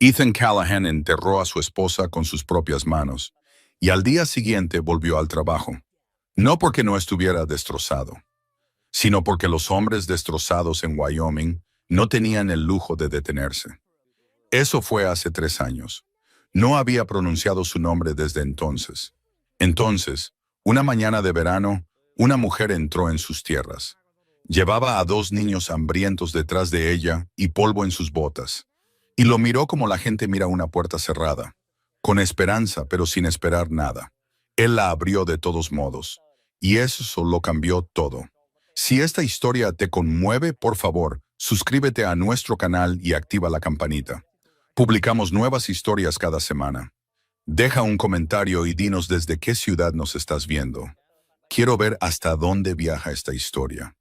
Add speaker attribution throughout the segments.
Speaker 1: Ethan Callahan enterró a su esposa con sus propias manos y al día siguiente volvió al trabajo. No porque no estuviera destrozado, sino porque los hombres destrozados en Wyoming no tenían el lujo de detenerse. Eso fue hace 3 años. No había pronunciado su nombre desde entonces. Entonces, una mañana de verano, una mujer entró en sus tierras. Llevaba a 2 niños hambrientos detrás de ella y polvo en sus botas. Y lo miró como la gente mira una puerta cerrada, con esperanza pero sin esperar nada. Él la abrió de todos modos, y eso lo cambió todo. Si esta historia te conmueve, por favor, suscríbete a nuestro canal y activa la campanita. Publicamos nuevas historias cada semana. Deja un comentario y dinos desde qué ciudad nos estás viendo. Quiero ver hasta dónde viaja esta historia.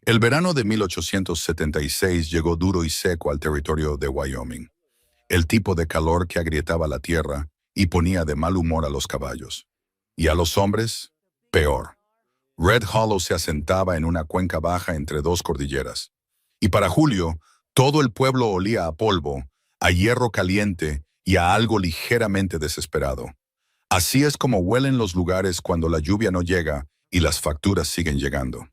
Speaker 1: El verano de 1876 llegó duro y seco al territorio de Wyoming. El tipo de calor que agrietaba la tierra y ponía de mal humor a los caballos. Y a los hombres, peor. Red Hollow se asentaba en una cuenca baja entre 2 cordilleras. Y para julio, todo el pueblo olía a polvo, a hierro caliente y a algo ligeramente desesperado. Así es como huelen los lugares cuando la lluvia no llega y las facturas siguen llegando.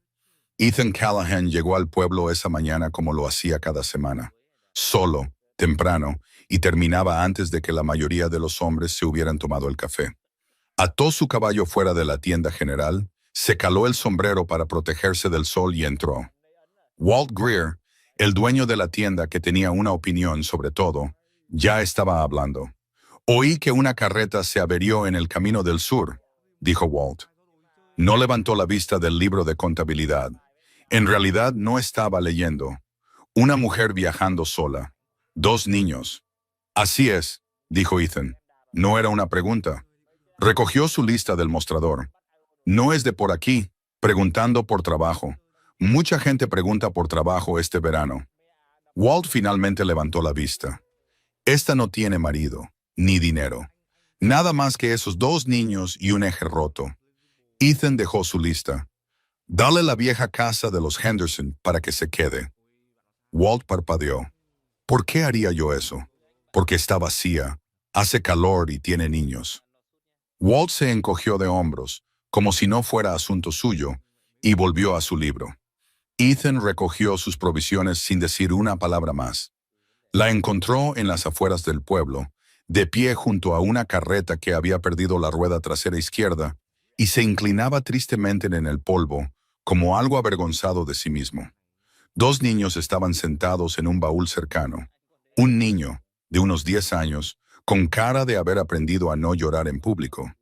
Speaker 1: Ethan Callahan llegó al pueblo esa mañana como lo hacía cada semana. Solo, temprano, y terminaba antes de que la mayoría de los hombres se hubieran tomado el café. Ató su caballo fuera de la tienda general, se caló el sombrero para protegerse del sol y entró. Walt Greer, el dueño de la tienda que tenía una opinión sobre todo, ya estaba hablando. «Oí que una carreta se averió en el camino del sur», dijo Walt. No levantó la vista del libro de contabilidad. En realidad no estaba leyendo. Una mujer viajando sola. 2 niños. «Así es», dijo Ethan. No era una pregunta. Recogió su lista del mostrador. «No es de por aquí», preguntando por trabajo. Mucha gente pregunta por trabajo este verano. Walt finalmente levantó la vista. Esta no tiene marido, ni dinero. Nada más que esos 2 niños y un eje roto. Ethan dejó su lista. «Dale la vieja casa de los Henderson para que se quede». Walt parpadeó. «¿Por qué haría yo eso?» «Porque está vacía, hace calor y tiene niños». Walt se encogió de hombros, como si no fuera asunto suyo, y volvió a su libro. Ethan recogió sus provisiones sin decir una palabra más. La encontró en las afueras del pueblo, de pie junto a una carreta que había perdido la rueda trasera izquierda y se inclinaba tristemente en el polvo, como algo avergonzado de sí mismo. 2 niños estaban sentados en un baúl cercano. Un niño, de unos 10 años, con cara de haber aprendido a no llorar en público,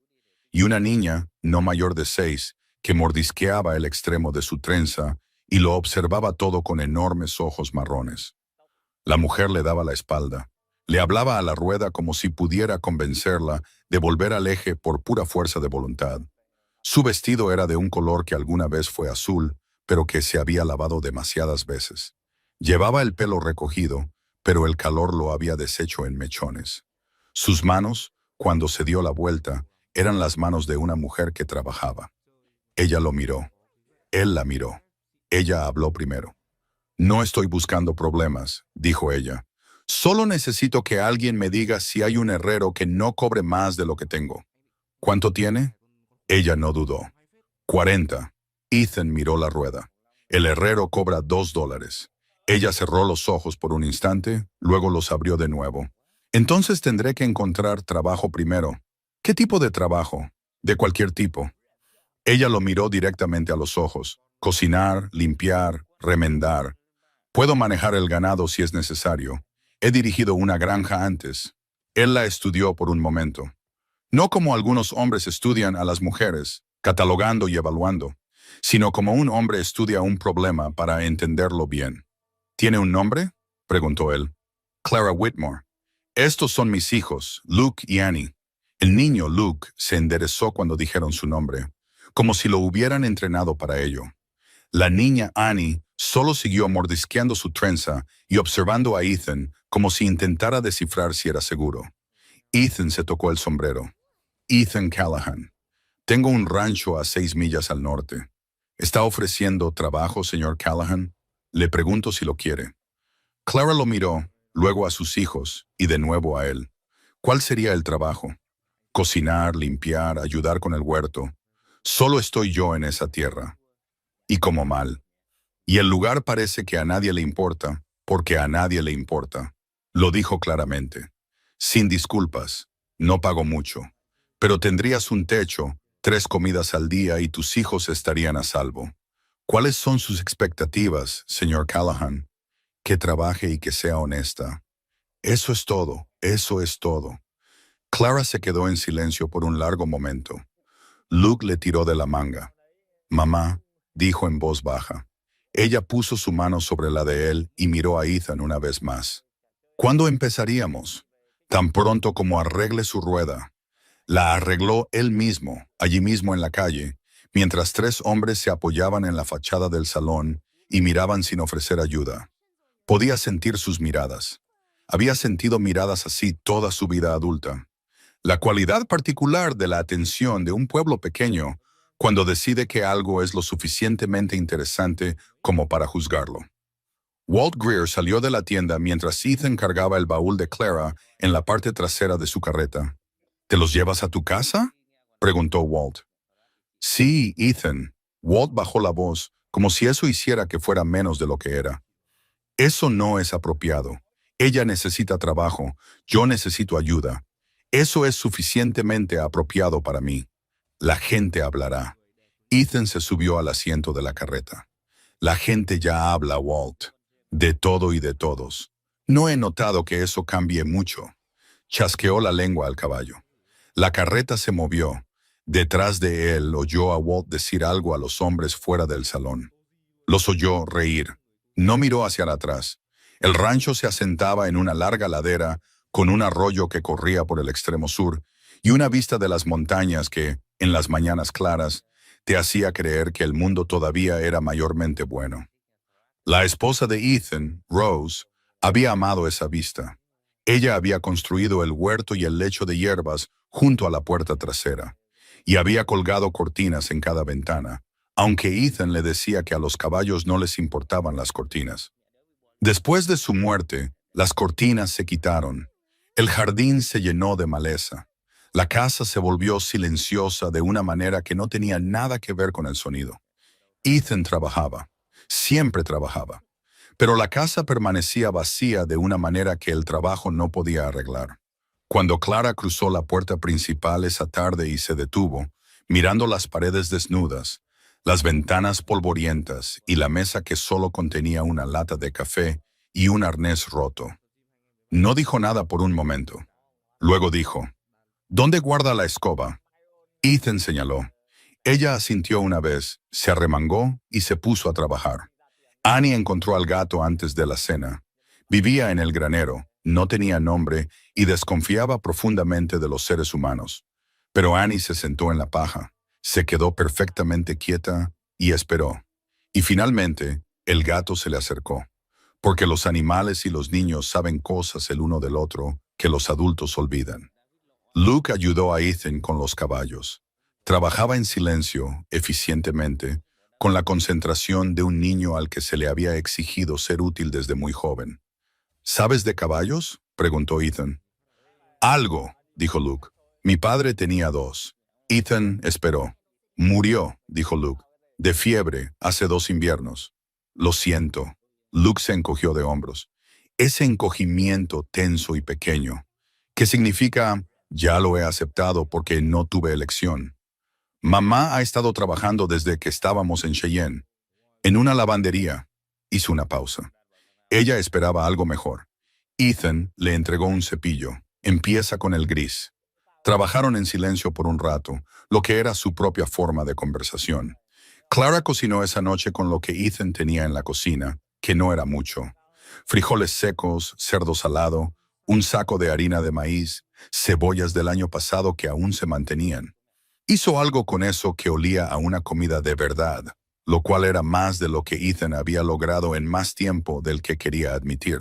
Speaker 1: y una niña, no mayor de 6, que mordisqueaba el extremo de su trenza y lo observaba todo con enormes ojos marrones. La mujer le daba la espalda. Le hablaba a la rueda como si pudiera convencerla de volver al eje por pura fuerza de voluntad. Su vestido era de un color que alguna vez fue azul, pero que se había lavado demasiadas veces. Llevaba el pelo recogido, pero el calor lo había deshecho en mechones. Sus manos, cuando se dio la vuelta, eran las manos de una mujer que trabajaba. Ella lo miró. Él la miró. Ella habló primero. «No estoy buscando problemas», dijo ella. «Solo necesito que alguien me diga si hay un herrero que no cobre más de lo que tengo». «¿Cuánto tiene?» Ella no dudó. 40. Ethan miró la rueda. «El herrero cobra $2». Ella cerró los ojos por un instante, luego los abrió de nuevo. «Entonces tendré que encontrar trabajo primero». «¿Qué tipo de trabajo?» «De cualquier tipo». Ella lo miró directamente a los ojos. «Cocinar, limpiar, remendar. Puedo manejar el ganado si es necesario. He dirigido una granja antes». Él la estudió por un momento. No como algunos hombres estudian a las mujeres, catalogando y evaluando, sino como un hombre estudia un problema para entenderlo bien. «¿Tiene un nombre?», preguntó él. «Clara Whitmore». «Estos son mis hijos, Luke y Annie». El niño Luke se enderezó cuando dijeron su nombre, como si lo hubieran entrenado para ello. La niña Annie solo siguió mordisqueando su trenza y observando a Ethan como si intentara descifrar si era seguro. Ethan se tocó el sombrero. «Ethan Callahan. Tengo un rancho a 6 millas al norte. ¿Está ofreciendo trabajo, señor Callahan? Le pregunto si lo quiere». Clara lo miró, luego a sus hijos y de nuevo a él. ¿Cuál sería el trabajo? Cocinar, limpiar, ayudar con el huerto. Solo estoy yo en esa tierra. Y como mal. Y el lugar parece que a nadie le importa, porque a nadie le importa. Lo dijo claramente. Sin disculpas. No pago mucho. Pero tendrías un techo, 3 comidas al día y tus hijos estarían a salvo. ¿Cuáles son sus expectativas, señor Callahan? Que trabaje y que sea honesta. Eso es todo, eso es todo. Clara se quedó en silencio por un largo momento. Luke le tiró de la manga. Mamá, dijo en voz baja. Ella puso su mano sobre la de él y miró a Ethan una vez más. ¿Cuándo empezaríamos? Tan pronto como arregle su rueda. La arregló él mismo, allí mismo en la calle, mientras 3 hombres se apoyaban en la fachada del salón y miraban sin ofrecer ayuda. Podía sentir sus miradas. Había sentido miradas así toda su vida adulta. La cualidad particular de la atención de un pueblo pequeño cuando decide que algo es lo suficientemente interesante como para juzgarlo. Walt Greer salió de la tienda mientras Ethan cargaba el baúl de Clara en la parte trasera de su carreta. ¿Te los llevas a tu casa?, preguntó Walt. Sí, Ethan. Walt bajó la voz, como si eso hiciera que fuera menos de lo que era. Eso no es apropiado. Ella necesita trabajo, yo necesito ayuda. Eso es suficientemente apropiado para mí. La gente hablará. Ethan se subió al asiento de la carreta. La gente ya habla, Walt. De todo y de todos. No he notado que eso cambie mucho. Chasqueó la lengua al caballo. La carreta se movió. Detrás de él oyó a Walt decir algo a los hombres fuera del salón. Los oyó reír. No miró hacia atrás. El rancho se asentaba en una larga ladera con un arroyo que corría por el extremo sur y una vista de las montañas que, en las mañanas claras, te hacía creer que el mundo todavía era mayormente bueno. La esposa de Ethan, Rose, había amado esa vista. Ella había construido el huerto y el lecho de hierbas junto a la puerta trasera, y había colgado cortinas en cada ventana, aunque Ethan le decía que a los caballos no les importaban las cortinas. Después de su muerte, las cortinas se quitaron. El jardín se llenó de maleza. La casa se volvió silenciosa de una manera que no tenía nada que ver con el sonido. Ethan trabajaba. Siempre trabajaba. Pero la casa permanecía vacía de una manera que el trabajo no podía arreglar. Cuando Clara cruzó la puerta principal esa tarde y se detuvo, mirando las paredes desnudas, las ventanas polvorientas y la mesa que solo contenía una lata de café y un arnés roto. No dijo nada por un momento. Luego dijo, ¿dónde guarda la escoba? Ethan señaló. Ella asintió una vez, se arremangó y se puso a trabajar. Annie encontró al gato antes de la cena. Vivía en el granero, no tenía nombre y desconfiaba profundamente de los seres humanos. Pero Annie se sentó en la paja, se quedó perfectamente quieta y esperó. Y finalmente, el gato se le acercó. Porque los animales y los niños saben cosas el uno del otro que los adultos olvidan. Luke ayudó a Ethan con los caballos. Trabajaba en silencio, eficientemente, con la concentración de un niño al que se le había exigido ser útil desde muy joven. ¿Sabes de caballos?, preguntó Ethan. Algo, dijo Luke. Mi padre tenía 2. Ethan esperó. Murió, dijo Luke, de fiebre hace 2 inviernos. Lo siento. Luke se encogió de hombros. Ese encogimiento tenso y pequeño, que significa, ya lo he aceptado porque no tuve elección. Mamá ha estado trabajando desde que estábamos en Cheyenne. En una lavandería. Hizo una pausa. Ella esperaba algo mejor. Ethan le entregó un cepillo. Empieza con el gris. Trabajaron en silencio por un rato, lo que era su propia forma de conversación. Clara cocinó esa noche con lo que Ethan tenía en la cocina, que no era mucho. Frijoles secos, cerdo salado, un saco de harina de maíz, cebollas del año pasado que aún se mantenían. Hizo algo con eso que olía a una comida de verdad, lo cual era más de lo que Ethan había logrado en más tiempo del que quería admitir.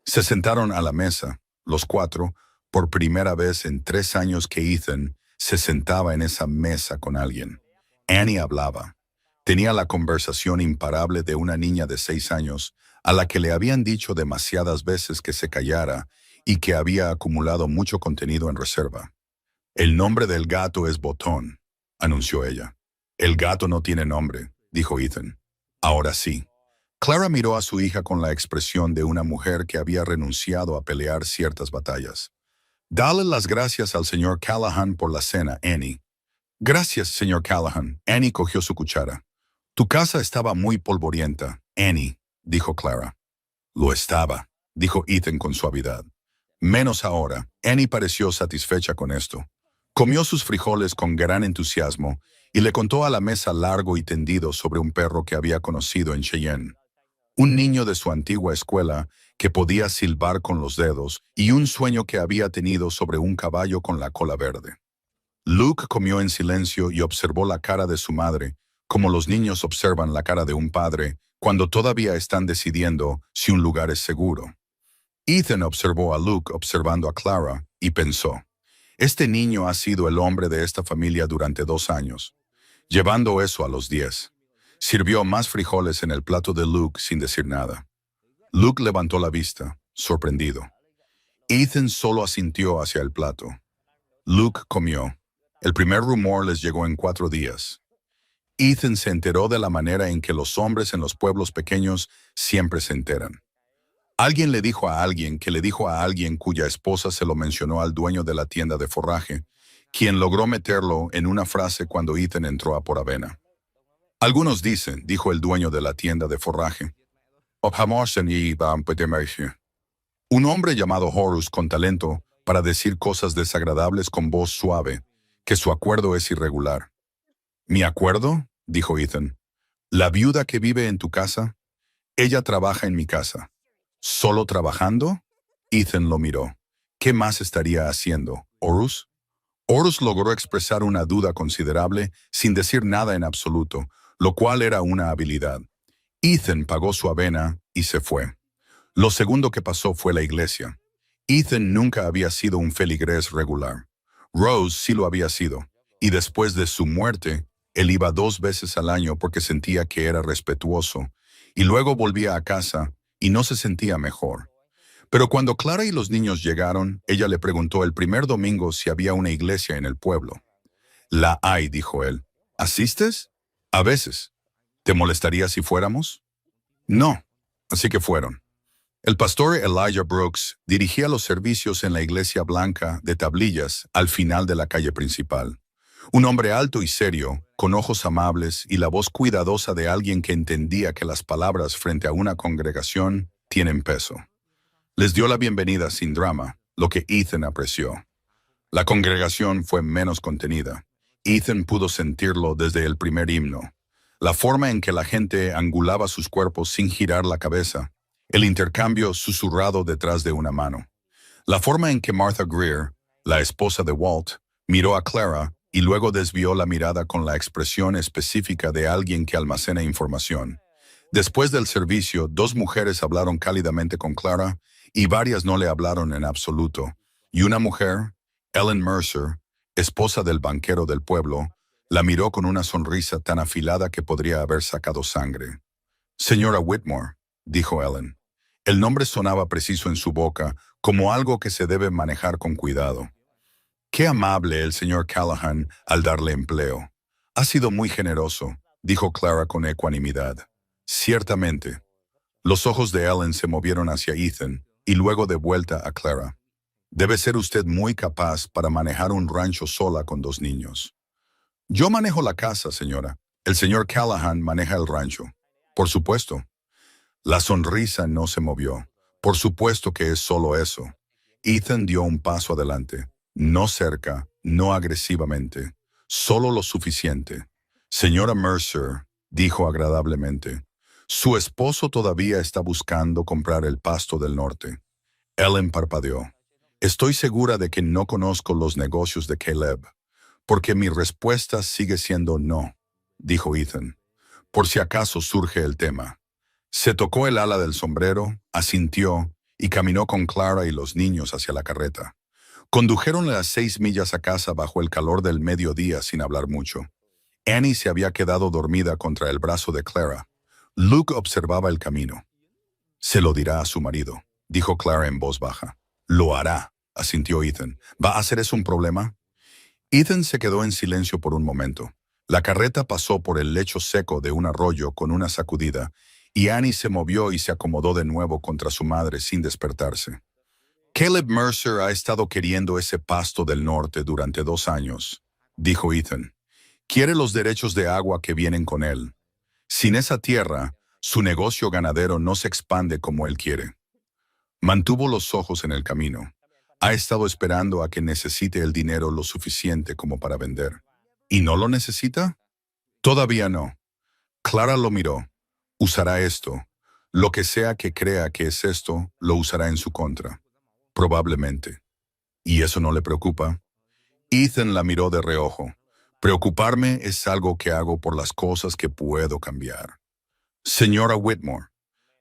Speaker 1: Se sentaron a la mesa, los 4, por primera vez en 3 años que Ethan se sentaba en esa mesa con alguien. Annie hablaba. Tenía la conversación imparable de una niña de 6 años, a la que le habían dicho demasiadas veces que se callara y que había acumulado mucho contenido en reserva. «El nombre del gato es Botón», anunció ella. «El gato no tiene nombre», dijo Ethan. «Ahora sí». Clara miró a su hija con la expresión de una mujer que había renunciado a pelear ciertas batallas. «Dale las gracias al señor Callahan por la cena, Annie». «Gracias, señor Callahan». Annie cogió su cuchara. «Tu casa estaba muy polvorienta, Annie», dijo Clara. «Lo estaba», dijo Ethan con suavidad. «Menos ahora». Annie pareció satisfecha con esto. Comió sus frijoles con gran entusiasmo y le contó a la mesa largo y tendido sobre un perro que había conocido en Cheyenne. Un niño de su antigua escuela que podía silbar con los dedos y un sueño que había tenido sobre un caballo con la cola verde. Luke comió en silencio y observó la cara de su madre, como los niños observan la cara de un padre cuando todavía están decidiendo si un lugar es seguro. Ethan observó a Luke observando a Clara y pensó, «Este niño ha sido el hombre de esta familia durante 2 años, llevando eso a los 10. Sirvió más frijoles en el plato de Luke sin decir nada. Luke levantó la vista, sorprendido. Ethan solo asintió hacia el plato. Luke comió. El primer rumor les llegó en 4 días. Ethan se enteró de la manera en que los hombres en los pueblos pequeños siempre se enteran. Alguien le dijo a alguien que le dijo a alguien cuya esposa se lo mencionó al dueño de la tienda de forraje, quien logró meterlo en una frase cuando Ethan entró a por avena. «Algunos dicen», dijo el dueño de la tienda de forraje, un hombre llamado Horus con talento para decir cosas desagradables con voz suave, que su acuerdo es irregular. «¿Mi acuerdo?», dijo Ethan. «¿La viuda que vive en tu casa? Ella trabaja en mi casa». «¿Solo trabajando?», Ethan lo miró. «¿Qué más estaría haciendo, Horus?». Horus logró expresar una duda considerable sin decir nada en absoluto, lo cual era una habilidad. Ethan pagó su avena y se fue. Lo segundo que pasó fue la iglesia. Ethan nunca había sido un feligrés regular. Rose sí lo había sido, y después de su muerte, él iba 2 veces al año porque sentía que era respetuoso, y luego volvía a casa y no se sentía mejor. Pero cuando Clara y los niños llegaron, ella le preguntó el primer domingo si había una iglesia en el pueblo. «La hay», dijo él. «¿Asistes?» «A veces». «¿Te molestaría si fuéramos?» «No». Así que fueron. El pastor Elijah Brooks dirigía los servicios en la iglesia blanca de tablillas al final de la calle principal. Un hombre alto y serio, con ojos amables y la voz cuidadosa de alguien que entendía que las palabras frente a una congregación tienen peso. Les dio la bienvenida sin drama, lo que Ethan apreció. La congregación fue menos contenida. Ethan pudo sentirlo desde el primer himno. La forma en que la gente angulaba sus cuerpos sin girar la cabeza. El intercambio susurrado detrás de una mano. La forma en que Martha Greer, la esposa de Walt, miró a Clara y luego desvió la mirada con la expresión específica de alguien que almacena información. Después del servicio, 2 mujeres hablaron cálidamente con Clara y varias no le hablaron en absoluto. Y una mujer, Ellen Mercer, esposa del banquero del pueblo, la miró con una sonrisa tan afilada que podría haber sacado sangre. «Señora Whitmore», dijo Ellen. El nombre sonaba preciso en su boca, como algo que se debe manejar con cuidado. «Qué amable el señor Callahan al darle empleo. Ha sido muy generoso», dijo Clara con ecuanimidad. «Ciertamente». Los ojos de Ellen se movieron hacia Ethan y luego de vuelta a Clara. «Debe ser usted muy capaz para manejar un rancho sola con 2 niños». «Yo manejo la casa, señora. El señor Callahan maneja el rancho». «Por supuesto». La sonrisa no se movió. «Por supuesto que es solo eso». Ethan dio un paso adelante. No cerca, no agresivamente. Solo lo suficiente. «Señora Mercer», dijo agradablemente, «su esposo todavía está buscando comprar el pasto del norte». Ellen parpadeó. «Estoy segura de que no conozco los negocios de Caleb, porque mi respuesta sigue siendo no», dijo Ethan. «Por si acaso surge el tema». Se tocó el ala del sombrero, asintió y caminó con Clara y los niños hacia la carreta. Condujeron las 6 millas a casa bajo el calor del mediodía sin hablar mucho. Annie se había quedado dormida contra el brazo de Clara. Luke observaba el camino. Se lo dirá a su marido, dijo Clara en voz baja. Lo hará, asintió Ethan. ¿Va a hacer eso un problema? Ethan se quedó en silencio por un momento. La carreta pasó por el lecho seco de un arroyo con una sacudida, y Annie se movió y se acomodó de nuevo contra su madre sin despertarse. Caleb Mercer ha estado queriendo ese pasto del norte durante 2 años, dijo Ethan. Quiere los derechos de agua que vienen con él. Sin esa tierra, su negocio ganadero no se expande como él quiere. Mantuvo los ojos en el camino. Ha estado esperando a que necesite el dinero lo suficiente como para vender. ¿Y no lo necesita? Todavía no. Clara lo miró. Usará esto. Lo que sea que crea que es esto, lo usará en su contra. Probablemente. ¿Y eso no le preocupa? Ethan la miró de reojo. Preocuparme es algo que hago por las cosas que puedo cambiar. Señora Whitmore,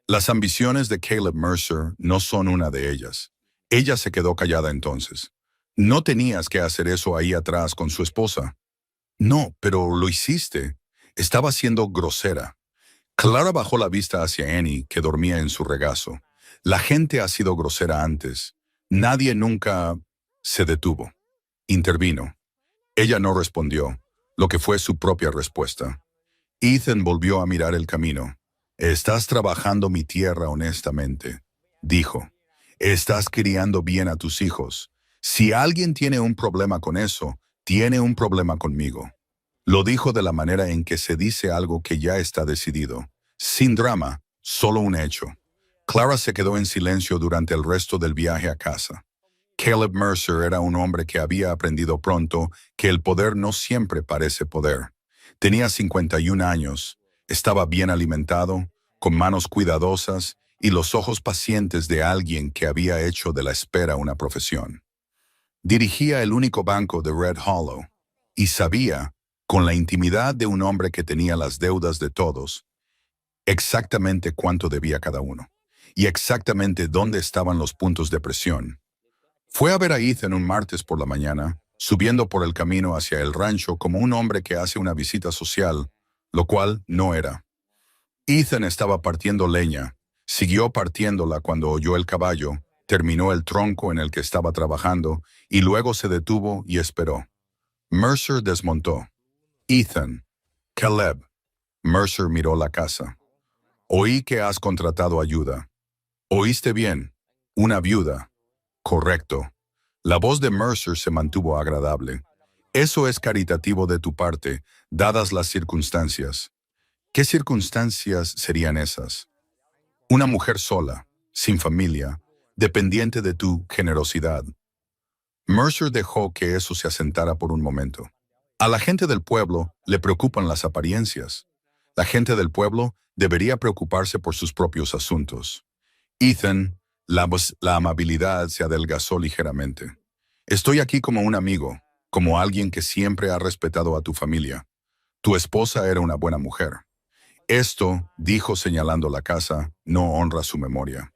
Speaker 1: las ambiciones de Caleb Mercer no son una de ellas. Ella se quedó callada entonces. No tenías que hacer eso ahí atrás con su esposa. No, pero lo hiciste. Estaba siendo grosera. Clara bajó la vista hacia Annie, que dormía en su regazo. La gente ha sido grosera antes. Nadie nunca se detuvo. Intervino. Ella no respondió, lo que fue su propia respuesta. Ethan volvió a mirar el camino. Estás trabajando mi tierra honestamente, dijo. Estás criando bien a tus hijos. Si alguien tiene un problema con eso, tiene un problema conmigo. Lo dijo de la manera en que se dice algo que ya está decidido. Sin drama, solo un hecho. Clara se quedó en silencio durante el resto del viaje a casa. Caleb Mercer era un hombre que había aprendido pronto que el poder no siempre parece poder. Tenía 51 años, estaba bien alimentado, con manos cuidadosas y los ojos pacientes de alguien que había hecho de la espera una profesión. Dirigía el único banco de Red Hollow y sabía, con la intimidad de un hombre que tenía las deudas de todos, exactamente cuánto debía cada uno y exactamente dónde estaban los puntos de presión. Fue a ver a Ethan un martes por la mañana, subiendo por el camino hacia el rancho como un hombre que hace una visita social, lo cual no era. Ethan estaba partiendo leña, siguió partiéndola cuando oyó el caballo, terminó el tronco en el que estaba trabajando y luego se detuvo y esperó. Mercer desmontó. Ethan. Caleb. Mercer miró la casa. Oí que has contratado ayuda. Oíste bien. Una viuda. Correcto. La voz de Mercer se mantuvo agradable. Eso es caritativo de tu parte, dadas las circunstancias. ¿Qué circunstancias serían esas? Una mujer sola, sin familia, dependiente de tu generosidad. Mercer dejó que eso se asentara por un momento. A la gente del pueblo le preocupan las apariencias. La gente del pueblo debería preocuparse por sus propios asuntos. Ethan, la amabilidad se adelgazó ligeramente. Estoy aquí como un amigo, como alguien que siempre ha respetado a tu familia. Tu esposa era una buena mujer. Esto, dijo señalando la casa, no honra su memoria.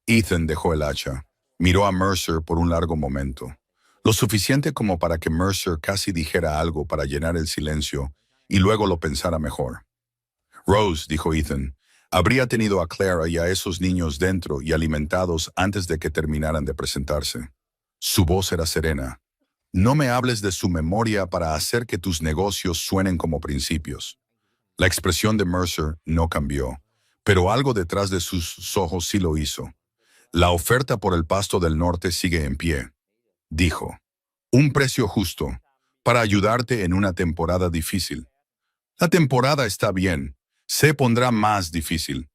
Speaker 1: Ethan dejó el hacha. Miró a Mercer por un largo momento. Lo suficiente como para que Mercer casi dijera algo para llenar el silencio y luego lo pensara mejor. Rose, dijo Ethan, habría tenido a Clara y a esos niños dentro y alimentados antes de que terminaran de presentarse. Su voz era serena. No me hables de su memoria para hacer que tus negocios suenen como principios. La expresión de Mercer no cambió, pero algo detrás de sus ojos sí lo hizo. La oferta por el pasto del norte sigue en pie, dijo. Un precio justo, para ayudarte en una temporada difícil. La temporada está bien, se pondrá más difícil.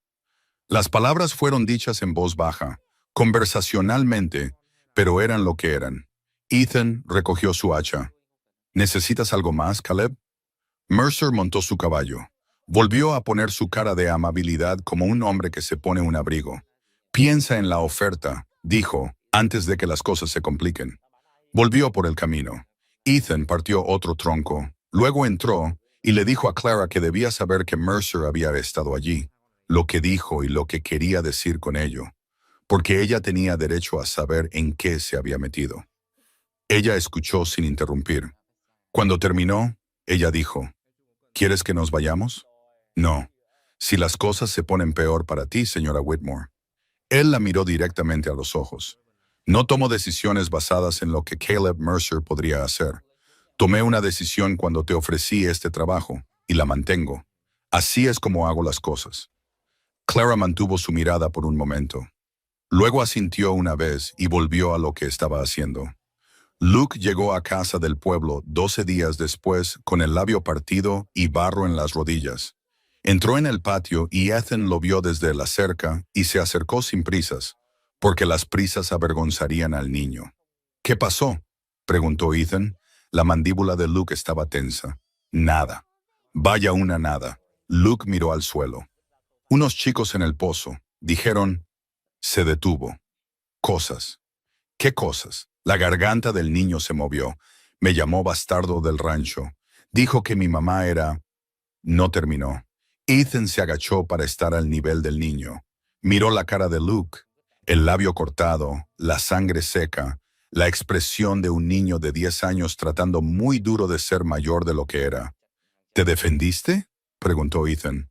Speaker 1: Las palabras fueron dichas en voz baja, conversacionalmente, pero eran lo que eran. Ethan recogió su hacha. ¿Necesitas algo más, Caleb? Mercer montó su caballo. Volvió a poner su cara de amabilidad como un hombre que se pone un abrigo. Piensa en la oferta, dijo, antes de que las cosas se compliquen. Volvió por el camino. Ethan partió otro tronco. Luego entró y le dijo a Clara que debía saber que Mercer había estado allí, lo que dijo y lo que quería decir con ello, porque ella tenía derecho a saber en qué se había metido. Ella escuchó sin interrumpir. Cuando terminó, ella dijo, ¿quieres que nos vayamos? No. Si las cosas se ponen peor para ti, señora Whitmore. Él la miró directamente a los ojos. No tomo decisiones basadas en lo que Caleb Mercer podría hacer. Tomé una decisión cuando te ofrecí este trabajo, y la mantengo. Así es como hago las cosas. Clara mantuvo su mirada por un momento. Luego asintió una vez y volvió a lo que estaba haciendo. Luke llegó a casa del pueblo 12 días después con el labio partido y barro en las rodillas. Entró en el patio y Ethan lo vio desde la cerca y se acercó sin prisas, porque las prisas avergonzarían al niño. ¿Qué pasó?, preguntó Ethan. La mandíbula de Luke estaba tensa. Nada. Vaya una nada. Luke miró al suelo. Unos chicos en el pozo. Dijeron. Se detuvo. Cosas. ¿Qué cosas? La garganta del niño se movió. Me llamó bastardo del rancho. Dijo que mi mamá era... No terminó. Ethan se agachó para estar al nivel del niño. Miró la cara de Luke, el labio cortado, la sangre seca, la expresión de un niño de 10 años tratando muy duro de ser mayor de lo que era. ¿Te defendiste?, preguntó Ethan.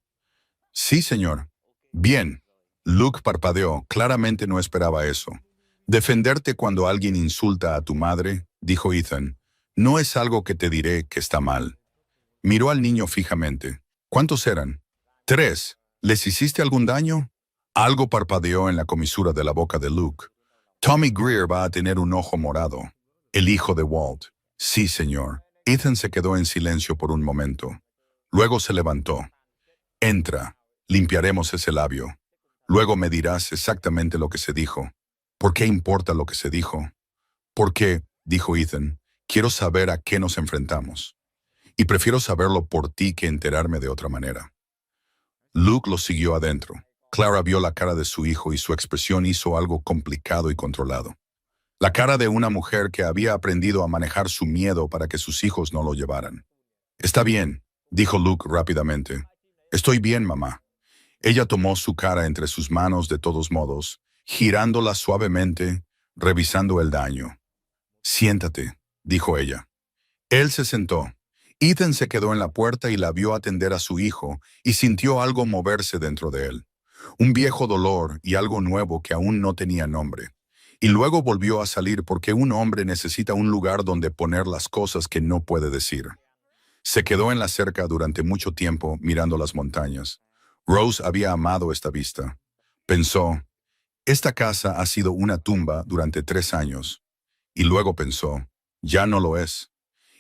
Speaker 1: Sí, señor. Bien. Luke parpadeó. Claramente no esperaba eso. Defenderte cuando alguien insulta a tu madre, dijo Ethan, no es algo que te diré que está mal. Miró al niño fijamente. ¿Cuántos eran? 3. ¿Les hiciste algún daño? Algo parpadeó en la comisura de la boca de Luke. Tommy Greer va a tener un ojo morado. El hijo de Walt. Sí, señor. Ethan se quedó en silencio por un momento. Luego se levantó. Entra. Limpiaremos ese labio. Luego me dirás exactamente lo que se dijo. ¿Por qué importa lo que se dijo? Porque, dijo Ethan, quiero saber a qué nos enfrentamos. Y prefiero saberlo por ti que enterarme de otra manera. Luke lo siguió adentro. Clara vio la cara de su hijo y su expresión hizo algo complicado y controlado. La cara de una mujer que había aprendido a manejar su miedo para que sus hijos no lo llevaran. Está bien, dijo Luke rápidamente. Estoy bien, mamá. Ella tomó su cara entre sus manos de todos modos, girándola suavemente, revisando el daño. Siéntate, dijo ella. Él se sentó. Ethan se quedó en la puerta y la vio atender a su hijo y sintió algo moverse dentro de él. Un viejo dolor y algo nuevo que aún no tenía nombre. Y luego volvió a salir porque un hombre necesita un lugar donde poner las cosas que no puede decir. Se quedó en la cerca durante mucho tiempo mirando las montañas. Rose había amado esta vista. Pensó, esta casa ha sido una tumba durante 3 años. Y luego pensó, ya no lo es.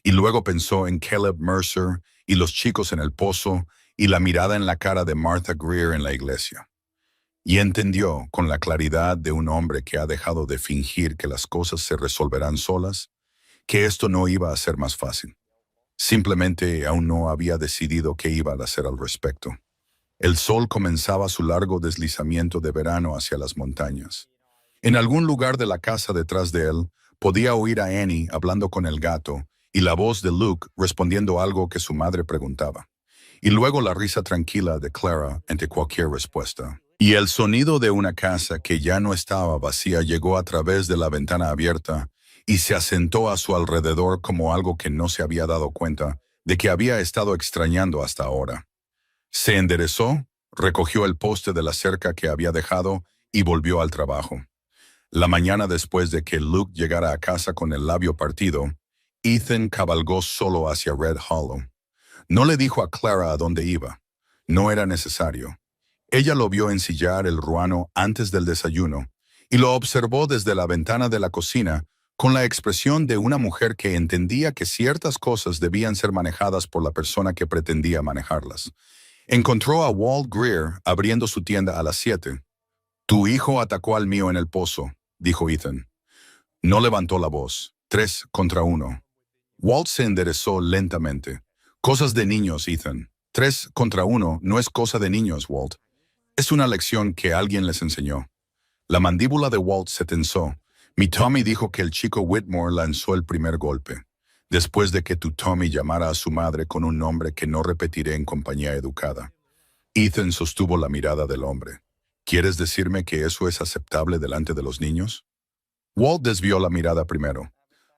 Speaker 1: Y luego pensó en Caleb Mercer y los chicos en el pozo y la mirada en la cara de Martha Greer en la iglesia. Y entendió, con la claridad de un hombre que ha dejado de fingir que las cosas se resolverán solas, que esto no iba a ser más fácil. Simplemente aún no había decidido qué iba a hacer al respecto. El sol comenzaba su largo deslizamiento de verano hacia las montañas. En algún lugar de la casa detrás de él, podía oír a Annie hablando con el gato y la voz de Luke respondiendo algo que su madre preguntaba. Y luego la risa tranquila de Clara ante cualquier respuesta. Y el sonido de una casa que ya no estaba vacía llegó a través de la ventana abierta y se asentó a su alrededor como algo que no se había dado cuenta de que había estado extrañando hasta ahora. Se enderezó, recogió el poste de la cerca que había dejado y volvió al trabajo. La mañana después de que Luke llegara a casa con el labio partido, Ethan cabalgó solo hacia Red Hollow. No le dijo a Clara a dónde iba. No era necesario. Ella lo vio ensillar el ruano antes del desayuno y lo observó desde la ventana de la cocina con la expresión de una mujer que entendía que ciertas cosas debían ser manejadas por la persona que pretendía manejarlas. Encontró a Walt Greer abriendo su tienda a las 7. Tu hijo atacó al mío en el pozo, dijo Ethan. No levantó la voz. 3 contra 1. Walt se enderezó lentamente. Cosas de niños, Ethan. 3 contra 1 no es cosa de niños, Walt. Es una lección que alguien les enseñó. La mandíbula de Walt se tensó. Mi Tommy dijo que el chico Whitmore lanzó el primer golpe, después de que tu Tommy llamara a su madre con un nombre que no repetiré en compañía educada. Ethan sostuvo la mirada del hombre. ¿Quieres decirme que eso es aceptable delante de los niños? Walt desvió la mirada primero.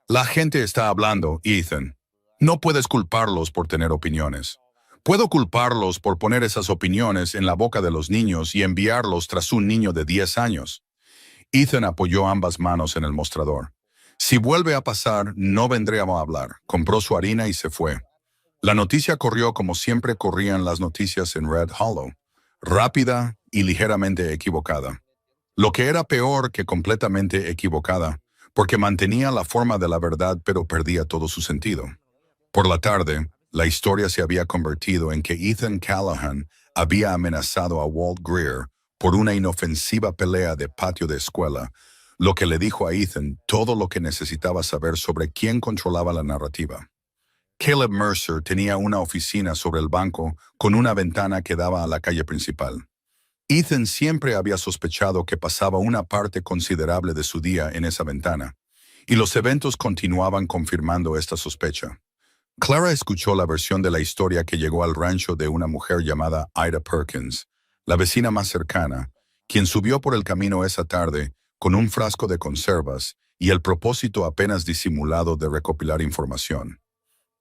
Speaker 1: La gente está hablando, Ethan. No puedes culparlos por tener opiniones. Puedo culparlos por poner esas opiniones en la boca de los niños y enviarlos tras un niño de 10 años. Ethan apoyó ambas manos en el mostrador. Si vuelve a pasar, no vendré a hablar. Compró su harina y se fue. La noticia corrió como siempre corrían las noticias en Red Hollow, rápida y ligeramente equivocada. Lo que era peor que completamente equivocada, porque mantenía la forma de la verdad pero perdía todo su sentido. Por la tarde, la historia se había convertido en que Ethan Callahan había amenazado a Walt Greer por una inofensiva pelea de patio de escuela, lo que le dijo a Ethan todo lo que necesitaba saber sobre quién controlaba la narrativa. Caleb Mercer tenía una oficina sobre el banco con una ventana que daba a la calle principal. Ethan siempre había sospechado que pasaba una parte considerable de su día en esa ventana, y los eventos continuaban confirmando esta sospecha. Clara escuchó la versión de la historia que llegó al rancho de una mujer llamada Ida Perkins, la vecina más cercana, quien subió por el camino esa tarde con un frasco de conservas y el propósito apenas disimulado de recopilar información.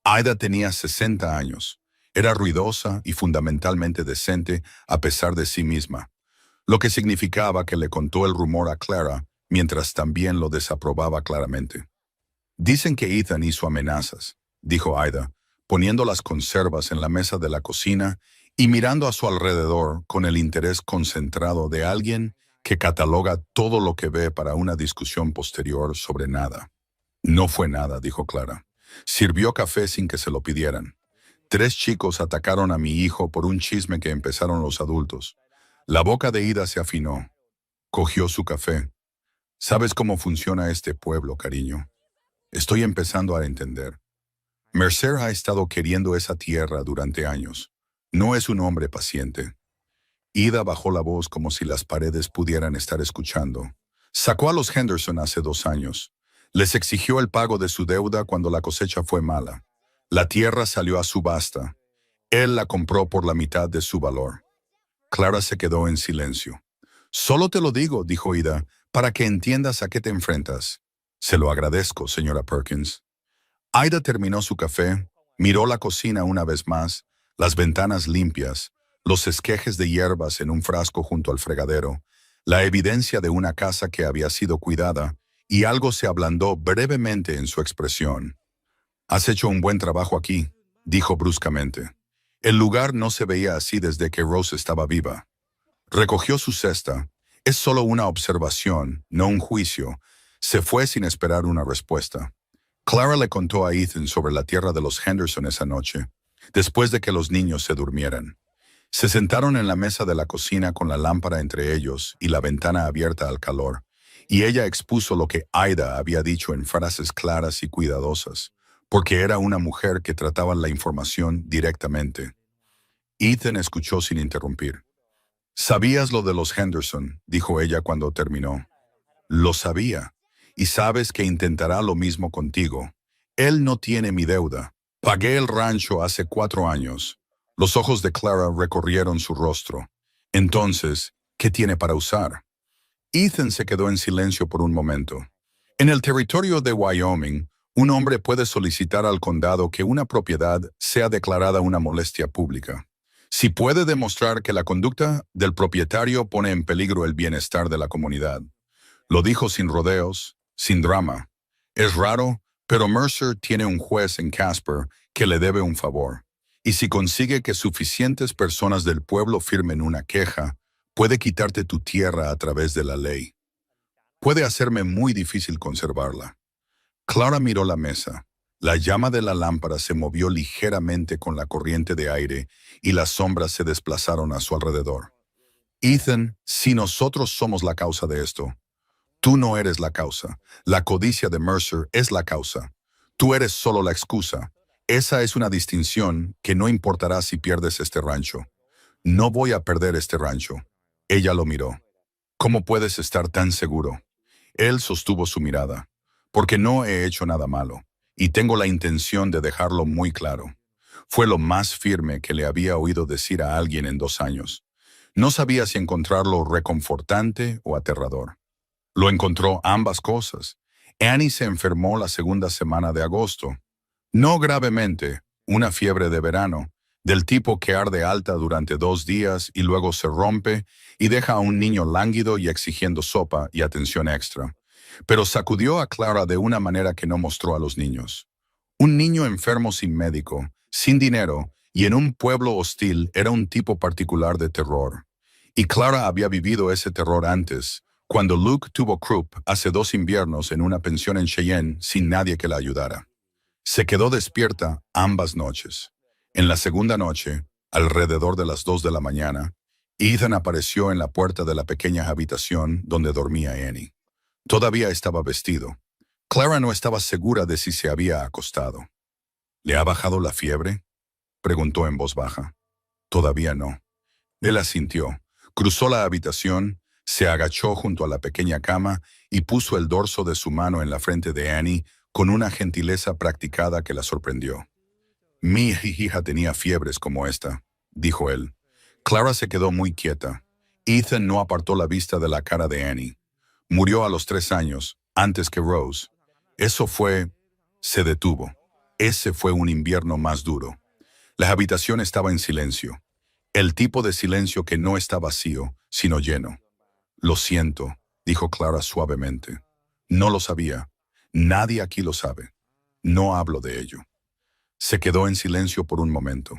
Speaker 1: Ida tenía 60 años. Era ruidosa y fundamentalmente decente a pesar de sí misma, lo que significaba que le contó el rumor a Clara mientras también lo desaprobaba claramente. Dicen que Ethan hizo amenazas, dijo Ida, poniendo las conservas en la mesa de la cocina y mirando a su alrededor con el interés concentrado de alguien que cataloga todo lo que ve para una discusión posterior sobre nada. No fue nada, dijo Clara. Sirvió café sin que se lo pidieran. 3 chicos atacaron a mi hijo por un chisme que empezaron los adultos. La boca de Ida se afinó. Cogió su café. ¿Sabes cómo funciona este pueblo, cariño? Estoy empezando a entender. Mercer ha estado queriendo esa tierra durante años. No es un hombre paciente. Ida bajó la voz como si las paredes pudieran estar escuchando. Sacó a los Henderson hace 2 años. Les exigió el pago de su deuda cuando la cosecha fue mala. La tierra salió a subasta. Él la compró por la mitad de su valor. Clara se quedó en silencio. Solo te lo digo, dijo Ida, para que entiendas a qué te enfrentas. Se lo agradezco, señora Perkins. Ida terminó su café, miró la cocina una vez más, las ventanas limpias, los esquejes de hierbas en un frasco junto al fregadero, la evidencia de una casa que había sido cuidada, y algo se ablandó brevemente en su expresión. «Has hecho un buen trabajo aquí», dijo bruscamente. El lugar no se veía así desde que Rose estaba viva. Recogió su cesta. Es solo una observación, no un juicio. Se fue sin esperar una respuesta. Clara le contó a Ethan sobre la tierra de los Henderson esa noche, después de que los niños se durmieran. Se sentaron en la mesa de la cocina con la lámpara entre ellos y la ventana abierta al calor, y ella expuso lo que Ida había dicho en frases claras y cuidadosas, porque era una mujer que trataba la información directamente. Ethan escuchó sin interrumpir. «Sabías lo de los Henderson», dijo ella cuando terminó. «Lo sabía. Y sabes que intentará lo mismo contigo. Él no tiene mi deuda. Pagué el rancho hace 4 años». Los ojos de Clara recorrieron su rostro. Entonces, ¿qué tiene para usar? Ethan se quedó en silencio por un momento. En el territorio de Wyoming, un hombre puede solicitar al condado que una propiedad sea declarada una molestia pública. Si puede demostrar que la conducta del propietario pone en peligro el bienestar de la comunidad. Lo dijo sin rodeos, sin drama. Es raro, pero Mercer tiene un juez en Casper que le debe un favor. Y si consigue que suficientes personas del pueblo firmen una queja, puede quitarte tu tierra a través de la ley. Puede hacerme muy difícil conservarla. Clara miró la mesa. La llama de la lámpara se movió ligeramente con la corriente de aire y las sombras se desplazaron a su alrededor. Ethan, si nosotros somos la causa de esto, tú no eres la causa. La codicia de Mercer es la causa. Tú eres solo la excusa. Esa es una distinción que no importará si pierdes este rancho. No voy a perder este rancho. Ella lo miró. ¿Cómo puedes estar tan seguro? Él sostuvo su mirada. Porque no he hecho nada malo, y tengo la intención de dejarlo muy claro. Fue lo más firme que le había oído decir a alguien en 2 años. No sabía si encontrarlo reconfortante o aterrador. Lo encontró ambas cosas. Annie se enfermó la segunda semana de agosto. No gravemente, una fiebre de verano, del tipo que arde alta durante 2 días y luego se rompe y deja a un niño lánguido y exigiendo sopa y atención extra. Pero sacudió a Clara de una manera que no mostró a los niños. Un niño enfermo sin médico, sin dinero y en un pueblo hostil era un tipo particular de terror. Y Clara había vivido ese terror antes, cuando Luke tuvo croup hace 2 inviernos en una pensión en Cheyenne sin nadie que la ayudara. Se quedó despierta ambas noches. En la segunda noche, alrededor de las 2 de la mañana, Ethan apareció en la puerta de la pequeña habitación donde dormía Annie. Todavía estaba vestido. Clara no estaba segura de si se había acostado. ¿Le ha bajado la fiebre?, preguntó en voz baja. Todavía no. Él asintió, cruzó la habitación, se agachó junto a la pequeña cama y puso el dorso de su mano en la frente de Annie con una gentileza practicada que la sorprendió. Mi hija tenía fiebres como esta, dijo él. Clara se quedó muy quieta. Ethan no apartó la vista de la cara de Annie. Murió a los 3 años, antes que Rose. Eso fue... Se detuvo. Ese fue un invierno más duro. La habitación estaba en silencio. El tipo de silencio que no está vacío, sino lleno. Lo siento, dijo Clara suavemente. No lo sabía. Nadie aquí lo sabe. No hablo de ello. Se quedó en silencio por un momento.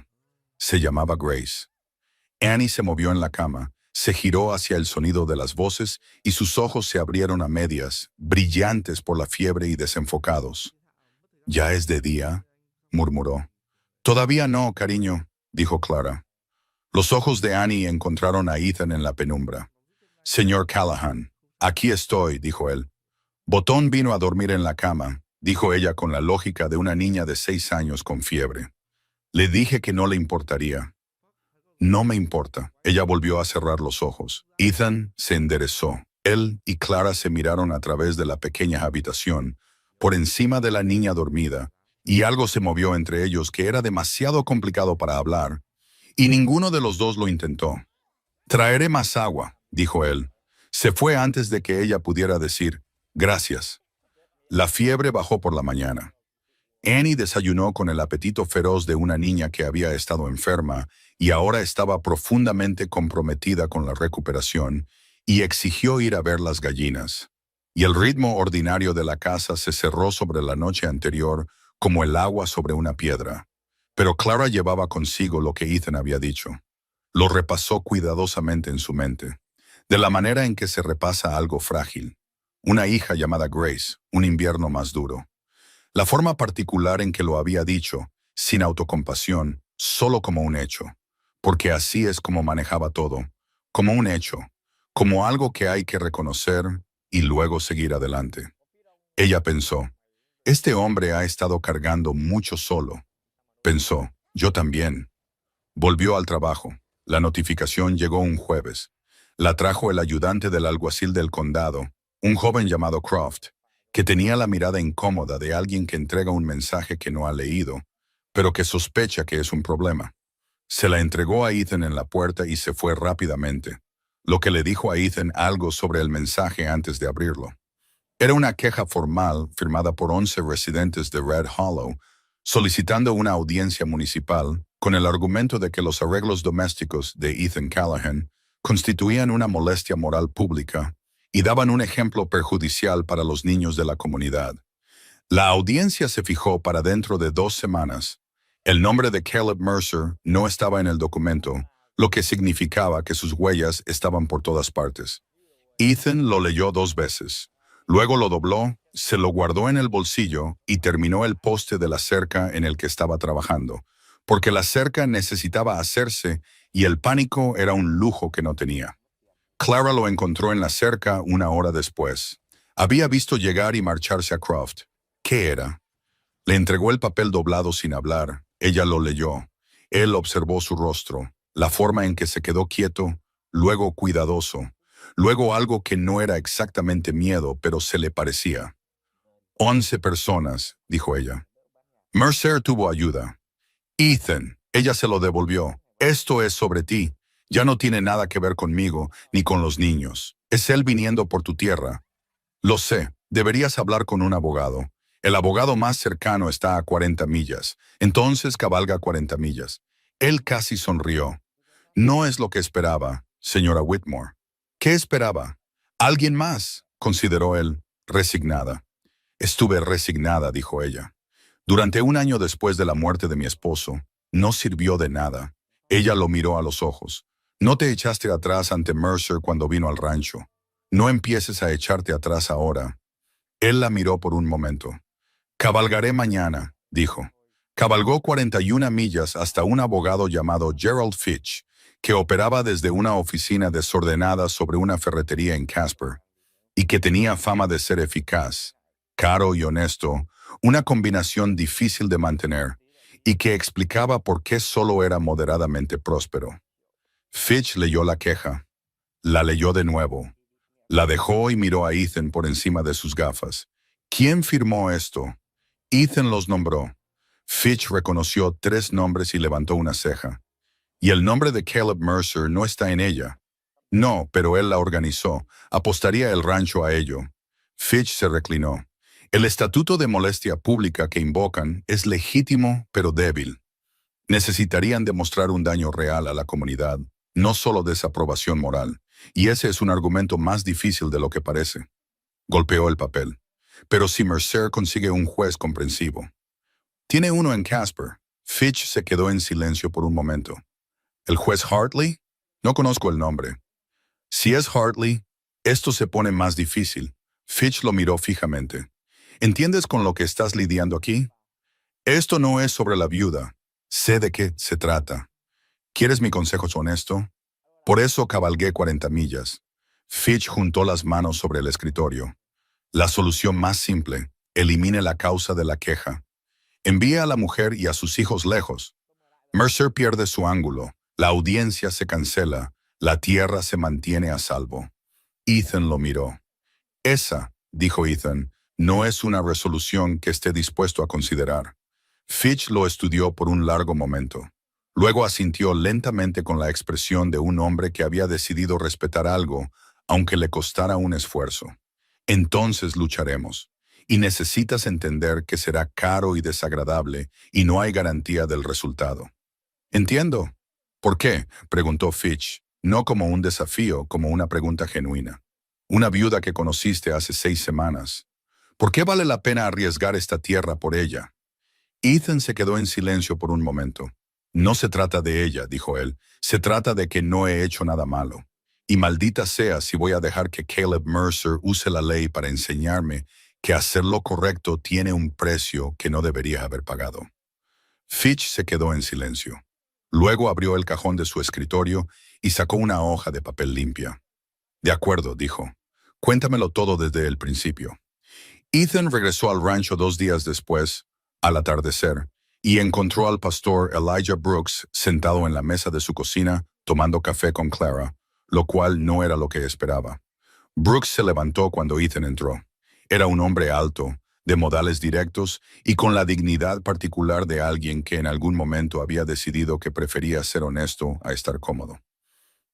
Speaker 1: Se llamaba Grace. Annie se movió en la cama, se giró hacia el sonido de las voces y sus ojos se abrieron a medias, brillantes por la fiebre y desenfocados. «¿Ya es de día?», murmuró. «Todavía no, cariño», dijo Clara. Los ojos de Annie encontraron a Ethan en la penumbra. «Señor Callahan, aquí estoy», dijo él. «Botón vino a dormir en la cama», dijo ella con la lógica de una niña de 6 años con fiebre. «Le dije que no le importaría». «No me importa». Ella volvió a cerrar los ojos. Ethan se enderezó. Él y Clara se miraron a través de la pequeña habitación, por encima de la niña dormida, y algo se movió entre ellos que era demasiado complicado para hablar, y ninguno de los dos lo intentó. «Traeré más agua», dijo él. Se fue antes de que ella pudiera decir «gracias». La fiebre bajó por la mañana. Annie desayunó con el apetito feroz de una niña que había estado enferma y ahora estaba profundamente comprometida con la recuperación y exigió ir a ver las gallinas. Y el ritmo ordinario de la casa se cerró sobre la noche anterior como el agua sobre una piedra. Pero Clara llevaba consigo lo que Ethan había dicho. Lo repasó cuidadosamente en su mente, de la manera en que se repasa algo frágil. Una hija llamada Grace, un invierno más duro. La forma particular en que lo había dicho, sin autocompasión, solo como un hecho. Porque así es como manejaba todo, como un hecho, como algo que hay que reconocer y luego seguir adelante. Ella pensó, este hombre ha estado cargando mucho solo. Pensó, yo también. Volvió al trabajo. La notificación llegó un jueves. La trajo el ayudante del alguacil del condado, un joven llamado Croft, que tenía la mirada incómoda de alguien que entrega un mensaje que no ha leído, pero que sospecha que es un problema. Se la entregó a Ethan en la puerta y se fue rápidamente, lo que le dijo a Ethan algo sobre el mensaje antes de abrirlo. Era una queja formal firmada por 11 residentes de Red Hollow, solicitando una audiencia municipal con el argumento de que los arreglos domésticos de Ethan Callahan constituían una molestia moral pública y daban un ejemplo perjudicial para los niños de la comunidad. La audiencia se fijó para dentro de 2 semanas. El nombre de Caleb Mercer no estaba en el documento, lo que significaba que sus huellas estaban por todas partes. Ethan lo leyó 2 veces. Luego lo dobló, se lo guardó en el bolsillo y terminó el poste de la cerca en el que estaba trabajando, porque la cerca necesitaba hacerse y el pánico era un lujo que no tenía. Clara lo encontró en la cerca 1 hora después. Había visto llegar y marcharse a Croft. ¿Qué era? Le entregó el papel doblado sin hablar. Ella lo leyó. Él observó su rostro, la forma en que se quedó quieto, luego cuidadoso, luego algo que no era exactamente miedo, pero se le parecía. 11 personas, dijo ella. Mercer tuvo ayuda. Ethan, ella se lo devolvió. Esto es sobre ti. Ya no tiene nada que ver conmigo, ni con los niños. Es él viniendo por tu tierra. Lo sé, deberías hablar con un abogado. El abogado más cercano está a 40 millas, entonces cabalga 40 millas. Él casi sonrió. No es lo que esperaba, señora Whitmore. ¿Qué esperaba? Alguien más, consideró él, resignada. Estuve resignada, dijo ella. Durante un año después de la muerte de mi esposo, no sirvió de nada. Ella lo miró a los ojos. No te echaste atrás ante Mercer cuando vino al rancho. No empieces a echarte atrás ahora. Él la miró por un momento. Cabalgaré mañana, dijo. Cabalgó 41 millas hasta un abogado llamado Gerald Fitch, que operaba desde una oficina desordenada sobre una ferretería en Casper, y que tenía fama de ser eficaz, caro y honesto, una combinación difícil de mantener, y que explicaba por qué solo era moderadamente próspero. Fitch leyó la queja. La leyó de nuevo. La dejó y miró a Ethan por encima de sus gafas. ¿Quién firmó esto? Ethan los nombró. Fitch reconoció 3 nombres y levantó una ceja. Y el nombre de Caleb Mercer no está en ella. No, pero él la organizó. Apostaría el rancho a ello. Fitch se reclinó. El estatuto de molestia pública que invocan es legítimo pero débil. Necesitarían demostrar un daño real a la comunidad, no solo desaprobación moral. Y ese es un argumento más difícil de lo que parece. Golpeó el papel. Pero si Mercer consigue un juez comprensivo. Tiene uno en Casper. Fitch se quedó en silencio por un momento. ¿El juez Hartley? No conozco el nombre. Si es Hartley, esto se pone más difícil. Fitch lo miró fijamente. ¿Entiendes con lo que estás lidiando aquí? Esto no es sobre la viuda. Sé de qué se trata. ¿Quieres mi consejo honesto? Por eso cabalgué 40 millas. Fitch juntó las manos sobre el escritorio. La solución más simple, elimine la causa de la queja. Envía a la mujer y a sus hijos lejos. Mercer pierde su ángulo, la audiencia se cancela, la tierra se mantiene a salvo. Ethan lo miró. Esa, dijo Ethan, no es una resolución que esté dispuesto a considerar. Fitch lo estudió por un largo momento. Luego asintió lentamente con la expresión de un hombre que había decidido respetar algo, aunque le costara un esfuerzo. Entonces lucharemos. Y necesitas entender que será caro y desagradable, y no hay garantía del resultado. Entiendo. ¿Por qué? Preguntó Fitch, no como un desafío, como una pregunta genuina. Una viuda que conociste hace 6 semanas. ¿Por qué vale la pena arriesgar esta tierra por ella? Ethan se quedó en silencio por un momento. No se trata de ella, dijo él. Se trata de que no he hecho nada malo. Y maldita sea si voy a dejar que Caleb Mercer use la ley para enseñarme que hacer lo correcto tiene un precio que no debería haber pagado. Fitch se quedó en silencio. Luego abrió el cajón de su escritorio y sacó una hoja de papel limpia. De acuerdo, dijo. Cuéntamelo todo desde el principio. Ethan regresó al rancho 2 días después, al atardecer, y encontró al pastor Elijah Brooks sentado en la mesa de su cocina tomando café con Clara, lo cual no era lo que esperaba. Brooks se levantó cuando Ethan entró. Era un hombre alto, de modales directos y con la dignidad particular de alguien que en algún momento había decidido que prefería ser honesto a estar cómodo.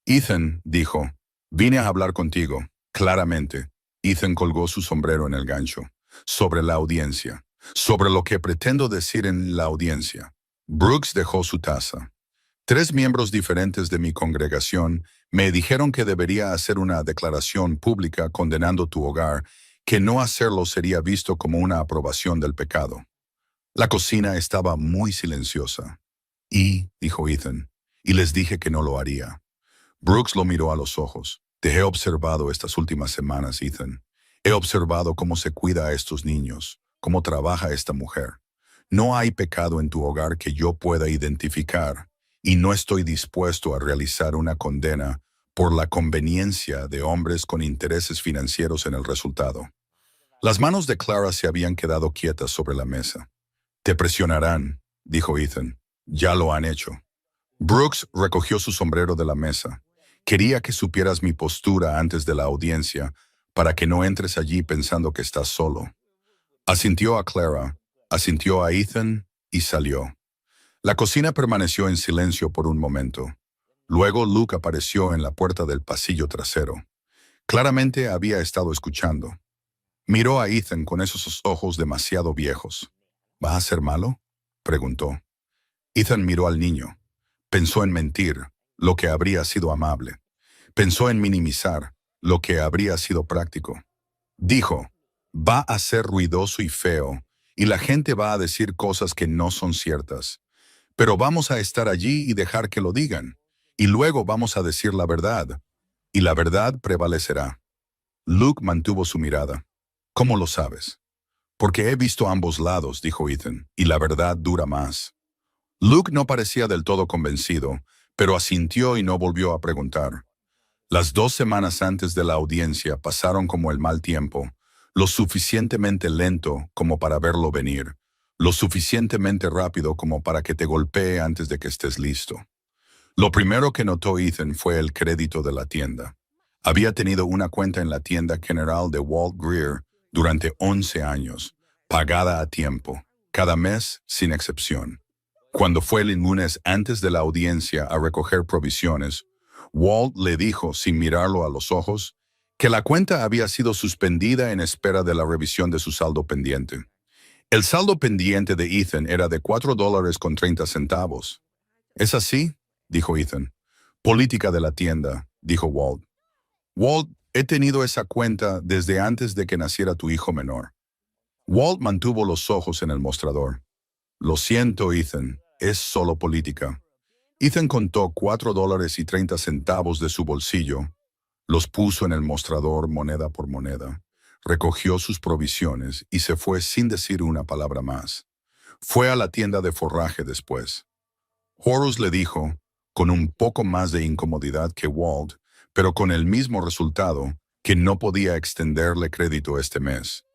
Speaker 1: Ethan, dijo, vine a hablar contigo, claramente. Ethan colgó su sombrero en el gancho. Sobre la audiencia. Sobre lo que pretendo decir en la audiencia. Brooks dejó su taza. 3 miembros diferentes de mi congregación me dijeron que debería hacer una declaración pública condenando tu hogar, que no hacerlo sería visto como una aprobación del pecado. La cocina estaba muy silenciosa. Dijo Ethan, y les dije que no lo haría. Brooks lo miró a los ojos. Te he observado estas últimas semanas, Ethan. He observado cómo se cuida a estos niños, cómo trabaja esta mujer. No hay pecado en tu hogar que yo pueda identificar, y no estoy dispuesto a realizar una condena por la conveniencia de hombres con intereses financieros en el resultado. Las manos de Clara se habían quedado quietas sobre la mesa. Te presionarán, dijo Ethan. Ya lo han hecho. Brooks recogió su sombrero de la mesa. Quería que supieras mi postura antes de la audiencia, para que no entres allí pensando que estás solo. Asintió a Clara, asintió a Ethan y salió. La cocina permaneció en silencio por un momento. Luego Luke apareció en la puerta del pasillo trasero. Claramente había estado escuchando. Miró a Ethan con esos ojos demasiado viejos. ¿Va a ser malo?, preguntó. Ethan miró al niño. Pensó en mentir, lo que habría sido amable. Pensó en minimizar, lo que habría sido práctico. Dijo, va a ser ruidoso y feo, y la gente va a decir cosas que no son ciertas. Pero vamos a estar allí y dejar que lo digan. Y luego vamos a decir la verdad. Y la verdad prevalecerá. Luke mantuvo su mirada. ¿Cómo lo sabes? Porque he visto ambos lados, dijo Ethan, y la verdad dura más. Luke no parecía del todo convencido, pero asintió y no volvió a preguntar. Las 2 semanas antes de la audiencia pasaron como el mal tiempo, lo suficientemente lento como para verlo venir, lo suficientemente rápido como para que te golpee antes de que estés listo. Lo primero que notó Ethan fue el crédito de la tienda. Había tenido una cuenta en la tienda general de Walt Greer durante 11 años, pagada a tiempo, cada mes sin excepción. Cuando fue el lunes antes de la audiencia a recoger provisiones, Walt le dijo, sin mirarlo a los ojos, que la cuenta había sido suspendida en espera de la revisión de su saldo pendiente. El saldo pendiente de Ethan era de $4.30. ¿Es así?, dijo Ethan. Política de la tienda, dijo Walt. Walt, he tenido esa cuenta desde antes de que naciera tu hijo menor. Walt mantuvo los ojos en el mostrador. Lo siento, Ethan, es solo política. Ethan contó $4.30 de su bolsillo, los puso en el mostrador moneda por moneda, recogió sus provisiones y se fue sin decir una palabra más. Fue a la tienda de forraje después. Horus le dijo, con un poco más de incomodidad que Walt, pero con el mismo resultado, que no podía extenderle crédito este mes.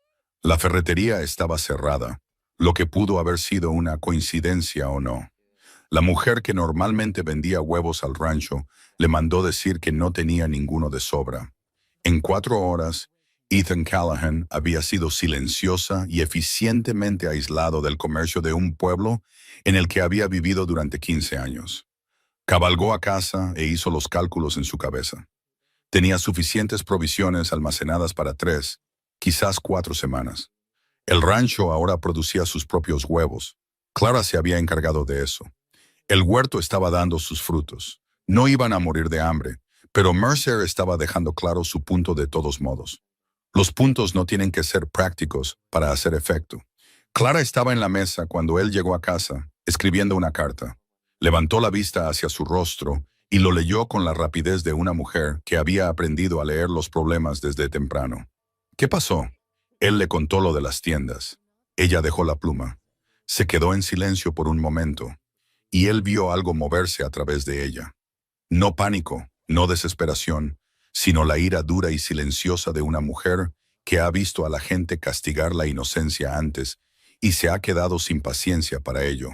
Speaker 1: La ferretería estaba cerrada, lo que pudo haber sido una coincidencia o no. La mujer que normalmente vendía huevos al rancho le mandó decir que no tenía ninguno de sobra. En 4 horas, Ethan Callahan había sido silenciosa y eficientemente aislado del comercio de un pueblo en el que había vivido durante 15 años. Cabalgó a casa e hizo los cálculos en su cabeza. Tenía suficientes provisiones almacenadas para 3, quizás 4 semanas. El rancho ahora producía sus propios huevos. Clara se había encargado de eso. El huerto estaba dando sus frutos. No iban a morir de hambre, pero Mercer estaba dejando claro su punto de todos modos. Los puntos no tienen que ser prácticos para hacer efecto. Clara estaba en la mesa cuando él llegó a casa, escribiendo una carta. Levantó la vista hacia su rostro y lo leyó con la rapidez de una mujer que había aprendido a leer los problemas desde temprano. ¿Qué pasó? Él le contó lo de las tiendas. Ella dejó la pluma. Se quedó en silencio por un momento, y él vio algo moverse a través de ella. No pánico, no desesperación, sino la ira dura y silenciosa de una mujer que ha visto a la gente castigar la inocencia antes y se ha quedado sin paciencia para ello.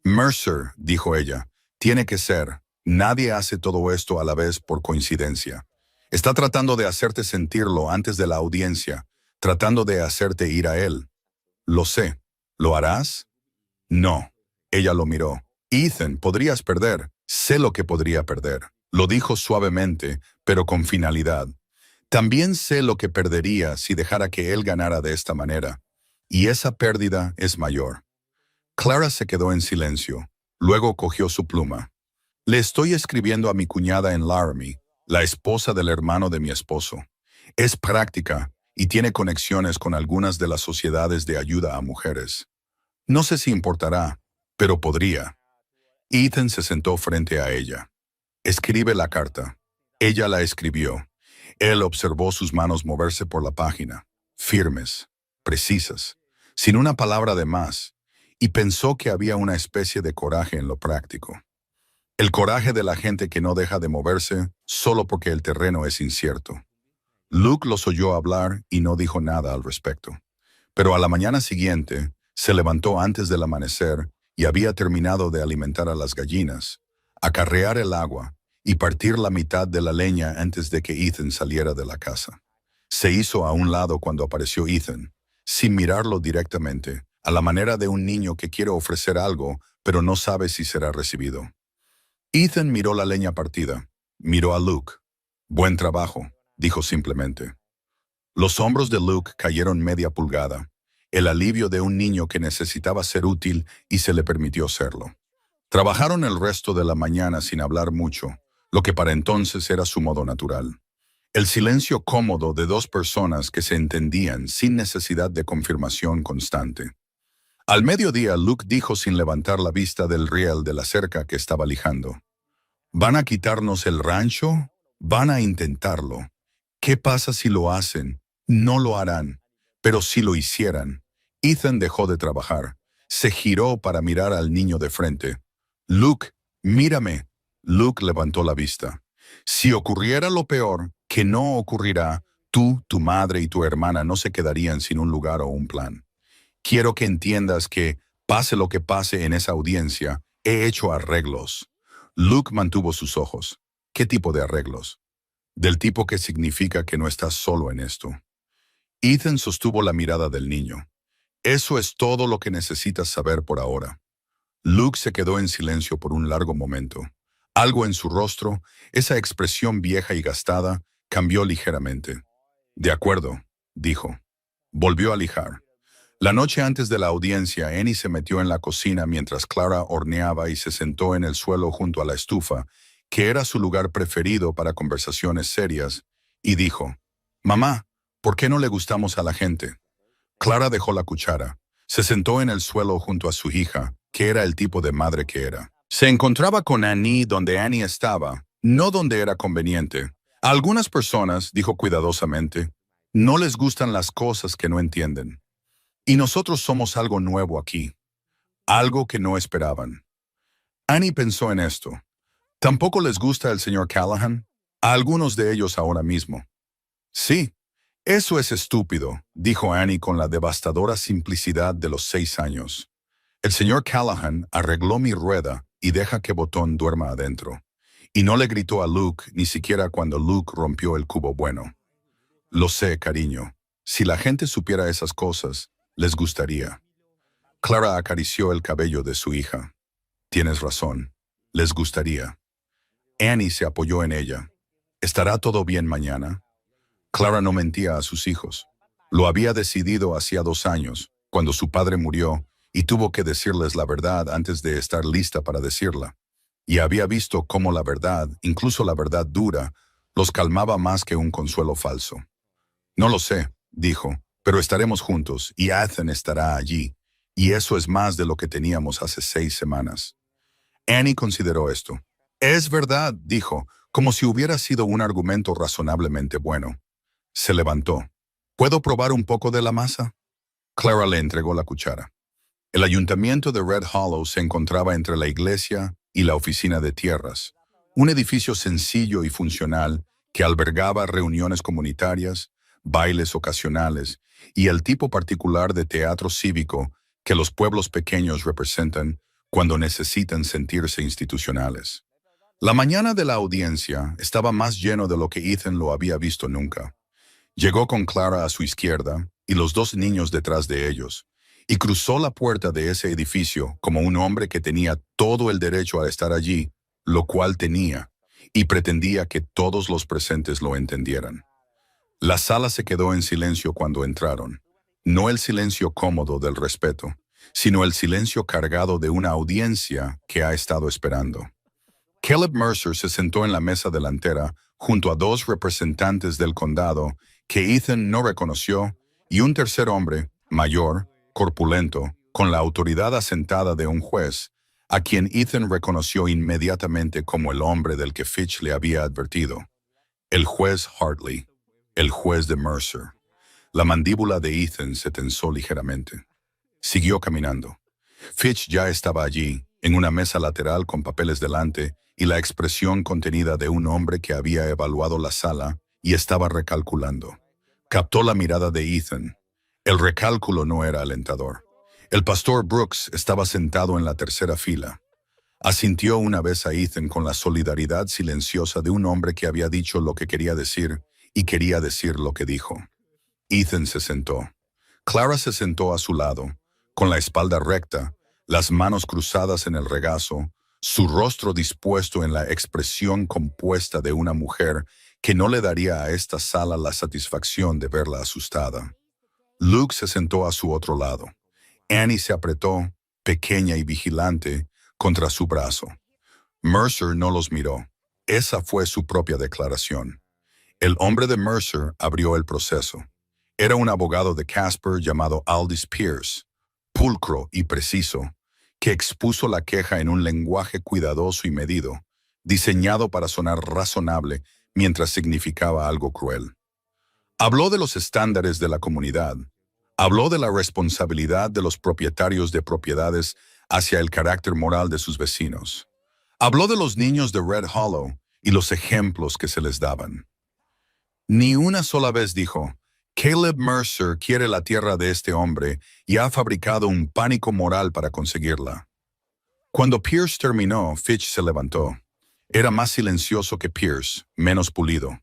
Speaker 1: Mercer, dijo ella, tiene que ser. Nadie hace todo esto a la vez por coincidencia. Está tratando de hacerte sentirlo antes de la audiencia, tratando de hacerte ir a él. Lo sé. ¿Lo harás? No. Ella lo miró. Ethan, podrías perder. Sé lo que podría perder. Lo dijo suavemente, pero con finalidad. También sé lo que perdería si dejara que él ganara de esta manera. Y esa pérdida es mayor. Clara se quedó en silencio. Luego cogió su pluma. Le estoy escribiendo a mi cuñada en Laramie, la esposa del hermano de mi esposo. Es práctica y tiene conexiones con algunas de las sociedades de ayuda a mujeres. No sé si importará, pero podría. Ethan se sentó frente a ella. Escribe la carta. Ella la escribió. Él observó sus manos moverse por la página, firmes, precisas, sin una palabra de más, y pensó que había una especie de coraje en lo práctico. El coraje de la gente que no deja de moverse solo porque el terreno es incierto. Luke los oyó hablar y no dijo nada al respecto. Pero a la mañana siguiente, se levantó antes del amanecer y había terminado de alimentar a las gallinas, acarrear el agua y partir la mitad de la leña antes de que Ethan saliera de la casa. Se hizo a un lado cuando apareció Ethan, sin mirarlo directamente, a la manera de un niño que quiere ofrecer algo, pero no sabe si será recibido. Ethan miró la leña partida, miró a Luke. Buen trabajo, dijo simplemente. Los hombros de Luke cayeron media pulgada, el alivio de un niño que necesitaba ser útil y se le permitió serlo. Trabajaron el resto de la mañana sin hablar mucho, lo que para entonces era su modo natural. El silencio cómodo de dos personas que se entendían sin necesidad de confirmación constante. Al mediodía, Luke dijo sin levantar la vista del riel de la cerca que estaba lijando. ¿Van a quitarnos el rancho? Van a intentarlo. ¿Qué pasa si lo hacen? No lo harán. Pero si lo hicieran. Ethan dejó de trabajar. Se giró para mirar al niño de frente. Luke, mírame. Luke levantó la vista. Si ocurriera lo peor, que no ocurrirá, tú, tu madre y tu hermana no se quedarían sin un lugar o un plan. Quiero que entiendas que, pase lo que pase en esa audiencia, he hecho arreglos. Luke mantuvo sus ojos. ¿Qué tipo de arreglos? Del tipo que significa que no estás solo en esto. Ethan sostuvo la mirada del niño. Eso es todo lo que necesitas saber por ahora. Luke se quedó en silencio por un largo momento. Algo en su rostro, esa expresión vieja y gastada, cambió ligeramente. De acuerdo, dijo. Volvió a lijar. La noche antes de la audiencia, Annie se metió en la cocina mientras Clara horneaba y se sentó en el suelo junto a la estufa, que era su lugar preferido para conversaciones serias, y dijo, «Mamá, ¿por qué no le gustamos a la gente?» Clara dejó la cuchara. Se sentó en el suelo junto a su hija, que era el tipo de madre que era. Se encontraba con Annie donde Annie estaba, no donde era conveniente. A algunas personas, dijo cuidadosamente, no les gustan las cosas que no entienden. Y nosotros somos algo nuevo aquí, algo que no esperaban. Annie pensó en esto. ¿Tampoco les gusta el señor Callahan? A algunos de ellos ahora mismo. Sí, eso es estúpido, dijo Annie con la devastadora simplicidad de los 6 años. El señor Callahan arregló mi rueda y deja que Botón duerma adentro. Y no le gritó a Luke ni siquiera cuando Luke rompió el cubo bueno. Lo sé, cariño. Si la gente supiera esas cosas, les gustaría. Clara acarició el cabello de su hija. Tienes razón. Les gustaría. Annie se apoyó en ella. ¿Estará todo bien mañana? Clara no mentía a sus hijos. Lo había decidido hacía 2 años, cuando su padre murió, y tuvo que decirles la verdad antes de estar lista para decirla. Y había visto cómo la verdad, incluso la verdad dura, los calmaba más que un consuelo falso. No lo sé, dijo, pero estaremos juntos y Ethan estará allí, y eso es más de lo que teníamos hace 6 semanas. Annie consideró esto. Es verdad, dijo, como si hubiera sido un argumento razonablemente bueno. Se levantó. ¿Puedo probar un poco de la masa? Clara le entregó la cuchara. El ayuntamiento de Red Hollow se encontraba entre la iglesia y la oficina de tierras, un edificio sencillo y funcional que albergaba reuniones comunitarias, bailes ocasionales y el tipo particular de teatro cívico que los pueblos pequeños representan cuando necesitan sentirse institucionales. La mañana de la audiencia estaba más lleno de lo que Ethan lo había visto nunca. Llegó con Clara a su izquierda y los 2 niños detrás de ellos, y cruzó la puerta de ese edificio como un hombre que tenía todo el derecho a estar allí, lo cual tenía, y pretendía que todos los presentes lo entendieran. La sala se quedó en silencio cuando entraron, no el silencio cómodo del respeto, sino el silencio cargado de una audiencia que ha estado esperando. Caleb Mercer se sentó en la mesa delantera junto a 2 representantes del condado que Ethan no reconoció y un tercer hombre, mayor, corpulento, con la autoridad asentada de un juez, a quien Ethan reconoció inmediatamente como el hombre del que Fitch le había advertido. El juez Hartley, el juez de Mercer. La mandíbula de Ethan se tensó ligeramente. Siguió caminando. Fitch ya estaba allí, en una mesa lateral con papeles delante y la expresión contenida de un hombre que había evaluado la sala y estaba recalculando. Captó la mirada de Ethan. El recálculo no era alentador. El pastor Brooks estaba sentado en la tercera fila. Asintió una vez a Ethan con la solidaridad silenciosa de un hombre que había dicho lo que quería decir y quería decir lo que dijo. Ethan se sentó. Clara se sentó a su lado, con la espalda recta, las manos cruzadas en el regazo, su rostro dispuesto en la expresión compuesta de una mujer que no le daría a esta sala la satisfacción de verla asustada. Luke se sentó a su otro lado. Annie se apretó, pequeña y vigilante, contra su brazo. Mercer no los miró. Esa fue su propia declaración. El hombre de Mercer abrió el proceso. Era un abogado de Casper llamado Aldis Pierce, pulcro y preciso, que expuso la queja en un lenguaje cuidadoso y medido, diseñado para sonar razonable mientras significaba algo cruel. Habló de los estándares de la comunidad. Habló de la responsabilidad de los propietarios de propiedades hacia el carácter moral de sus vecinos. Habló de los niños de Red Hollow y los ejemplos que se les daban. Ni una sola vez dijo, Caleb Mercer quiere la tierra de este hombre y ha fabricado un pánico moral para conseguirla. Cuando Pierce terminó, Fitch se levantó. Era más silencioso que Pierce, menos pulido.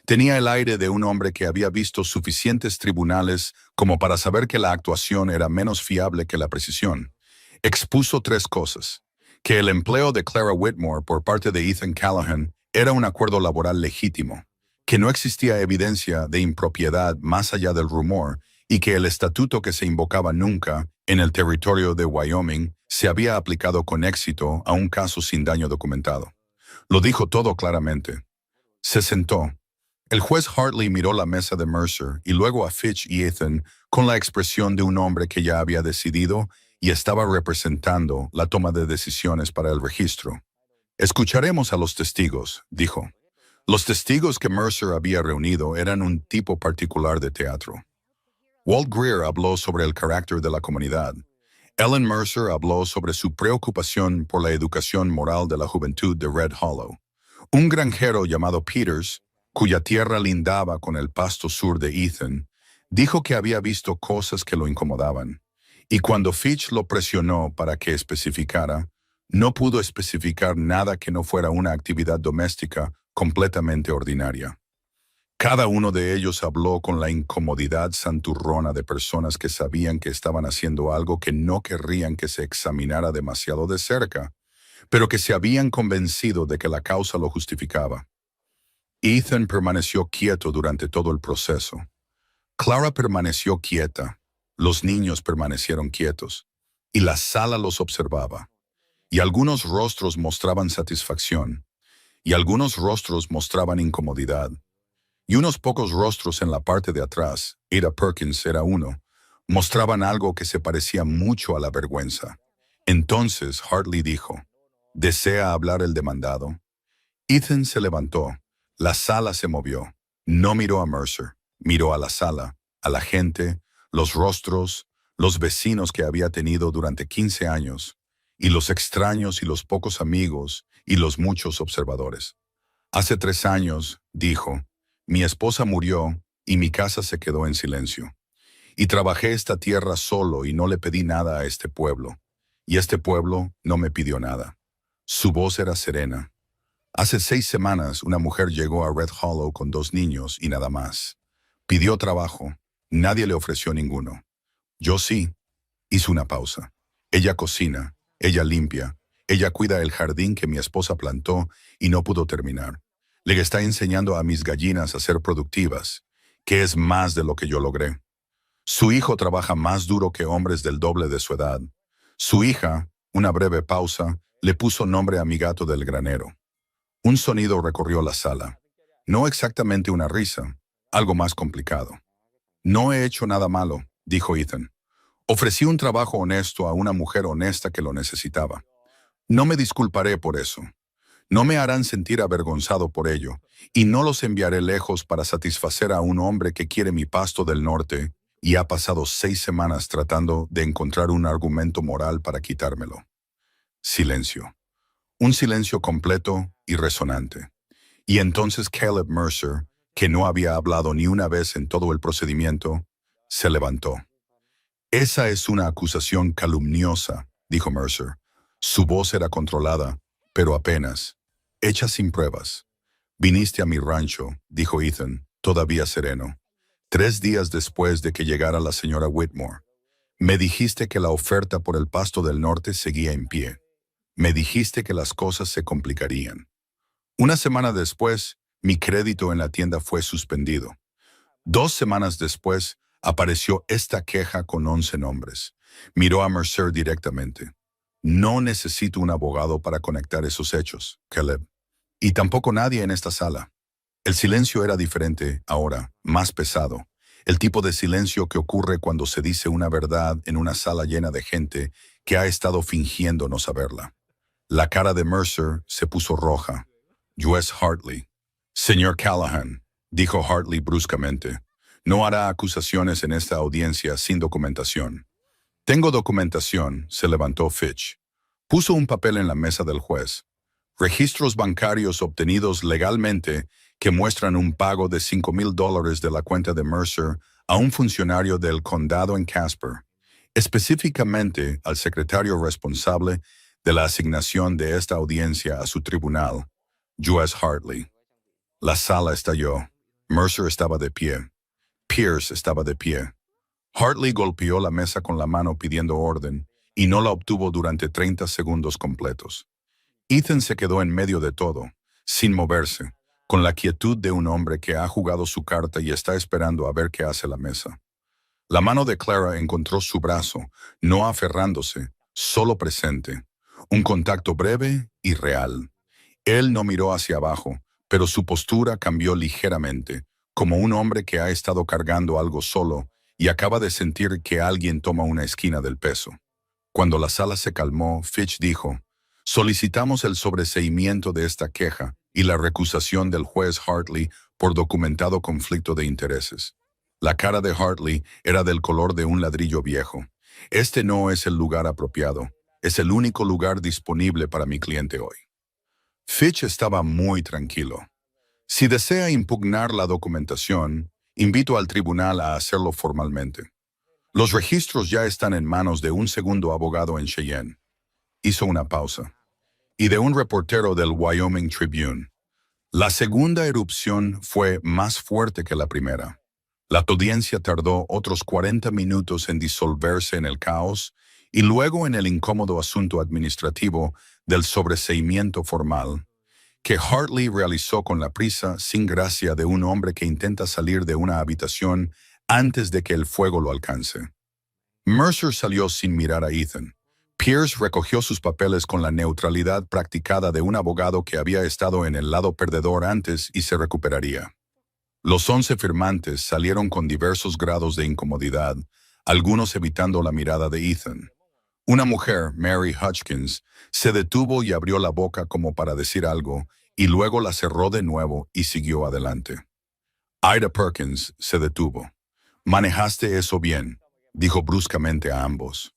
Speaker 1: Tenía el aire de un hombre que había visto suficientes tribunales como para saber que la actuación era menos fiable que la precisión. Expuso tres cosas: que el empleo de Clara Whitmore por parte de Ethan Callahan era un acuerdo laboral legítimo, que no existía evidencia de impropiedad más allá del rumor y que el estatuto que se invocaba nunca en el territorio de Wyoming se había aplicado con éxito a un caso sin daño documentado. Lo dijo todo claramente. Se sentó. El juez Hartley miró la mesa de Mercer y luego a Fitch y Ethan con la expresión de un hombre que ya había decidido y estaba representando la toma de decisiones para el registro. Escucharemos a los testigos, dijo. Los testigos que Mercer había reunido eran un tipo particular de teatro. Walt Greer habló sobre el carácter de la comunidad. Ellen Mercer habló sobre su preocupación por la educación moral de la juventud de Red Hollow. Un granjero llamado Peters, cuya tierra lindaba con el pasto sur de Ethan, dijo que había visto cosas que lo incomodaban. Y cuando Fitch lo presionó para que especificara, no pudo especificar nada que no fuera una actividad doméstica completamente ordinaria. Cada uno de ellos habló con la incomodidad santurrona de personas que sabían que estaban haciendo algo que no querrían que se examinara demasiado de cerca, pero que se habían convencido de que la causa lo justificaba. Ethan permaneció quieto durante todo el proceso. Clara permaneció quieta, los niños permanecieron quietos, y la sala los observaba. Y algunos rostros mostraban satisfacción, y algunos rostros mostraban incomodidad. Y unos pocos rostros en la parte de atrás, Ada Perkins era uno, mostraban algo que se parecía mucho a la vergüenza. Entonces Hartley dijo, ¿desea hablar el demandado? Ethan se levantó. La sala se movió. No miró a Mercer, miró a la sala, a la gente, los rostros, los vecinos que había tenido durante 15 años, y los extraños y los pocos amigos y los muchos observadores. Hace 3 años, dijo, mi esposa murió y mi casa se quedó en silencio. Y trabajé esta tierra solo y no le pedí nada a este pueblo. Y este pueblo no me pidió nada. Su voz era serena. Hace 6 semanas una mujer llegó a Red Hollow con 2 niños y nada más. Pidió trabajo. Nadie le ofreció ninguno. Yo sí. Hizo una pausa. Ella cocina, ella limpia, ella cuida el jardín que mi esposa plantó y no pudo terminar. Le está enseñando a mis gallinas a ser productivas, que es más de lo que yo logré. Su hijo trabaja más duro que hombres del doble de su edad. Su hija, una breve pausa, le puso nombre a mi gato del granero. Un sonido recorrió la sala. No exactamente una risa, algo más complicado. No he hecho nada malo, dijo Ethan. Ofrecí un trabajo honesto a una mujer honesta que lo necesitaba. No me disculparé por eso. No me harán sentir avergonzado por ello, y no los enviaré lejos para satisfacer a un hombre que quiere mi pasto del norte y ha pasado 6 semanas tratando de encontrar un argumento moral para quitármelo. Silencio. Un silencio completo y resonante. Y entonces Caleb Mercer, que no había hablado ni una vez en todo el procedimiento, se levantó. Esa es una acusación calumniosa, dijo Mercer. Su voz era controlada, pero apenas, hecha sin pruebas. Viniste a mi rancho, dijo Ethan, todavía sereno, 3 días después de que llegara la señora Whitmore. Me dijiste que la oferta por el pasto del norte seguía en pie. Me dijiste que las cosas se complicarían. 1 semana después, mi crédito en la tienda fue suspendido. 2 semanas después, apareció esta queja con 11 nombres. Miró a Mercer directamente. No necesito un abogado para conectar esos hechos, Caleb. Y tampoco nadie en esta sala. El silencio era diferente ahora, más pesado. El tipo de silencio que ocurre cuando se dice una verdad en una sala llena de gente que ha estado fingiendo no saberla. La cara de Mercer se puso roja. Juez Hartley. Señor Callahan, dijo Hartley bruscamente, no hará acusaciones en esta audiencia sin documentación. Tengo documentación, se levantó Fitch. Puso un papel en la mesa del juez. Registros bancarios obtenidos legalmente que muestran un pago de $5,000 de la cuenta de Mercer a un funcionario del condado en Casper, específicamente al secretario responsable de la asignación de esta audiencia a su tribunal, Juez Hartley. La sala estalló. Mercer estaba de pie. Pierce estaba de pie. Hartley golpeó la mesa con la mano pidiendo orden y no la obtuvo durante 30 segundos completos. Ethan se quedó en medio de todo, sin moverse, con la quietud de un hombre que ha jugado su carta y está esperando a ver qué hace la mesa. La mano de Clara encontró su brazo, no aferrándose, solo presente. Un contacto breve y real. Él no miró hacia abajo, pero su postura cambió ligeramente, como un hombre que ha estado cargando algo solo y acaba de sentir que alguien toma una esquina del peso. Cuando la sala se calmó, Fitch dijo, solicitamos el sobreseimiento de esta queja y la recusación del juez Hartley por documentado conflicto de intereses. La cara de Hartley era del color de un ladrillo viejo. Este no es el lugar apropiado. Es el único lugar disponible para mi cliente hoy. Fitch estaba muy tranquilo. Si desea impugnar la documentación, invito al tribunal a hacerlo formalmente. Los registros ya están en manos de un segundo abogado en Cheyenne. Hizo una pausa. Y de un reportero del Wyoming Tribune. La segunda erupción fue más fuerte que la primera. La audiencia tardó otros 40 minutos en disolverse en el caos y luego en el incómodo asunto administrativo del sobreseimiento formal, que Hartley realizó con la prisa sin gracia de un hombre que intenta salir de una habitación antes de que el fuego lo alcance. Mercer salió sin mirar a Ethan. Pierce recogió sus papeles con la neutralidad practicada de un abogado que había estado en el lado perdedor antes y se recuperaría. Los 11 firmantes salieron con diversos grados de incomodidad, algunos evitando la mirada de Ethan. Una mujer, Mary Hutchins, se detuvo y abrió la boca como para decir algo, y luego la cerró de nuevo y siguió adelante. Ida Perkins se detuvo. «Manejaste eso bien», dijo bruscamente a ambos.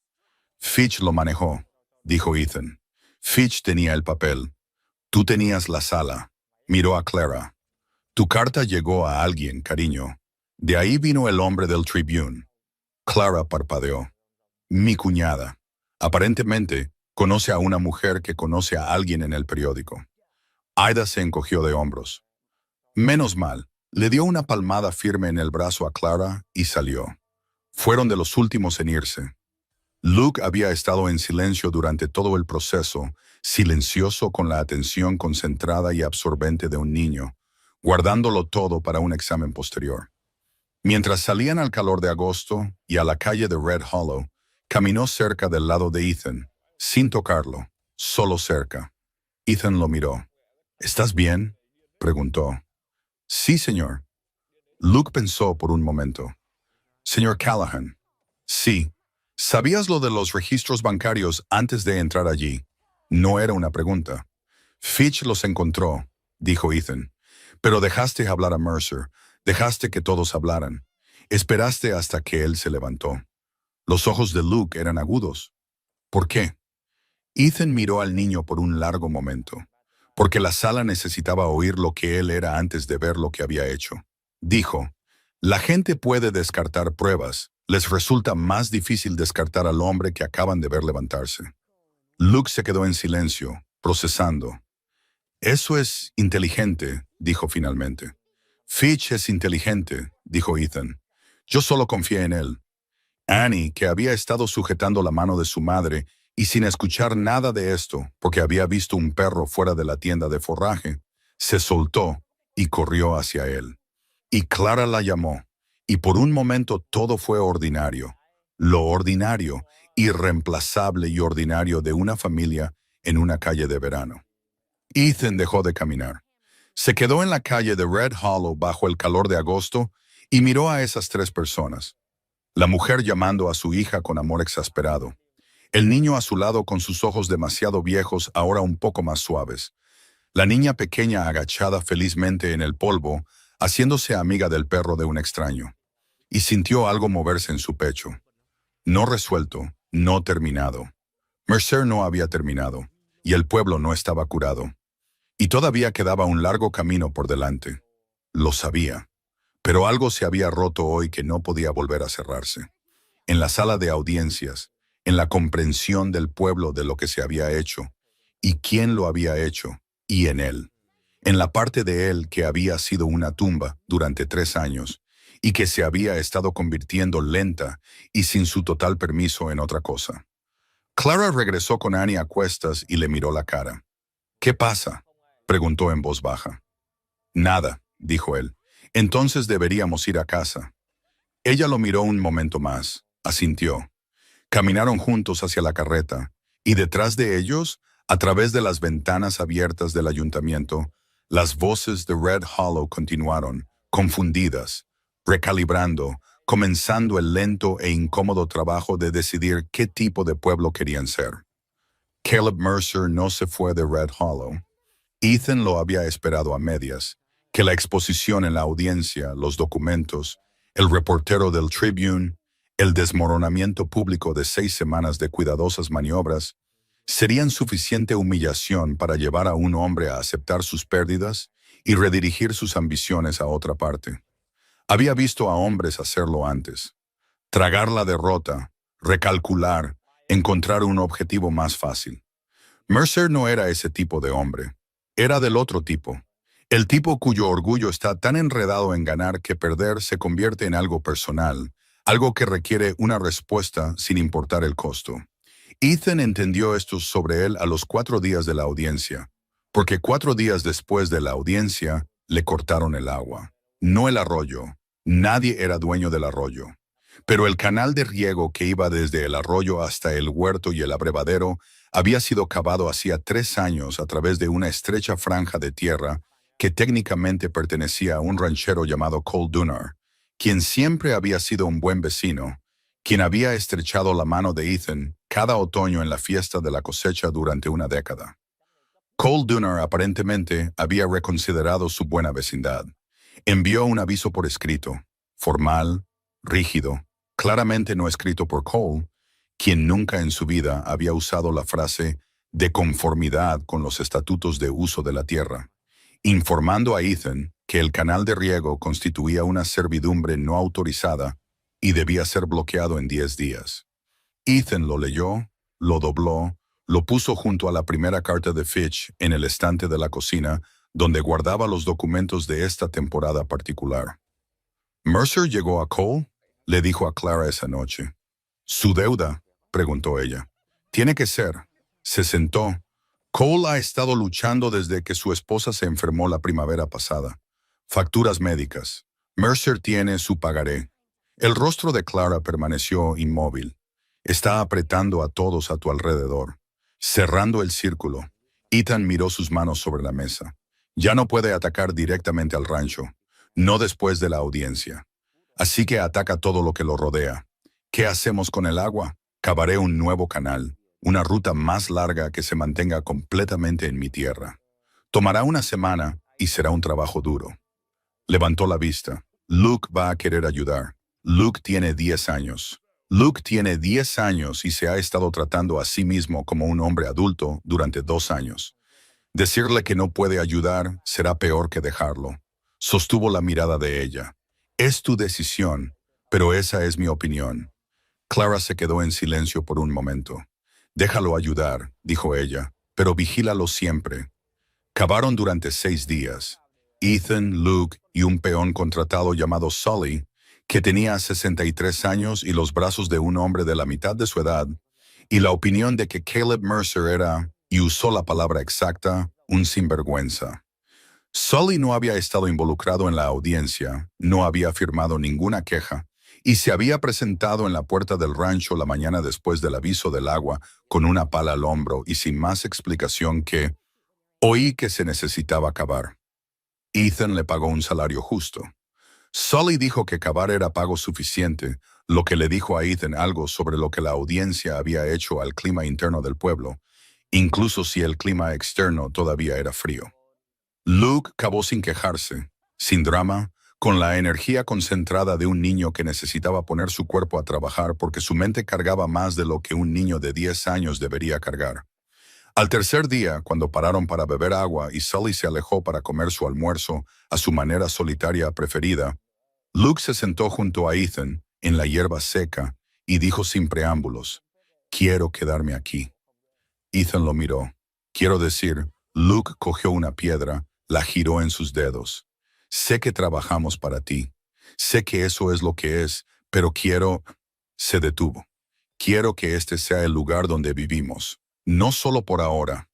Speaker 1: «Fitch lo manejó», dijo Ethan. «Fitch tenía el papel. Tú tenías la sala». Miró a Clara. «Tu carta llegó a alguien, cariño. De ahí vino el hombre del Tribune». Clara parpadeó. «Mi cuñada. Aparentemente, conoce a una mujer que conoce a alguien en el periódico». Ida se encogió de hombros. «Menos mal». Le dio una palmada firme en el brazo a Clara y salió. Fueron de los últimos en irse. Luke había estado en silencio durante todo el proceso, silencioso con la atención concentrada y absorbente de un niño, guardándolo todo para un examen posterior. Mientras salían al calor de agosto y a la calle de Red Hollow, caminó cerca del lado de Ethan, sin tocarlo, solo cerca. Ethan lo miró. «¿Estás bien?», preguntó. «Sí, señor». Luke pensó por un momento. «Señor Callahan». «Sí. ¿Sabías lo de los registros bancarios antes de entrar allí?» No era una pregunta. «Fitch los encontró», dijo Ethan. «Pero dejaste hablar a Mercer. Dejaste que todos hablaran. Esperaste hasta que él se levantó». Los ojos de Luke eran agudos. «¿Por qué?» Ethan miró al niño por un largo momento. Porque la sala necesitaba oír lo que él era antes de ver lo que había hecho. Dijo, «La gente puede descartar pruebas. Les resulta más difícil descartar al hombre que acaban de ver levantarse». Luke se quedó en silencio, procesando. «Eso es inteligente», dijo finalmente. «Fitch es inteligente», dijo Ethan. «Yo solo confié en él». Annie, que había estado sujetando la mano de su madre y sin escuchar nada de esto, porque había visto un perro fuera de la tienda de forraje, se soltó y corrió hacia él. Y Clara la llamó, y por un momento todo fue ordinario. Lo ordinario, irreemplazable y ordinario de una familia en una calle de verano. Ethan dejó de caminar. Se quedó en la calle de Red Hollow bajo el calor de agosto y miró a esas tres personas. La mujer llamando a su hija con amor exasperado. El niño a su lado con sus ojos demasiado viejos, ahora un poco más suaves. La niña pequeña agachada felizmente en el polvo, haciéndose amiga del perro de un extraño. Y sintió algo moverse en su pecho. No resuelto, no terminado. Mercer no había terminado, y el pueblo no estaba curado. Y todavía quedaba un largo camino por delante. Lo sabía. Pero algo se había roto hoy que no podía volver a cerrarse. En la sala de audiencias, en la comprensión del pueblo de lo que se había hecho, y quién lo había hecho, y en él. En la parte de él que había sido una tumba durante 3 años, y que se había estado convirtiendo lenta y sin su total permiso en otra cosa. Clara regresó con Annie a cuestas y le miró la cara. «¿Qué pasa?», preguntó en voz baja. «Nada», dijo él. «Entonces deberíamos ir a casa». Ella lo miró un momento más, asintió. Caminaron juntos hacia la carreta, y detrás de ellos, a través de las ventanas abiertas del ayuntamiento, las voces de Red Hollow continuaron, confundidas, recalibrando, comenzando el lento e incómodo trabajo de decidir qué tipo de pueblo querían ser. Caleb Mercer no se fue de Red Hollow. Ethan lo había esperado a medias, que la exposición en la audiencia, los documentos, el reportero del Tribune, el desmoronamiento público de 6 semanas de cuidadosas maniobras, serían suficiente humillación para llevar a un hombre a aceptar sus pérdidas y redirigir sus ambiciones a otra parte. Había visto a hombres hacerlo antes. Tragar la derrota, recalcular, encontrar un objetivo más fácil. Mercer no era ese tipo de hombre. Era del otro tipo. El tipo cuyo orgullo está tan enredado en ganar que perder se convierte en algo personal, algo que requiere una respuesta sin importar el costo. Ethan entendió esto sobre él a los 4 días de la audiencia, porque 4 días después de la audiencia le cortaron el agua. No el arroyo. Nadie era dueño del arroyo. Pero el canal de riego que iba desde el arroyo hasta el huerto y el abrevadero había sido cavado hacía 3 años a través de una estrecha franja de tierra que técnicamente pertenecía a un ranchero llamado Cole Dunner, quien siempre había sido un buen vecino, quien había estrechado la mano de Ethan cada otoño en la fiesta de la cosecha durante una década. Cole Dunner aparentemente había reconsiderado su buena vecindad. Envió un aviso por escrito, formal, rígido, claramente no escrito por Cole, quien nunca en su vida había usado la frase «de conformidad con los estatutos de uso de la tierra», informando a Ethan que el canal de riego constituía una servidumbre no autorizada y debía ser bloqueado en 10 días. Ethan lo leyó, lo dobló, lo puso junto a la primera carta de Fitch en el estante de la cocina, donde guardaba los documentos de esta temporada particular. «¿Mercer llegó a Cole?», le dijo a Clara esa noche. «¿Su deuda?», preguntó ella. «Tiene que ser». Se sentó. Cole ha estado luchando desde que su esposa se enfermó la primavera pasada. Facturas médicas. Mercer tiene su pagaré. El rostro de Clara permaneció inmóvil. Está apretando a todos a tu alrededor. Cerrando el círculo. Ethan miró sus manos sobre la mesa. Ya no puede atacar directamente al rancho. No después de la audiencia. Así que ataca todo lo que lo rodea. ¿Qué hacemos con el agua? Cavaré un nuevo canal. Una ruta más larga que se mantenga completamente en mi tierra. Tomará una semana y será un trabajo duro. Levantó la vista. Luke va a querer ayudar. Luke tiene 10 años. Luke tiene 10 años y se ha estado tratando a sí mismo como un hombre adulto durante 2 años. Decirle que no puede ayudar será peor que dejarlo. Sostuvo la mirada de ella. Es tu decisión, pero esa es mi opinión. Clara se quedó en silencio por un momento. Déjalo ayudar, dijo ella, pero vigílalo siempre. Cavaron durante 6 días. Ethan, Luke y un peón contratado llamado Sully, que tenía 63 años y los brazos de un hombre de la mitad de su edad, y la opinión de que Caleb Mercer era, y usó la palabra exacta, un sinvergüenza. Sully no había estado involucrado en la audiencia, no había firmado ninguna queja, y se había presentado en la puerta del rancho la mañana después del aviso del agua con una pala al hombro y sin más explicación que oí que se necesitaba cavar. Ethan le pagó un salario justo. Sully dijo que cavar era pago suficiente, lo que le dijo a Ethan algo sobre lo que la audiencia había hecho al clima interno del pueblo, incluso si el clima externo todavía era frío. Luke cavó sin quejarse, sin drama, con la energía concentrada de un niño que necesitaba poner su cuerpo a trabajar porque su mente cargaba más de lo que un niño de 10 años debería cargar. Al tercer día, cuando pararon para beber agua y Sully se alejó para comer su almuerzo a su manera solitaria preferida, Luke se sentó junto a Ethan en la hierba seca y dijo sin preámbulos, «Quiero quedarme aquí». Ethan lo miró. Quiero decir, Luke cogió una piedra, la giró en sus dedos. «Sé que trabajamos para ti. Sé que eso es lo que es, pero quiero...» Se detuvo. «Quiero que este sea el lugar donde vivimos. No solo por ahora».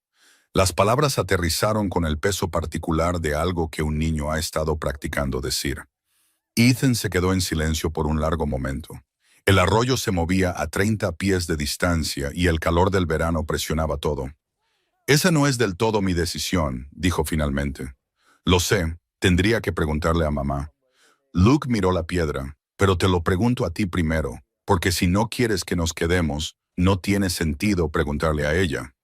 Speaker 1: Las palabras aterrizaron con el peso particular de algo que un niño ha estado practicando decir. Ethan se quedó en silencio por un largo momento. El arroyo se movía a 30 pies de distancia y el calor del verano presionaba todo. «Esa no es del todo mi decisión», dijo finalmente. «Lo sé, tendría que preguntarle a mamá». Luke miró la piedra, «Pero te lo pregunto a ti primero, porque si no quieres que nos quedemos, no tiene sentido preguntarle a ella».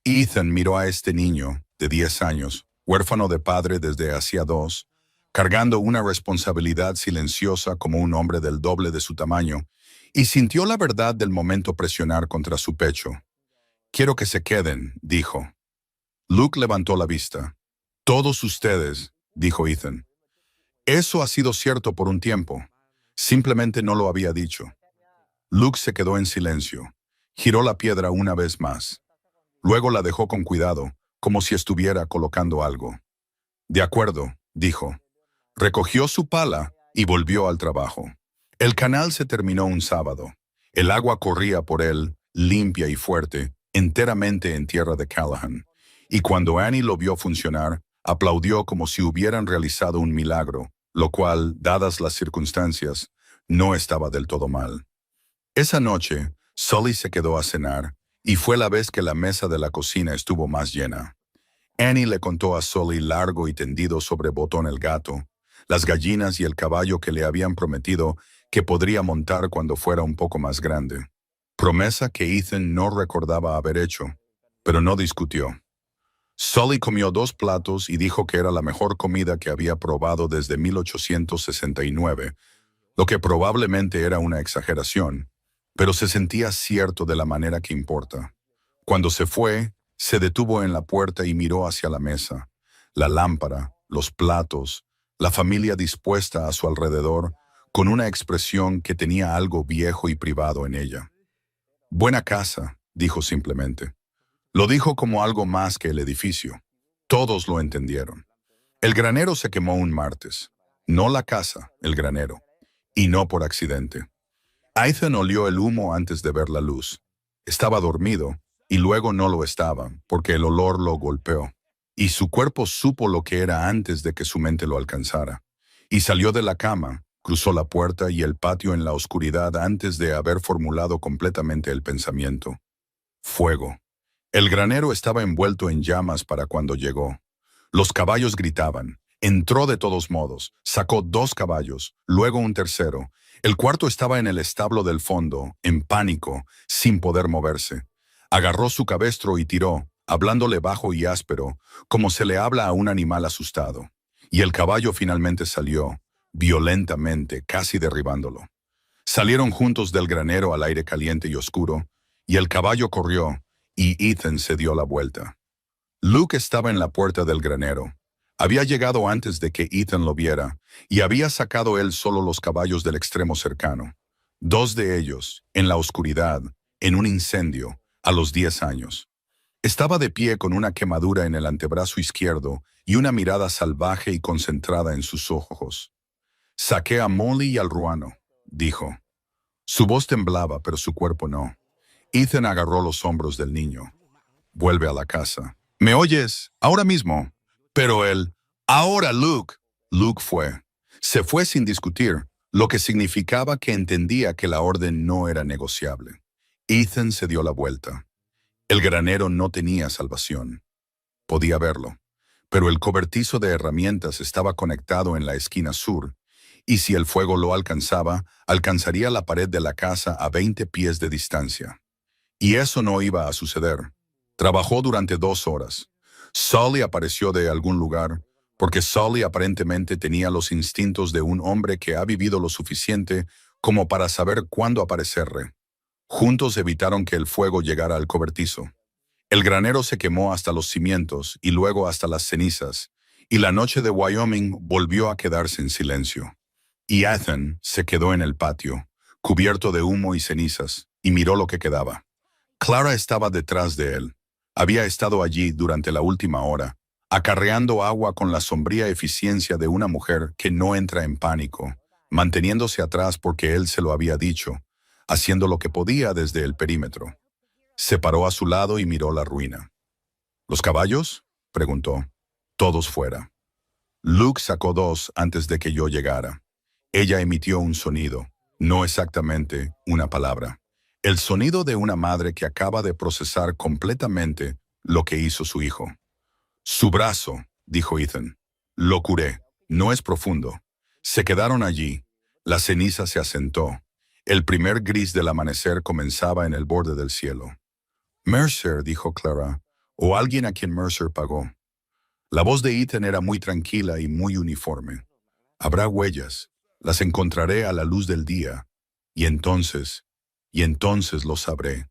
Speaker 1: Ethan miró a este niño, de 10 años, huérfano de padre desde hacía 2, cargando una responsabilidad silenciosa como un hombre del doble de su tamaño, y sintió la verdad del momento presionar contra su pecho. «Quiero que se queden», dijo. Luke levantó la vista. «Todos ustedes», dijo Ethan. «Eso ha sido cierto por un tiempo. Simplemente no lo había dicho». Luke se quedó en silencio. Giró la piedra una vez más. Luego la dejó con cuidado, como si estuviera colocando algo. «De acuerdo», dijo. Recogió su pala y volvió al trabajo. El canal se terminó un sábado. El agua corría por él, limpia y fuerte, enteramente en tierra de Callahan. Y cuando Annie lo vio funcionar, aplaudió como si hubieran realizado un milagro, lo cual, dadas las circunstancias, no estaba del todo mal. Esa noche, Sully se quedó a cenar, y fue la vez que la mesa de la cocina estuvo más llena. Annie le contó a Sully largo y tendido sobre Botón el gato, las gallinas y el caballo que le habían prometido que podría montar cuando fuera un poco más grande. Promesa que Ethan no recordaba haber hecho, pero no discutió. Sully comió 2 platos y dijo que era la mejor comida que había probado desde 1869, lo que probablemente era una exageración, pero se sentía cierto de la manera que importa. Cuando se fue, se detuvo en la puerta y miró hacia la mesa, la lámpara, los platos, la familia dispuesta a su alrededor, con una expresión que tenía algo viejo y privado en ella. «Buena casa», dijo simplemente. Lo dijo como algo más que el edificio. Todos lo entendieron. El granero se quemó un martes. No la casa, el granero. Y no por accidente. Ethan olió el humo antes de ver la luz. Estaba dormido, y luego no lo estaba, porque el olor lo golpeó. Y su cuerpo supo lo que era antes de que su mente lo alcanzara. Y salió de la cama, cruzó la puerta y el patio en la oscuridad antes de haber formulado completamente el pensamiento. Fuego. El granero estaba envuelto en llamas para cuando llegó. Los caballos gritaban. Entró de todos modos, sacó 2 caballos, luego un tercero. El cuarto estaba en el establo del fondo, en pánico, sin poder moverse. Agarró su cabestro y tiró, hablándole bajo y áspero, como se le habla a un animal asustado. Y el caballo finalmente salió, violentamente, casi derribándolo. Salieron juntos del granero al aire caliente y oscuro, y el caballo corrió, y Ethan se dio la vuelta. Luke estaba en la puerta del granero. Había llegado antes de que Ethan lo viera, y había sacado él solo los caballos del extremo cercano. 2 de ellos, en la oscuridad, en un incendio, a los 10 años. Estaba de pie con una quemadura en el antebrazo izquierdo y una mirada salvaje y concentrada en sus ojos. «Saqué a Molly y al ruano», dijo. Su voz temblaba, pero su cuerpo no. Ethan agarró los hombros del niño. «Vuelve a la casa». «¿Me oyes? Ahora mismo». Pero él, «Ahora, Luke». Luke fue. Se fue sin discutir. lo que significaba que entendía que la orden no era negociable. Ethan se dio la vuelta. El granero no tenía salvación. Podía verlo, pero el cobertizo de herramientas estaba conectado en la esquina sur, y si el fuego lo alcanzaba, alcanzaría la pared de la casa a 20 pies de distancia. Y eso no iba a suceder. Trabajó durante 2 horas. Sully apareció de algún lugar, porque Sully aparentemente tenía los instintos de un hombre que ha vivido lo suficiente como para saber cuándo aparecerle. Juntos evitaron que el fuego llegara al cobertizo. El granero se quemó hasta los cimientos y luego hasta las cenizas, y la noche de Wyoming volvió a quedarse en silencio. Y Ethan se quedó en el patio, cubierto de humo y cenizas, y miró lo que quedaba. Clara estaba detrás de él. Había estado allí durante la última hora, acarreando agua con la sombría eficiencia de una mujer que no entra en pánico, manteniéndose atrás porque él se lo había dicho, haciendo lo que podía desde el perímetro. Se paró a su lado y miró la ruina. ¿Los caballos?, preguntó. Todos fuera. Luke sacó 2 antes de que yo llegara. Ella emitió un sonido, no exactamente una palabra. El sonido de una madre que acaba de procesar completamente lo que hizo su hijo. Su brazo, dijo Ethan. Lo curé. No es profundo. Se quedaron allí. La ceniza se asentó. El primer gris del amanecer comenzaba en el borde del cielo. Mercer, dijo Clara, o alguien a quien Mercer pagó. La voz de Ethan era muy tranquila y muy uniforme. Habrá huellas. Las encontraré a la luz del día. Y entonces lo sabré.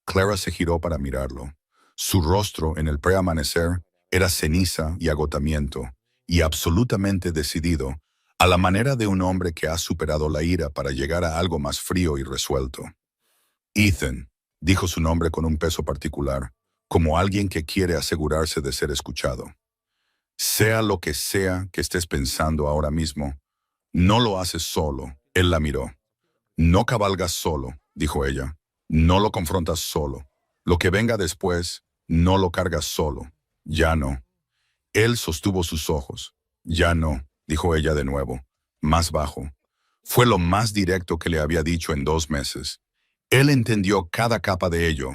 Speaker 1: Clara se giró para mirarlo. Su rostro en el preamanecer era ceniza y agotamiento, y absolutamente decidido, a la manera de un hombre que ha superado la ira para llegar a algo más frío y resuelto. Ethan, dijo su nombre con un peso particular, como alguien que quiere asegurarse de ser escuchado. Sea lo que sea que estés pensando ahora mismo, no lo haces solo. Él la miró. No cabalgas solo, dijo ella. No lo confrontas solo. Lo que venga después, no lo cargas solo. Ya no. Él sostuvo sus ojos. Ya no, dijo ella de nuevo, más bajo. Fue lo más directo que le había dicho en 2 meses. Él entendió cada capa de ello.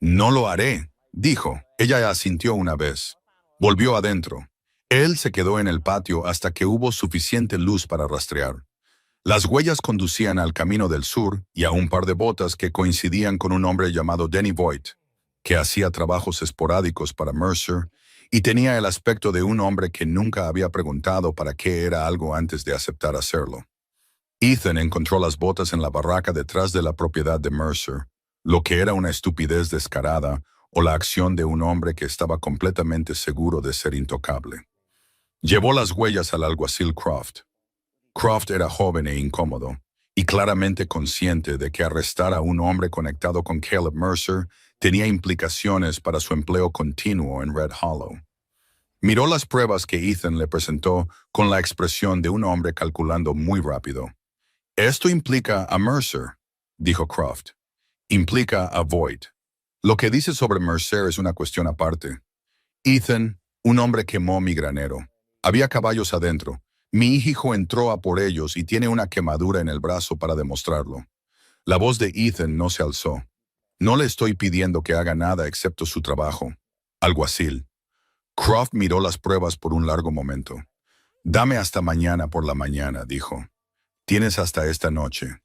Speaker 1: No lo haré, dijo. Ella asintió una vez. Volvió adentro. Él se quedó en el patio hasta que hubo suficiente luz para rastrear. Las huellas conducían al camino del sur y a un par de botas que coincidían con un hombre llamado Denny Voigt, que hacía trabajos esporádicos para Mercer y tenía el aspecto de un hombre que nunca había preguntado para qué era algo antes de aceptar hacerlo. Ethan encontró las botas en la barraca detrás de la propiedad de Mercer, lo que era una estupidez descarada o la acción de un hombre que estaba completamente seguro de ser intocable. Llevó las huellas al alguacil Croft. Croft era joven e incómodo, y claramente consciente de que arrestar a un hombre conectado con Caleb Mercer tenía implicaciones para su empleo continuo en Red Hollow. Miró las pruebas que Ethan le presentó con la expresión de un hombre calculando muy rápido. Esto implica a Mercer, dijo Croft. Implica a Voigt. Lo que dice sobre Mercer es una cuestión aparte. Ethan, un hombre quemó mi granero. Había caballos adentro. Mi hijo entró a por ellos y tiene una quemadura en el brazo para demostrarlo. La voz de Ethan no se alzó. No le estoy pidiendo que haga nada excepto su trabajo. Alguacil. Croft miró las pruebas por un largo momento. Dame hasta mañana por la mañana, dijo. Tienes hasta esta noche.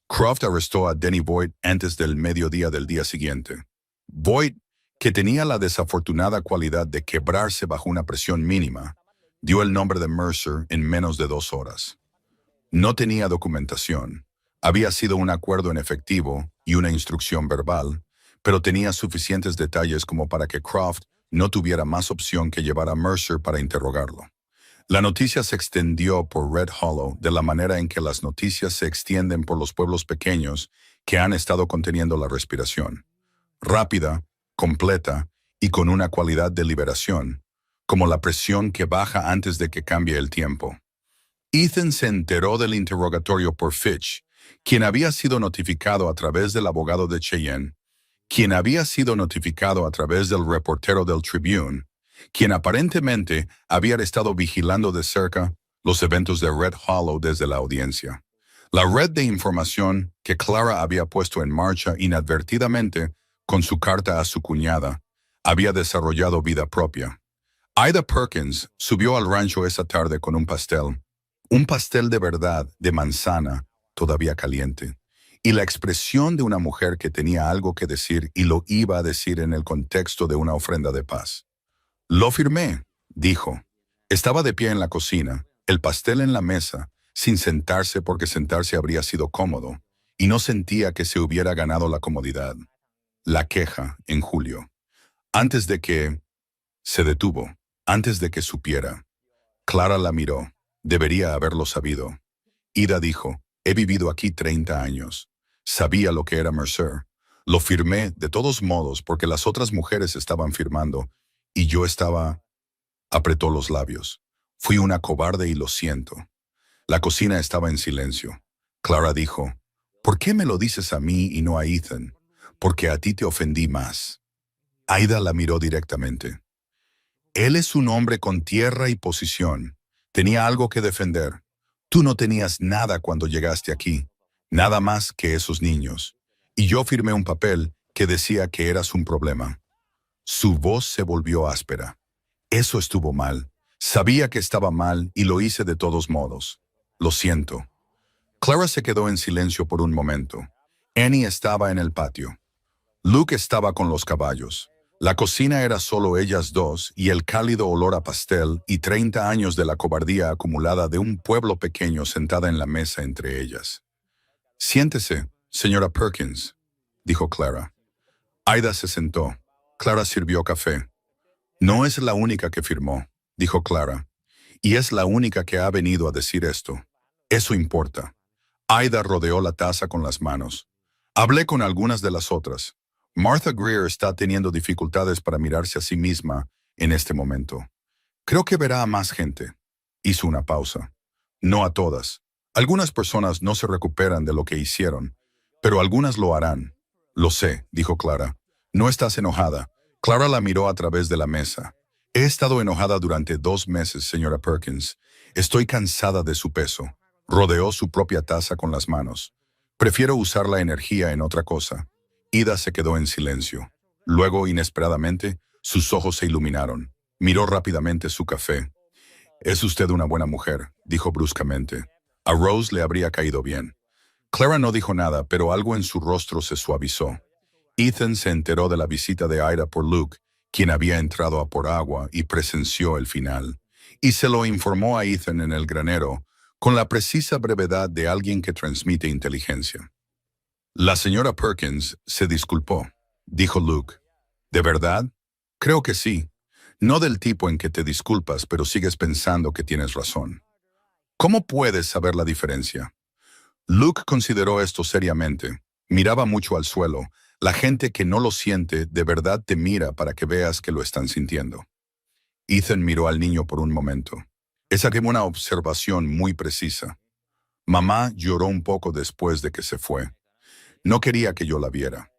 Speaker 1: Croft arrestó a Denny Voigt antes del mediodía del día siguiente. Voigt, que tenía la desafortunada cualidad de quebrarse bajo una presión mínima, dio el nombre de Mercer en menos de 2 horas. No tenía documentación. Había sido un acuerdo en efectivo y una instrucción verbal, pero tenía suficientes detalles como para que Croft no tuviera más opción que llevar a Mercer para interrogarlo. La noticia se extendió por Red Hollow de la manera en que las noticias se extienden por los pueblos pequeños que han estado conteniendo la respiración. Rápida, completa y con una cualidad de liberación, como la presión que baja antes de que cambie el tiempo. Ethan se enteró del interrogatorio por Fitch, quien había sido notificado a través del abogado de Cheyenne, quien había sido notificado a través del reportero del Tribune, quien aparentemente había estado vigilando de cerca los eventos de Red Hollow desde la audiencia. La red de información que Clara había puesto en marcha inadvertidamente con su carta a su cuñada había desarrollado vida propia. Ida Perkins subió al rancho esa tarde con un pastel de verdad, de manzana, todavía caliente, y la expresión de una mujer que tenía algo que decir y lo iba a decir en el contexto de una ofrenda de paz. Lo firmé, dijo. Estaba de pie en la cocina, el pastel en la mesa, sin sentarse porque sentarse habría sido cómodo, y no sentía que se hubiera ganado la comodidad. La queja, en julio. Antes de que... Se detuvo, antes de que supiera. Clara la miró. Debería haberlo sabido. Ida dijo, he vivido aquí 30 años. Sabía lo que era Mercer. Lo firmé de todos modos porque las otras mujeres estaban firmando, y yo estaba... Apretó los labios. Fui una cobarde y lo siento. La cocina estaba en silencio. Clara dijo, ¿por qué me lo dices a mí y no a Ethan? Porque a ti te ofendí más. Ida la miró directamente. Él es un hombre con tierra y posición. Tenía algo que defender. Tú no tenías nada cuando llegaste aquí. Nada más que esos niños. Y yo firmé un papel que decía que eras un problema. Su voz se volvió áspera. Eso estuvo mal. Sabía que estaba mal y lo hice de todos modos. Lo siento. Clara se quedó en silencio por un momento. Annie estaba en el patio. Luke estaba con los caballos. La cocina era solo ellas dos y el cálido olor a pastel y 30 años de la cobardía acumulada de un pueblo pequeño sentada en la mesa entre ellas. Siéntese, señora Perkins, dijo Clara. Ida se sentó. Clara sirvió café. No es la única que firmó, dijo Clara, y es la única que ha venido a decir esto. Eso importa. Ida rodeó la taza con las manos. Hablé con algunas de las otras. Martha Greer está teniendo dificultades para mirarse a sí misma en este momento. Creo que verá a más gente. Hizo una pausa. No a todas. Algunas personas no se recuperan de lo que hicieron, pero algunas lo harán. Lo sé, dijo Clara. No estás enojada. Clara la miró a través de la mesa. He estado enojada durante 2 meses, señora Perkins. Estoy cansada de su peso. Rodeó su propia taza con las manos. Prefiero usar la energía en otra cosa. Ida se quedó en silencio. Luego, inesperadamente, sus ojos se iluminaron. Miró rápidamente su café. Es usted una buena mujer, dijo bruscamente. A Rose le habría caído bien. Clara no dijo nada, pero algo en su rostro se suavizó. Ethan se enteró de la visita de Ida por Luke, quien había entrado a por agua y presenció el final. Y se lo informó a Ethan en el granero, con la precisa brevedad de alguien que transmite inteligencia. La señora Perkins se disculpó, dijo Luke. ¿De verdad? Creo que sí. No del tipo en que te disculpas, pero sigues pensando que tienes razón. ¿Cómo puedes saber la diferencia? Luke consideró esto seriamente. Miraba mucho al suelo. La gente que no lo siente de verdad te mira para que veas que lo están sintiendo. Ethan miró al niño por un momento. Esa fue una observación muy precisa. Mamá lloró un poco después de que se fue. No quería que yo la viera.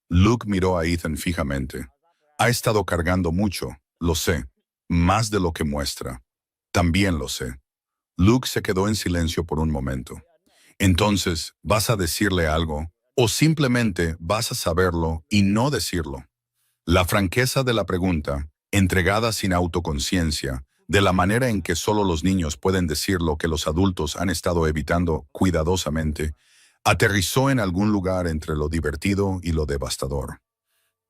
Speaker 1: Luke miró a Ethan fijamente. Ha estado cargando mucho, lo sé, más de lo que muestra. También lo sé. Luke se quedó en silencio por un momento. Entonces, ¿vas a decirle algo? ¿O simplemente vas a saberlo y no decirlo? La franqueza de la pregunta, entregada sin autoconciencia, de la manera en que solo los niños pueden decir lo que los adultos han estado evitando cuidadosamente, aterrizó en algún lugar entre lo divertido y lo devastador.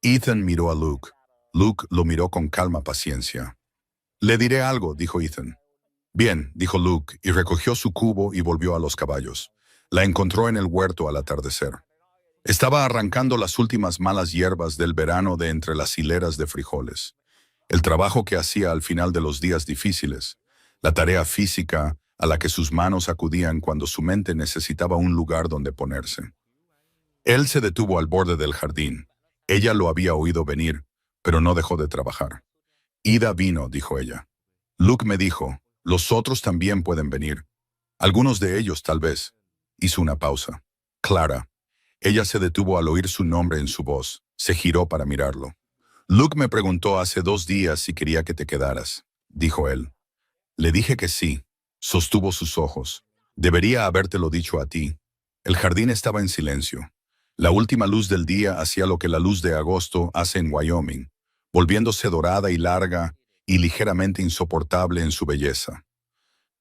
Speaker 1: Ethan miró a Luke. Luke lo miró con calma paciencia. Le diré algo, dijo Ethan. Bien, dijo Luke, y recogió su cubo y volvió a los caballos. La encontró en el huerto al atardecer. Estaba arrancando las últimas malas hierbas del verano de entre las hileras de frijoles. El trabajo que hacía al final de los días difíciles, la tarea física a la que sus manos acudían cuando su mente necesitaba un lugar donde ponerse. Él se detuvo al borde del jardín. Ella lo había oído venir, pero no dejó de trabajar. Ida vino, dijo ella. Luke me dijo, los otros también pueden venir. Algunos de ellos, tal vez. Hizo una pausa. Clara. Ella se detuvo al oír su nombre en su voz. Se giró para mirarlo. Luke me preguntó hace 2 días si quería que te quedaras, dijo él. Le dije que sí. Sostuvo sus ojos. Debería habértelo dicho a ti. El jardín estaba en silencio. La última luz del día hacía lo que la luz de agosto hace en Wyoming, volviéndose dorada y larga y ligeramente insoportable en su belleza.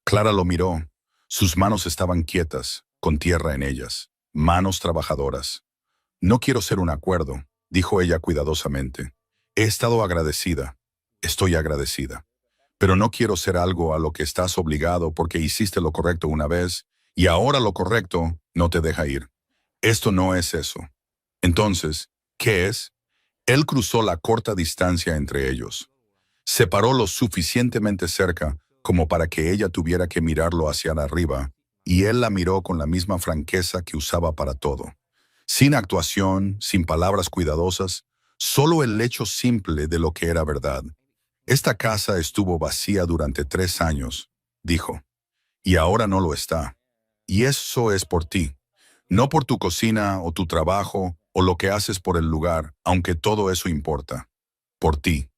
Speaker 1: Clara lo miró. Sus manos estaban quietas, con tierra en ellas, manos trabajadoras. No quiero ser un acuerdo, dijo ella cuidadosamente. He estado agradecida. Estoy agradecida. Pero no quiero ser algo a lo que estás obligado porque hiciste lo correcto una vez y ahora lo correcto no te deja ir. Esto no es eso. Entonces, ¿qué es? Él cruzó la corta distancia entre ellos. Se paró lo suficientemente cerca como para que ella tuviera que mirarlo hacia arriba, y él la miró con la misma franqueza que usaba para todo. Sin actuación, sin palabras cuidadosas, solo el hecho simple de lo que era verdad. Esta casa estuvo vacía durante 3 años, dijo, y ahora no lo está. Y eso es por ti, no por tu cocina o tu trabajo o lo que haces por el lugar, aunque todo eso importa. Por ti.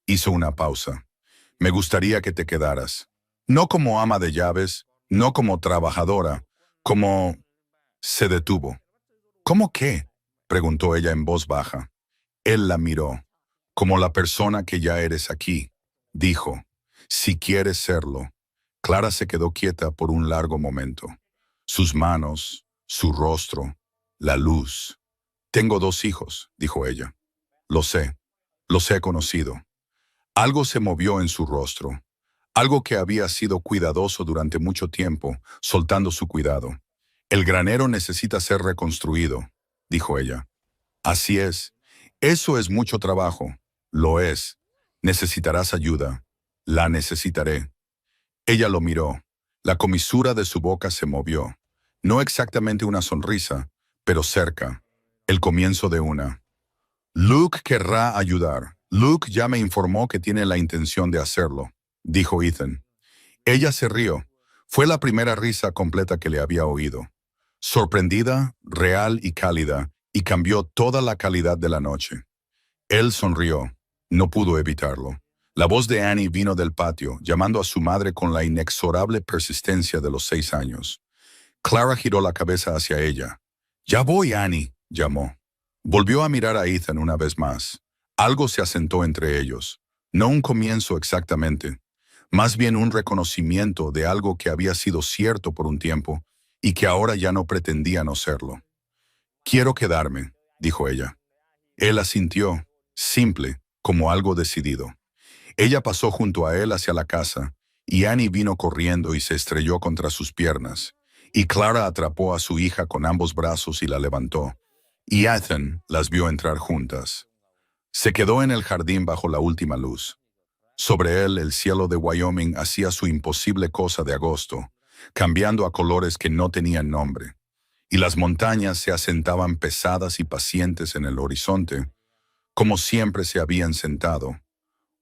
Speaker 1: Hizo una pausa. Me gustaría que te quedaras. No como ama de llaves, no como trabajadora, como... Se detuvo. ¿Cómo qué? Preguntó ella en voz baja. Él la miró. Como la persona que ya eres aquí, dijo. Si quieres serlo. Clara se quedó quieta por un largo momento. Sus manos, su rostro, la luz. Tengo 2 hijos, dijo ella. Los he conocido. Algo se movió en su rostro. Algo que había sido cuidadoso durante mucho tiempo, soltando su cuidado. El granero necesita ser reconstruido, dijo ella. Así es. Eso es mucho trabajo. Lo es. Necesitarás ayuda. La necesitaré. Ella lo miró. La comisura de su boca se movió. No exactamente una sonrisa, pero cerca. El comienzo de una. Luke querrá ayudar. Luke ya me informó que tiene la intención de hacerlo, dijo Ethan. Ella se rió. Fue la primera risa completa que le había oído. Sorprendida, real y cálida, y cambió toda la calidad de la noche. Él sonrió. No pudo evitarlo. La voz de Annie vino del patio, llamando a su madre con la inexorable persistencia de los 6 años. Clara giró la cabeza hacia ella. «Ya voy, Annie», llamó. Volvió a mirar a Ethan una vez más. Algo se asentó entre ellos. No un comienzo exactamente, más bien un reconocimiento de algo que había sido cierto por un tiempo y que ahora ya no pretendía no serlo. «Quiero quedarme», dijo ella. Él asintió, simple, como algo decidido. Ella pasó junto a él hacia la casa, y Annie vino corriendo y se estrelló contra sus piernas, y Clara atrapó a su hija con ambos brazos y la levantó, y Ethan las vio entrar juntas. Se quedó en el jardín bajo la última luz. Sobre él el cielo de Wyoming hacía su imposible cosa de agosto, cambiando a colores que no tenían nombre, y las montañas se asentaban pesadas y pacientes en el horizonte, como siempre se habían sentado,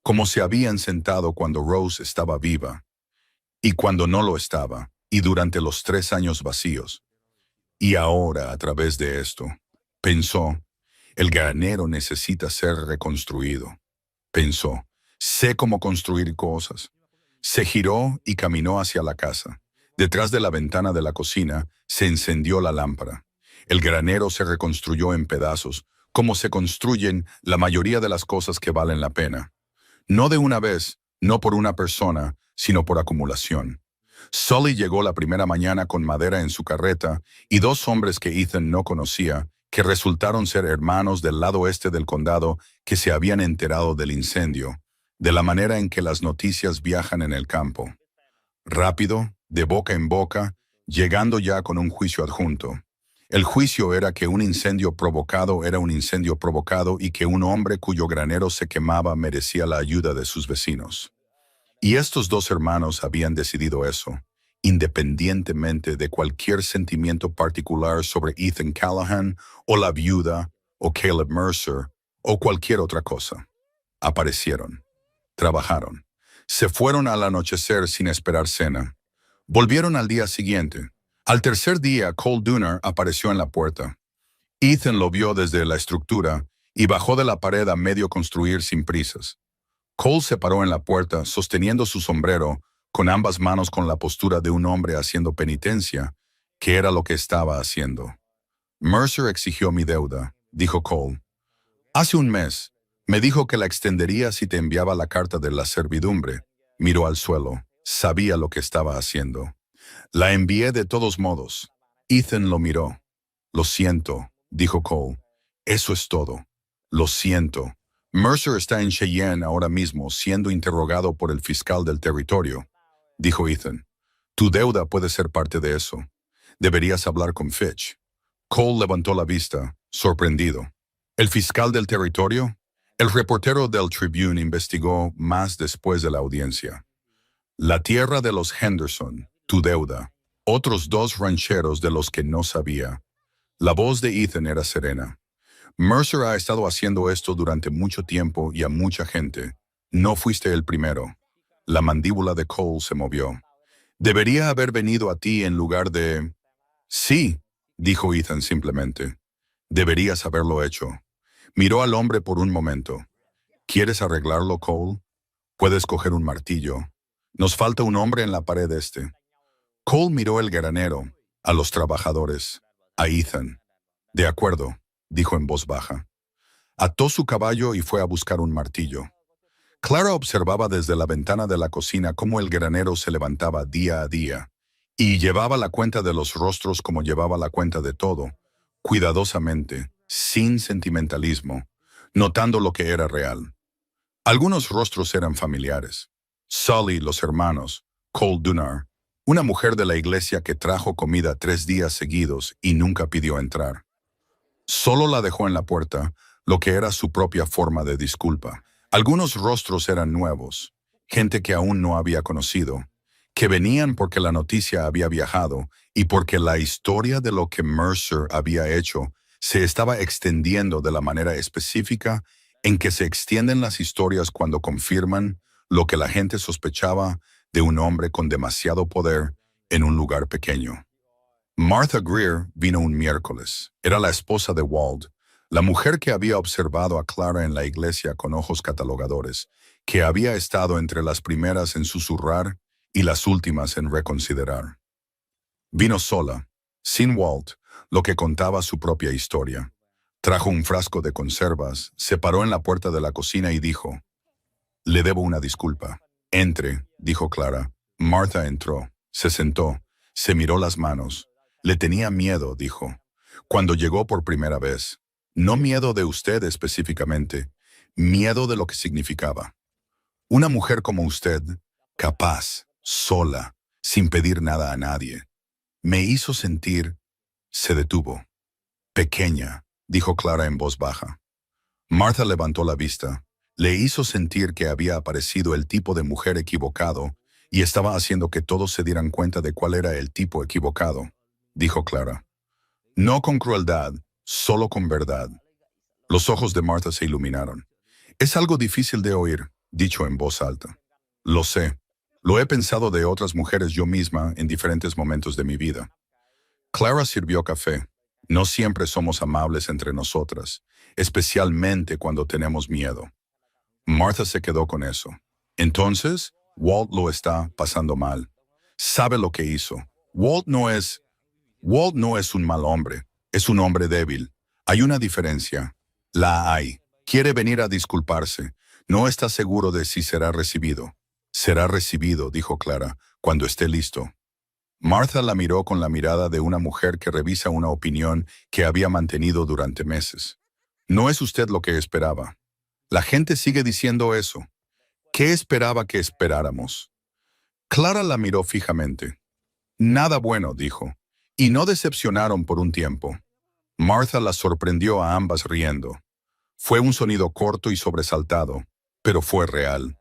Speaker 1: como se habían sentado cuando Rose estaba viva, y cuando no lo estaba, y durante los 3 años vacíos. Y ahora, a través de esto, pensó, el granero necesita ser reconstruido. Pensó, sé cómo construir cosas. Se giró y caminó hacia la casa. Detrás de la ventana de la cocina se encendió la lámpara. El granero se reconstruyó en pedazos, como se construyen la mayoría de las cosas que valen la pena. No de una vez, no por una persona, sino por acumulación. Sully llegó la primera mañana con madera en su carreta y 2 hombres que Ethan no conocía, que resultaron ser hermanos del lado este del condado que se habían enterado del incendio, de la manera en que las noticias viajan en el campo. Rápido, de boca en boca, llegando ya con un juicio adjunto. El juicio era que un incendio provocado era un incendio provocado y que un hombre cuyo granero se quemaba merecía la ayuda de sus vecinos. Y estos 2 hermanos habían decidido eso, independientemente de cualquier sentimiento particular sobre Ethan Callahan, o la viuda, o Caleb Mercer, o cualquier otra cosa. Aparecieron. Trabajaron. Se fueron al anochecer sin esperar cena. Volvieron al día siguiente. Al tercer día, Cole Dooner apareció en la puerta. Ethan lo vio desde la estructura y bajó de la pared a medio construir sin prisas. Cole se paró en la puerta, sosteniendo su sombrero, con ambas manos con la postura de un hombre haciendo penitencia, que era lo que estaba haciendo. Mercer exigió mi deuda, dijo Cole. Hace un mes, me dijo que la extendería si te enviaba la carta de la servidumbre. Miró al suelo. Sabía lo que estaba haciendo. La envié de todos modos. Ethan lo miró. Lo siento, dijo Cole. Eso es todo. Lo siento. Mercer está en Cheyenne ahora mismo siendo interrogado por el fiscal del territorio, dijo Ethan. Tu deuda puede ser parte de eso. Deberías hablar con Fitch. Cole levantó la vista, sorprendido. ¿El fiscal del territorio? El reportero del Tribune investigó más después de la audiencia. La tierra de los Henderson, tu deuda. Otros 2 rancheros de los que no sabía. La voz de Ethan era serena. Mercer ha estado haciendo esto durante mucho tiempo y a mucha gente. No fuiste el primero. La mandíbula de Cole se movió. Debería haber venido a ti en lugar de... Sí, dijo Ethan simplemente. Deberías haberlo hecho. Miró al hombre por un momento. ¿Quieres arreglarlo, Cole? Puedes coger un martillo. Nos falta un hombre en la pared este. Cole miró el granero, a los trabajadores, a Ethan. De acuerdo, dijo en voz baja. Ató su caballo y fue a buscar un martillo. Clara observaba desde la ventana de la cocina cómo el granero se levantaba día a día, y llevaba la cuenta de los rostros como llevaba la cuenta de todo, cuidadosamente, sin sentimentalismo, notando lo que era real. Algunos rostros eran familiares. Sully, los hermanos, Cole Dunar, una mujer de la iglesia que trajo comida 3 días seguidos y nunca pidió entrar. Solo la dejó en la puerta, lo que era su propia forma de disculpa. Algunos rostros eran nuevos, gente que aún no había conocido, que venían porque la noticia había viajado y porque la historia de lo que Mercer había hecho se estaba extendiendo de la manera específica en que se extienden las historias cuando confirman lo que la gente sospechaba de un hombre con demasiado poder en un lugar pequeño. Martha Greer vino un miércoles. Era la esposa de Walt, la mujer que había observado a Clara en la iglesia con ojos catalogadores, que había estado entre las primeras en susurrar y las últimas en reconsiderar. Vino sola, sin Walt, lo que contaba su propia historia. Trajo un frasco de conservas, se paró en la puerta de la cocina y dijo, «Le debo una disculpa». «Entre», dijo Clara. Martha entró, se sentó, se miró las manos. «Le tenía miedo», dijo. «Cuando llegó por primera vez. No miedo de usted específicamente, miedo de lo que significaba. Una mujer como usted, capaz, sola, sin pedir nada a nadie. Me hizo sentir...» Se detuvo. «Pequeña», dijo Clara en voz baja. Martha levantó la vista. Le hizo sentir que había aparecido el tipo de mujer equivocado y estaba haciendo que todos se dieran cuenta de cuál era el tipo equivocado, dijo Clara. No con crueldad, solo con verdad. Los ojos de Martha se iluminaron. Es algo difícil de oír, dicho en voz alta. Lo sé. Lo he pensado de otras mujeres yo misma en diferentes momentos de mi vida. Clara sirvió café. No siempre somos amables entre nosotras, especialmente cuando tenemos miedo. Martha se quedó con eso. Entonces, Walt lo está pasando mal. Sabe lo que hizo. Walt no es un mal hombre. Es un hombre débil. Hay una diferencia. La hay. Quiere venir a disculparse. No está seguro de si será recibido. Será recibido, dijo Clara, cuando esté listo. Martha la miró con la mirada de una mujer que revisa una opinión que había mantenido durante meses. No es usted lo que esperaba. La gente sigue diciendo eso. ¿Qué esperaba que esperáramos? Clara la miró fijamente. Nada bueno, dijo. Y no decepcionaron por un tiempo. Martha la sorprendió a ambas riendo. Fue un sonido corto y sobresaltado, pero fue real.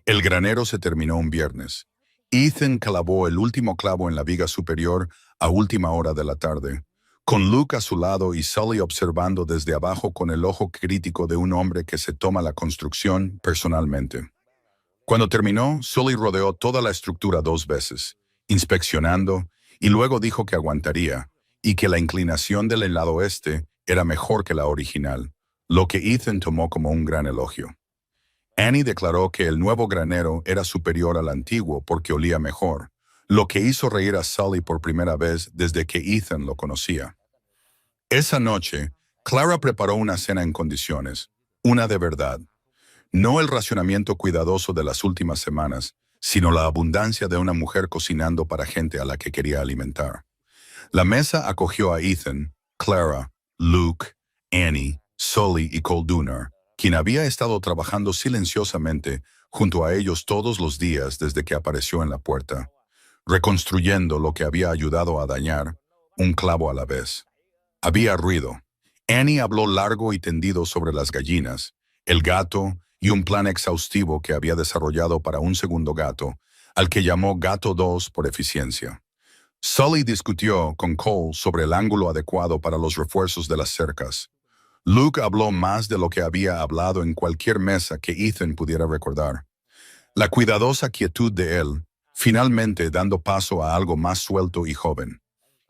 Speaker 1: El granero se terminó un viernes. Ethan clavó el último clavo en la viga superior a última hora de la tarde, con Luke a su lado y Sully observando desde abajo con el ojo crítico de un hombre que se toma la construcción personalmente. Cuando terminó, Sully rodeó toda la estructura 2 veces, inspeccionando, y luego dijo que aguantaría, y que la inclinación del lado este era mejor que la original, lo que Ethan tomó como un gran elogio. Annie declaró que el nuevo granero era superior al antiguo porque olía mejor, lo que hizo reír a Sully por primera vez desde que Ethan lo conocía. Esa noche, Clara preparó una cena en condiciones, una de verdad. No el racionamiento cuidadoso de las últimas semanas, sino la abundancia de una mujer cocinando para gente a la que quería alimentar. La mesa acogió a Ethan, Clara, Luke, Annie, Sully y Cole Dooner, quien había estado trabajando silenciosamente junto a ellos todos los días desde que apareció en la puerta, reconstruyendo lo que había ayudado a dañar, un clavo a la vez. Había ruido. Annie habló largo y tendido sobre las gallinas, el gato y un plan exhaustivo que había desarrollado para un segundo gato, al que llamó Gato 2 por eficiencia. Sully discutió con Cole sobre el ángulo adecuado para los refuerzos de las cercas. Luke habló más de lo que había hablado en cualquier mesa que Ethan pudiera recordar. La cuidadosa quietud de él, finalmente dando paso a algo más suelto y joven.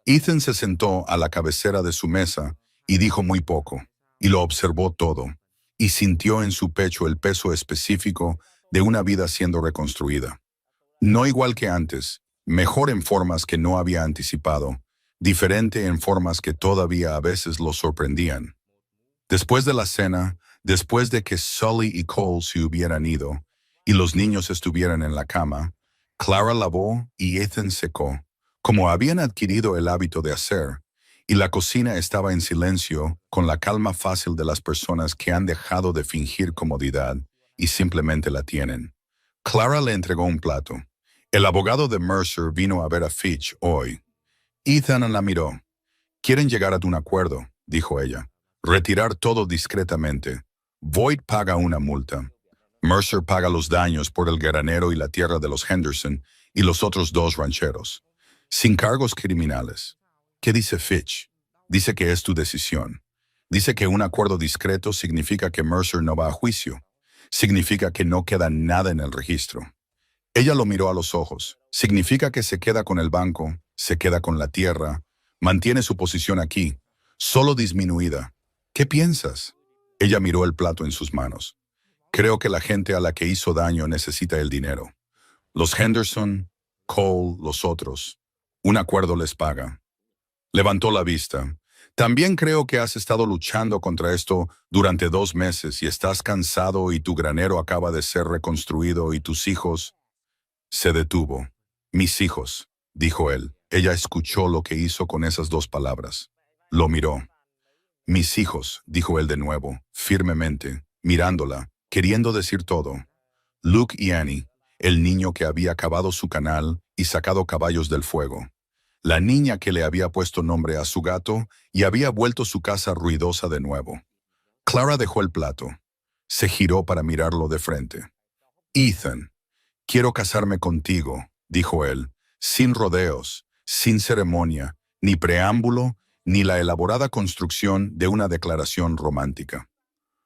Speaker 1: Ethan se sentó a la cabecera de su mesa y dijo muy poco, y lo observó todo, y sintió en su pecho el peso específico de una vida siendo reconstruida. No igual que antes, mejor en formas que no había anticipado, diferente en formas que todavía a veces lo sorprendían. Después de la cena, después de que Sully y Cole se hubieran ido, y los niños estuvieran en la cama, Clara lavó y Ethan secó, como habían adquirido el hábito de hacer, y la cocina estaba en silencio con la calma fácil de las personas que han dejado de fingir comodidad y simplemente la tienen. Clara le entregó un plato. El abogado de Mercer vino a ver a Fitch hoy. Ethan la miró. «Quieren llegar a un acuerdo», dijo ella. «Retirar todo discretamente. Voight paga una multa. Mercer paga los daños por el granero y la tierra de los Henderson y los otros dos rancheros. Sin cargos criminales. ¿Qué dice Fitch? Dice que es tu decisión. Dice que un acuerdo discreto significa que Mercer no va a juicio. Significa que no queda nada en el registro». Ella lo miró a los ojos. Significa que se queda con el banco, se queda con la tierra, mantiene su posición aquí, solo disminuida. ¿Qué piensas? Ella miró el plato en sus manos. Creo que la gente a la que hizo daño necesita el dinero. Los Henderson, Cole, los otros. Un acuerdo les paga. Levantó la vista. También creo que has estado luchando contra esto durante 2 meses y estás cansado y tu granero acaba de ser reconstruido y tus hijos... Se detuvo. «Mis hijos», dijo él. Ella escuchó lo que hizo con esas 2 palabras. Lo miró. «Mis hijos», dijo él de nuevo, firmemente, mirándola, queriendo decir todo. Luke y Annie, el niño que había cavado su canal y sacado caballos del fuego. La niña que le había puesto nombre a su gato y había vuelto su casa ruidosa de nuevo. Clara dejó el plato. Se giró para mirarlo de frente. «Ethan, quiero casarme contigo», dijo él, sin rodeos, sin ceremonia, ni preámbulo, ni la elaborada construcción de una declaración romántica.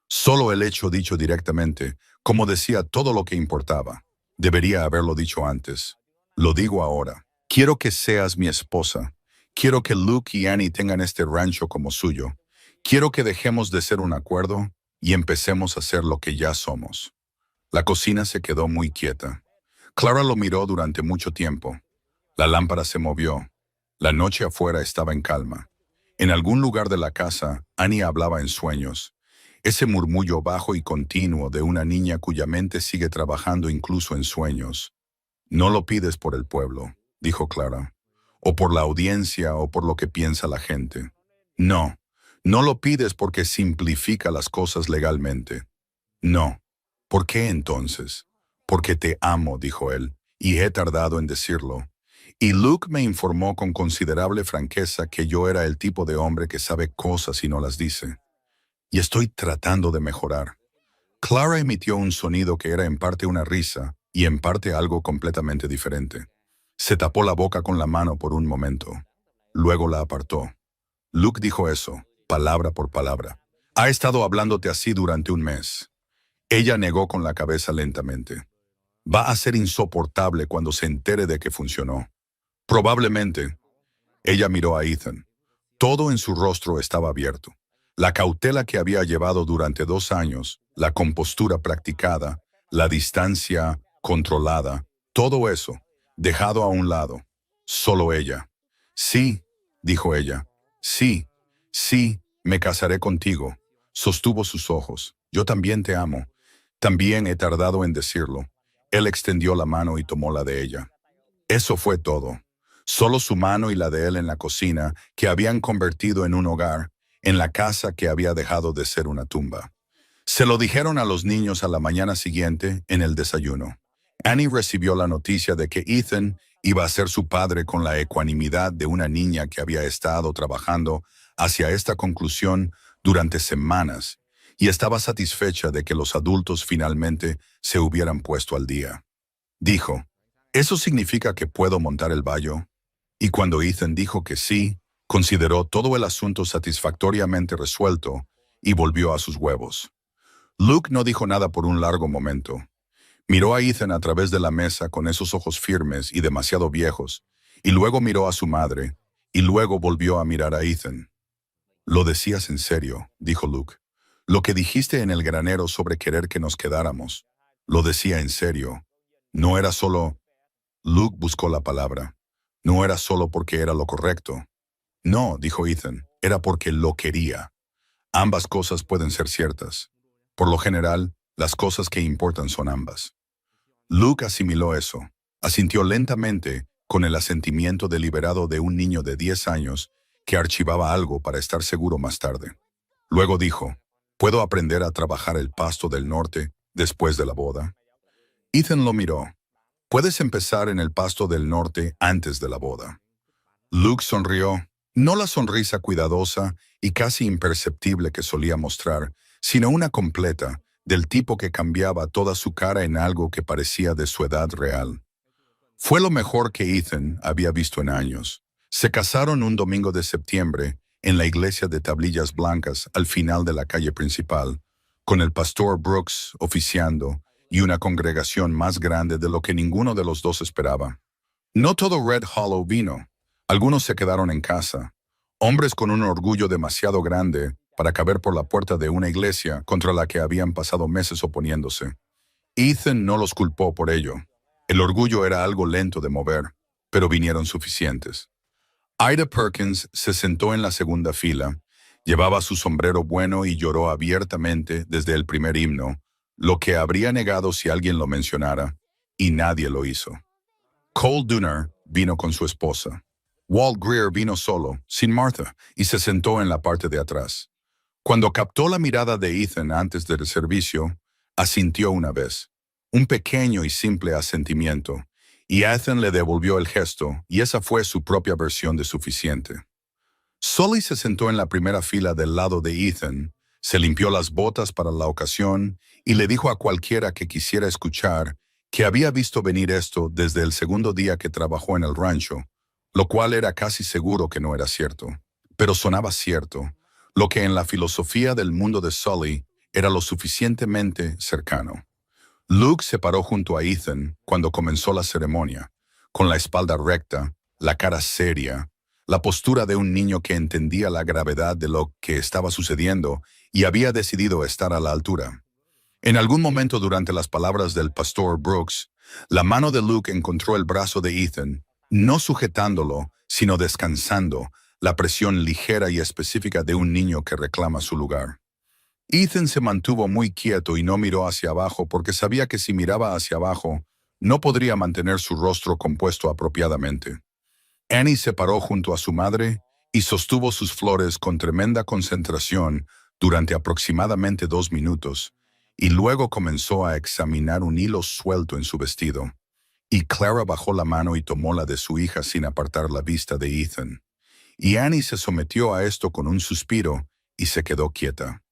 Speaker 1: Solo el hecho dicho directamente, como decía todo lo que importaba. Debería haberlo dicho antes. Lo digo ahora. Quiero que seas mi esposa. Quiero que Luke y Annie tengan este rancho como suyo. Quiero que dejemos de ser un acuerdo y empecemos a ser lo que ya somos. La cocina se quedó muy quieta. Clara lo miró durante mucho tiempo. La lámpara se movió. La noche afuera estaba en calma. En algún lugar de la casa, Annie hablaba en sueños. Ese murmullo bajo y continuo de una niña cuya mente sigue trabajando incluso en sueños. «No lo pides por el pueblo», dijo Clara, «o por la audiencia o por lo que piensa la gente. No, no lo pides porque simplifica las cosas legalmente. No. ¿Por qué entonces?» «Porque te amo», dijo él, «y he tardado en decirlo. Y Luke me informó con considerable franqueza que yo era el tipo de hombre que sabe cosas y no las dice. Y estoy tratando de mejorar». Clara emitió un sonido que era en parte una risa y en parte algo completamente diferente. Se tapó la boca con la mano por un momento. Luego la apartó. «Luke dijo eso, palabra por palabra. Ha estado hablándote así durante un mes». Ella negó con la cabeza lentamente. «Va a ser insoportable cuando se entere de que funcionó». «Probablemente». Ella miró a Ethan. Todo en su rostro estaba abierto. La cautela que había llevado durante 2 años, la compostura practicada, la distancia controlada, todo eso, dejado a un lado. Solo ella. Sí, dijo ella. Sí, sí, me casaré contigo. Sostuvo sus ojos. Yo también te amo. También he tardado en decirlo. Él extendió la mano y tomó la de ella. Eso fue todo. Solo su mano y la de él en la cocina, que habían convertido en un hogar, en la casa que había dejado de ser una tumba. Se lo dijeron a los niños a la mañana siguiente en el desayuno. Annie recibió la noticia de que Ethan iba a ser su padre con la ecuanimidad de una niña que había estado trabajando hacia esta conclusión durante semanas y estaba satisfecha de que los adultos finalmente se hubieran puesto al día. Dijo, ¿eso significa que puedo montar el vallo? Y cuando Ethan dijo que sí, consideró todo el asunto satisfactoriamente resuelto y volvió a sus huevos. Luke no dijo nada por un largo momento. Miró a Ethan a través de la mesa con esos ojos firmes y demasiado viejos, y luego miró a su madre, y luego volvió a mirar a Ethan. «Lo decías en serio», dijo Luke. «Lo que dijiste en el granero sobre querer que nos quedáramos. Lo decía en serio. No era solo...» Luke buscó la palabra. «No era solo porque era lo correcto». «No», dijo Ethan, «era porque lo quería». Ambas cosas pueden ser ciertas. Por lo general, las cosas que importan son ambas. Luke asimiló eso. Asintió lentamente con el asentimiento deliberado de un niño de 10 años que archivaba algo para estar seguro más tarde. Luego dijo, ¿puedo aprender a trabajar el pasto del norte después de la boda? Ethan lo miró. Puedes empezar en el pasto del norte antes de la boda. Luke sonrió, no la sonrisa cuidadosa y casi imperceptible que solía mostrar, sino una completa, del tipo que cambiaba toda su cara en algo que parecía de su edad real. Fue lo mejor que Ethan había visto en años. Se casaron un domingo de septiembre en la iglesia de tablillas blancas al final de la calle principal, con el pastor Brooks oficiando y una congregación más grande de lo que ninguno de los dos esperaba. No todo Red Hollow vino. Algunos se quedaron en casa. Hombres con un orgullo demasiado grande para caber por la puerta de una iglesia contra la que habían pasado meses oponiéndose. Ethan no los culpó por ello. El orgullo era algo lento de mover, pero vinieron suficientes. Ida Perkins se sentó en la segunda fila, llevaba su sombrero bueno y lloró abiertamente desde el primer himno, lo que habría negado si alguien lo mencionara, y nadie lo hizo. Cole Dooner vino con su esposa. Walt Greer vino solo, sin Martha, y se sentó en la parte de atrás. Cuando captó la mirada de Ethan antes del servicio, asintió una vez. Un pequeño y simple asentimiento, y Ethan le devolvió el gesto, y esa fue su propia versión de suficiente. Sully se sentó en la primera fila del lado de Ethan, se limpió las botas para la ocasión y le dijo a cualquiera que quisiera escuchar que había visto venir esto desde el segundo día que trabajó en el rancho, lo cual era casi seguro que no era cierto, pero sonaba cierto, lo que en la filosofía del mundo de Sully era lo suficientemente cercano. Luke se paró junto a Ethan cuando comenzó la ceremonia, con la espalda recta, la cara seria, la postura de un niño que entendía la gravedad de lo que estaba sucediendo y había decidido estar a la altura. En algún momento durante las palabras del pastor Brooks, la mano de Luke encontró el brazo de Ethan, no sujetándolo, sino descansando, la presión ligera y específica de un niño que reclama su lugar. Ethan se mantuvo muy quieto y no miró hacia abajo porque sabía que si miraba hacia abajo, no podría mantener su rostro compuesto apropiadamente. Annie se paró junto a su madre y sostuvo sus flores con tremenda concentración durante aproximadamente 2 minutos, y luego comenzó a examinar un hilo suelto en su vestido. Y Clara bajó la mano y tomó la de su hija sin apartar la vista de Ethan. Y Annie se sometió a esto con un suspiro y se quedó quieta.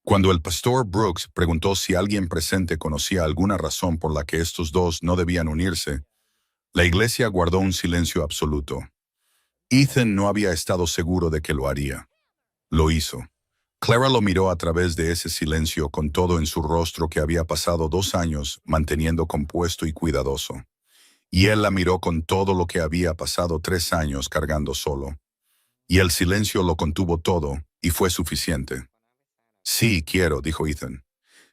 Speaker 1: Cuando el pastor Brooks preguntó si alguien presente conocía alguna razón por la que estos dos no debían unirse, la iglesia guardó un silencio absoluto. Ethan no había estado seguro de que lo haría. Lo hizo. Clara lo miró a través de ese silencio con todo en su rostro que había pasado 2 años manteniendo compuesto y cuidadoso. Y él la miró con todo lo que había pasado 3 años cargando solo. Y el silencio lo contuvo todo, y fue suficiente. «Sí, quiero», dijo Ethan.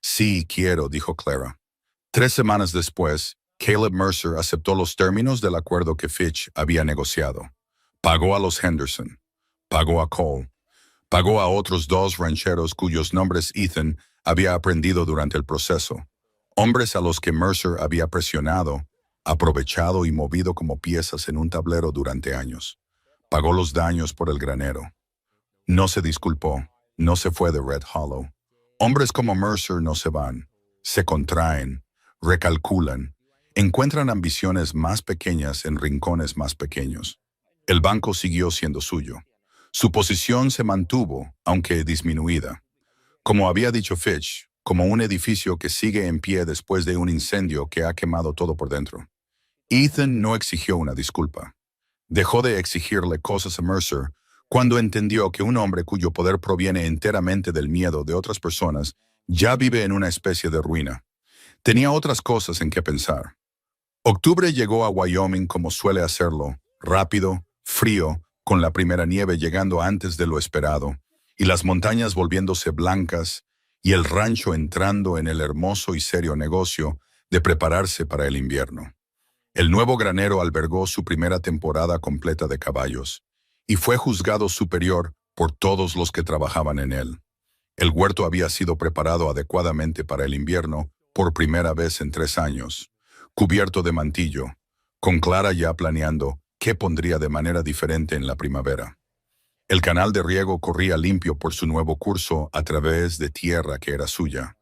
Speaker 1: «Sí, quiero», dijo Clara. 3 semanas después, Caleb Mercer aceptó los términos del acuerdo que Fitch había negociado. Pagó a los Henderson, pagó a Cole, pagó a otros 2 rancheros cuyos nombres Ethan había aprendido durante el proceso, hombres a los que Mercer había presionado, aprovechado y movido como piezas en un tablero durante años. Pagó los daños por el granero. No se disculpó, no se fue de Red Hollow. Hombres como Mercer no se van, se contraen, recalculan, encuentran ambiciones más pequeñas en rincones más pequeños. El banco siguió siendo suyo. Su posición se mantuvo, aunque disminuida. Como había dicho Fitch, como un edificio que sigue en pie después de un incendio que ha quemado todo por dentro. Ethan no exigió una disculpa. Dejó de exigirle cosas a Mercer cuando entendió que un hombre cuyo poder proviene enteramente del miedo de otras personas ya vive en una especie de ruina. Tenía otras cosas en que pensar. Octubre llegó a Wyoming como suele hacerlo, rápido, frío, con la primera nieve llegando antes de lo esperado, y las montañas volviéndose blancas, y el rancho entrando en el hermoso y serio negocio de prepararse para el invierno. El nuevo granero albergó su primera temporada completa de caballos, y fue juzgado superior por todos los que trabajaban en él. El huerto había sido preparado adecuadamente para el invierno por primera vez en 3 años, cubierto de mantillo, con Clara ya planeando qué pondría de manera diferente en la primavera. El canal de riego corría limpio por su nuevo curso a través de tierra que era suya.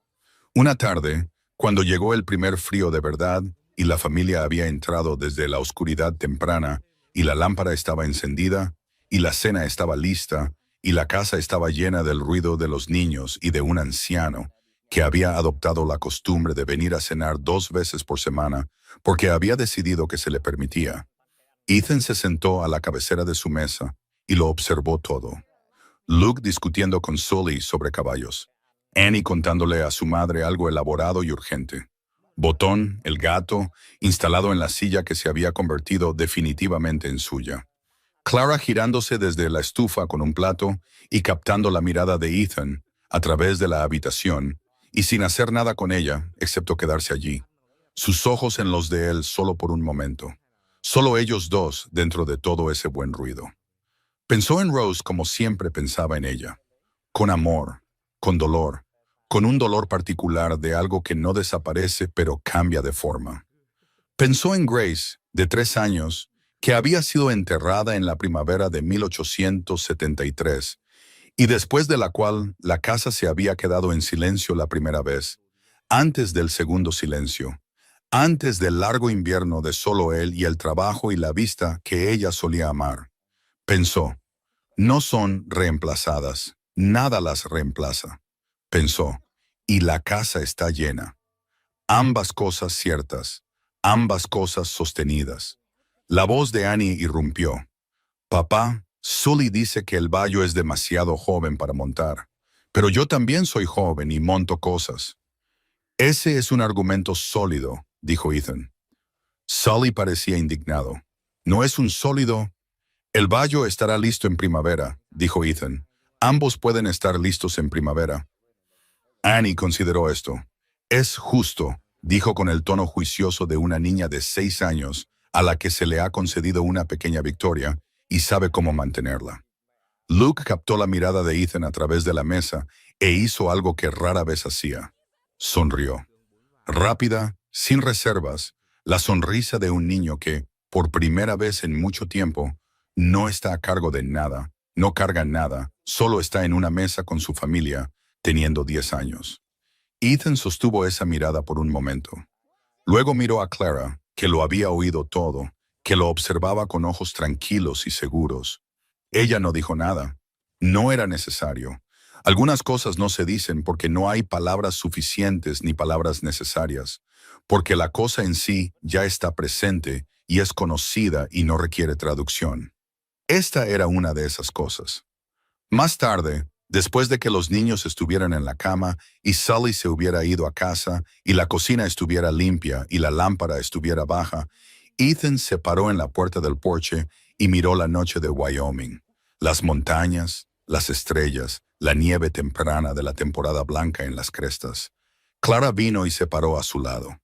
Speaker 1: Una tarde, cuando llegó el primer frío de verdad y la familia había entrado desde la oscuridad temprana y la lámpara estaba encendida y la cena estaba lista y la casa estaba llena del ruido de los niños y de un anciano que había adoptado la costumbre de venir a cenar 2 veces por semana porque había decidido que se le permitía. Ethan se sentó a la cabecera de su mesa y lo observó todo. Luke discutiendo con Sully sobre caballos. Annie contándole a su madre algo elaborado y urgente. Botón, el gato, instalado en la silla que se había convertido definitivamente en suya. Clara girándose desde la estufa con un plato y captando la mirada de Ethan a través de la habitación y sin hacer nada con ella, excepto quedarse allí, sus ojos en los de él solo por un momento. Solo ellos dos dentro de todo ese buen ruido. Pensó en Rose como siempre pensaba en ella, con amor, con dolor, con un dolor particular de algo que no desaparece pero cambia de forma. Pensó en Grace, de 3 años, que había sido enterrada en la primavera de 1873, y después de la cual la casa se había quedado en silencio la primera vez, antes del segundo silencio, antes del largo invierno de solo él y el trabajo y la vista que ella solía amar. Pensó, no son reemplazadas, nada las reemplaza. Pensó, y la casa está llena. Ambas cosas ciertas, ambas cosas sostenidas. La voz de Annie irrumpió. Papá, Sully dice que el Bayo es demasiado joven para montar, pero yo también soy joven y monto cosas. Ese es un argumento sólido, dijo Ethan. Sully parecía indignado. No es un sólido. El Bayo estará listo en primavera, dijo Ethan. Ambos pueden estar listos en primavera. Annie consideró esto. Es justo, dijo con el tono juicioso de una niña de 6 años a la que se le ha concedido una pequeña victoria y sabe cómo mantenerla. Luke captó la mirada de Ethan a través de la mesa e hizo algo que rara vez hacía. Sonrió. Rápida, sin reservas, la sonrisa de un niño que, por primera vez en mucho tiempo, no está a cargo de nada, no carga nada, solo está en una mesa con su familia, teniendo 10 años. Ethan sostuvo esa mirada por un momento. Luego miró a Clara, que lo había oído todo, que lo observaba con ojos tranquilos y seguros. Ella no dijo nada. No era necesario. Algunas cosas no se dicen porque no hay palabras suficientes ni palabras necesarias, porque la cosa en sí ya está presente y es conocida y no requiere traducción. Esta era una de esas cosas. Más tarde, después de que los niños estuvieran en la cama y Sully se hubiera ido a casa y la cocina estuviera limpia y la lámpara estuviera baja, Ethan se paró en la puerta del porche y miró la noche de Wyoming, las montañas, las estrellas, la nieve temprana de la temporada blanca en las crestas. Clara vino y se paró a su lado.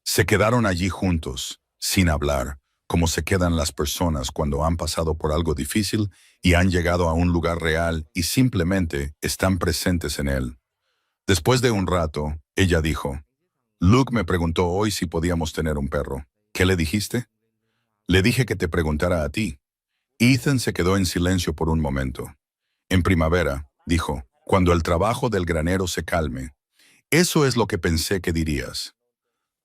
Speaker 1: Se quedaron allí juntos, sin hablar, como se quedan las personas cuando han pasado por algo difícil y han llegado a un lugar real y simplemente están presentes en él. Después de un rato, ella dijo, Luke me preguntó hoy si podíamos tener un perro. ¿Qué le dijiste? Le dije que te preguntara a ti. Ethan se quedó en silencio por un momento. En primavera, dijo, cuando el trabajo del granero se calme. Eso es lo que pensé que dirías.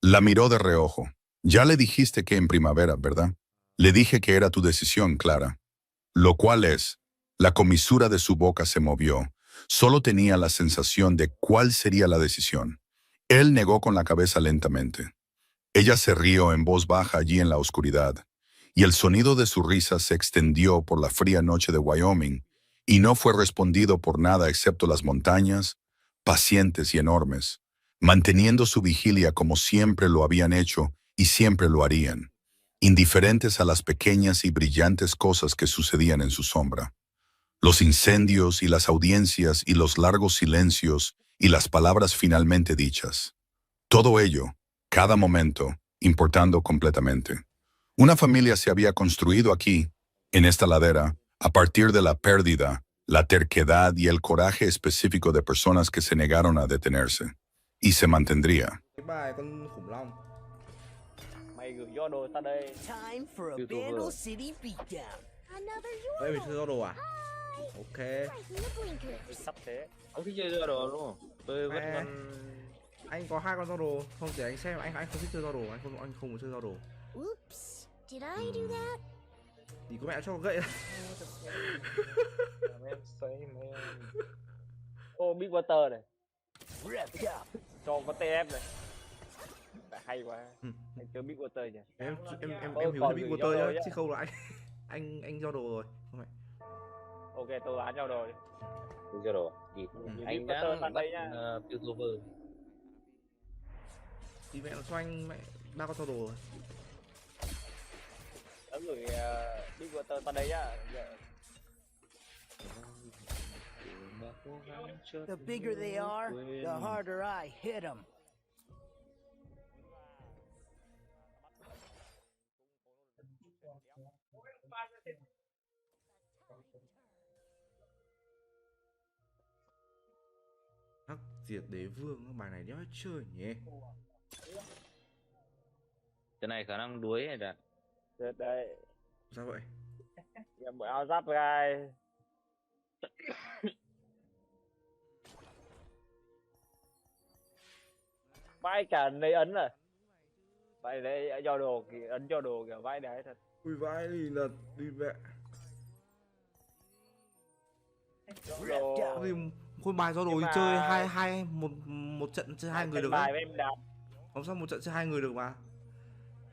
Speaker 1: La miró de reojo. Ya le dijiste que en primavera, ¿verdad? Le dije que era tu decisión, Clara. Lo cual es, la comisura de su boca se movió. Solo tenía la sensación de cuál sería la decisión. Él negó con la cabeza lentamente. Ella se rió en voz baja allí en la oscuridad, y el sonido de su risa se extendió por la fría noche de Wyoming, y no fue respondido por nada excepto las montañas, pacientes y enormes, manteniendo su vigilia como siempre lo habían hecho y siempre lo harían, indiferentes a las pequeñas y brillantes cosas que sucedían en su sombra. Los incendios y las audiencias y los largos silencios y las palabras finalmente dichas. Todo ello, cada momento, importando completamente. Una familia se había construido aquí, en esta ladera, a partir de la pérdida, la terquedad y el coraje específico de personas que se negaron a detenerse. Y se mantendría.
Speaker 2: Cái bài con khủng long.
Speaker 3: Mày gửi do đồ tao đây.
Speaker 4: Time for a
Speaker 3: YouTuber.
Speaker 4: Vandal City beatdown.
Speaker 5: Another
Speaker 2: Đây mình
Speaker 5: Yordle.
Speaker 2: chơi do đồ à? Ok.
Speaker 5: Pressing the blinkers.
Speaker 3: Sắp thế.
Speaker 6: Ông thích chơi do đồ đúng không? Tôi vẫn
Speaker 2: À.
Speaker 6: còn
Speaker 2: Anh có hai con do đồ, không để anh xem, anh không thích chơi do đồ, anh không muốn chơi do đồ.
Speaker 5: Oops. Did I do that?
Speaker 2: Thì có mẹ cho gậy.
Speaker 3: Em say man. Ô Big Water này.
Speaker 4: Wrapped up.
Speaker 3: Cho có TF này. Phải hay quá. Anh chơi Big Water nhỉ.
Speaker 2: Em hiểu
Speaker 3: còn
Speaker 2: Big
Speaker 3: gửi
Speaker 2: Water
Speaker 3: do đồ
Speaker 2: nhá,
Speaker 3: nhá.
Speaker 2: chứ không là anh do đồ rồi. Không phải.
Speaker 3: Ok tôi bán cho đồ đi.
Speaker 6: chơi do đồ. Gì?
Speaker 3: Big
Speaker 6: Anh
Speaker 3: Water
Speaker 6: đang
Speaker 3: tặng
Speaker 6: bắt
Speaker 3: đây nha.
Speaker 6: YouTuber.
Speaker 2: Thì mẹ nó cho anh mẹ ba con do đồ rồi.
Speaker 3: Đã gửi Big Water tao đây nhá. Giờ
Speaker 4: The bigger they are, the harder I hit them.
Speaker 2: Hắc diệt đế vương, bài này đéo chơi nhỉ.
Speaker 6: Cái này khả năng đuối này đạt.
Speaker 3: đây.
Speaker 2: Sao vậy?
Speaker 3: Giờ bộ áo giáp gai. Vãi cả lấy ấn rồi. Vậy đấy cho đồ kìa, ấn cho đồ kìa, vãi đấy thật.
Speaker 2: Ui vãi thì là đi mẹ.
Speaker 3: Đồ...
Speaker 2: Thì khôi bài do đồ
Speaker 3: Nhưng
Speaker 2: thì
Speaker 3: mà-
Speaker 2: chơi hai một trận chơi hai người được
Speaker 3: bài
Speaker 2: á.
Speaker 3: với em đạp.
Speaker 2: Không sao một trận chơi hai người được mà.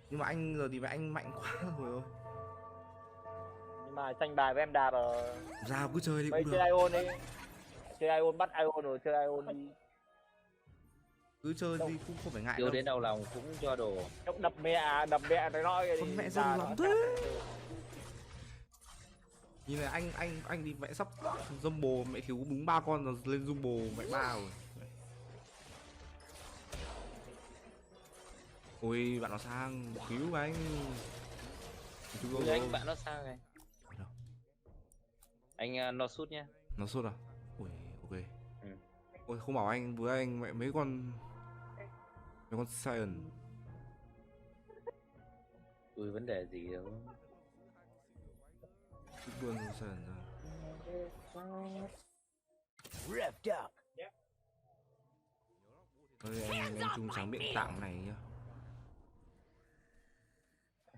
Speaker 2: Nhưng mà anh giờ thì mẹ anh mạnh quá rồi.
Speaker 3: Nhưng mà tranh bài với em đạp rồi.
Speaker 2: Ra cứ chơi đi
Speaker 3: Vậy
Speaker 2: cũng
Speaker 3: chơi
Speaker 2: được.
Speaker 3: Ion đi. Chơi Ion bắt Ion rồi chơi Ion đi.
Speaker 2: Cứ chơi đi cũng không phải ngại
Speaker 6: Yêu
Speaker 2: đâu.
Speaker 6: đến đầu lòng cũng cho đồ.
Speaker 3: Chốc đập mẹ nó nói
Speaker 2: Con mẹ dân lắm thế. Nhìn này anh đi mẹ sắp dâm bồ mẹ thiếu đúng ba con rồi lên dung bồ mẹ ba rồi. Ôi bạn nó sang cứu anh. Chúng
Speaker 6: Ui,
Speaker 2: tôi
Speaker 6: anh bạn nó sang này. Anh nó sút nhá.
Speaker 2: nó sốt à? Ui ok.
Speaker 6: Ừ.
Speaker 2: Ôi không bảo anh với anh mẹ mấy con Sion.
Speaker 6: Ui vấn đề gì đâu.
Speaker 2: Luôn Sion ra.
Speaker 4: Wrapped up.
Speaker 2: Thôi anh chung trắng miệng tạm này nhá.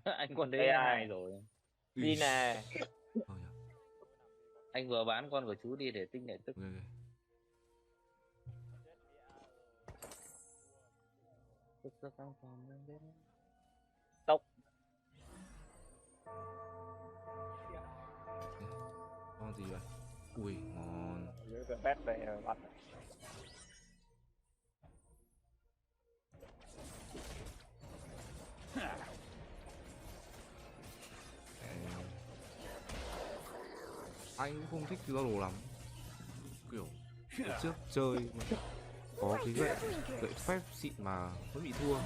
Speaker 6: Anh còn đấy
Speaker 3: Đây
Speaker 6: hai
Speaker 3: ai?
Speaker 6: rồi.
Speaker 3: Đi nè.
Speaker 2: Thôi nhá.
Speaker 6: Anh vừa bán con của chú đi để tinh lại tức.
Speaker 2: Ok, ok.
Speaker 3: Tốc.
Speaker 2: Con gì vậy? Ui ngon.
Speaker 3: Giữ cái bét về bắt.
Speaker 2: Anh cũng không thích giao đồ lắm. Kiểu hồi trước chơi mà có cái gậy phép xịn mà vẫn bị thua.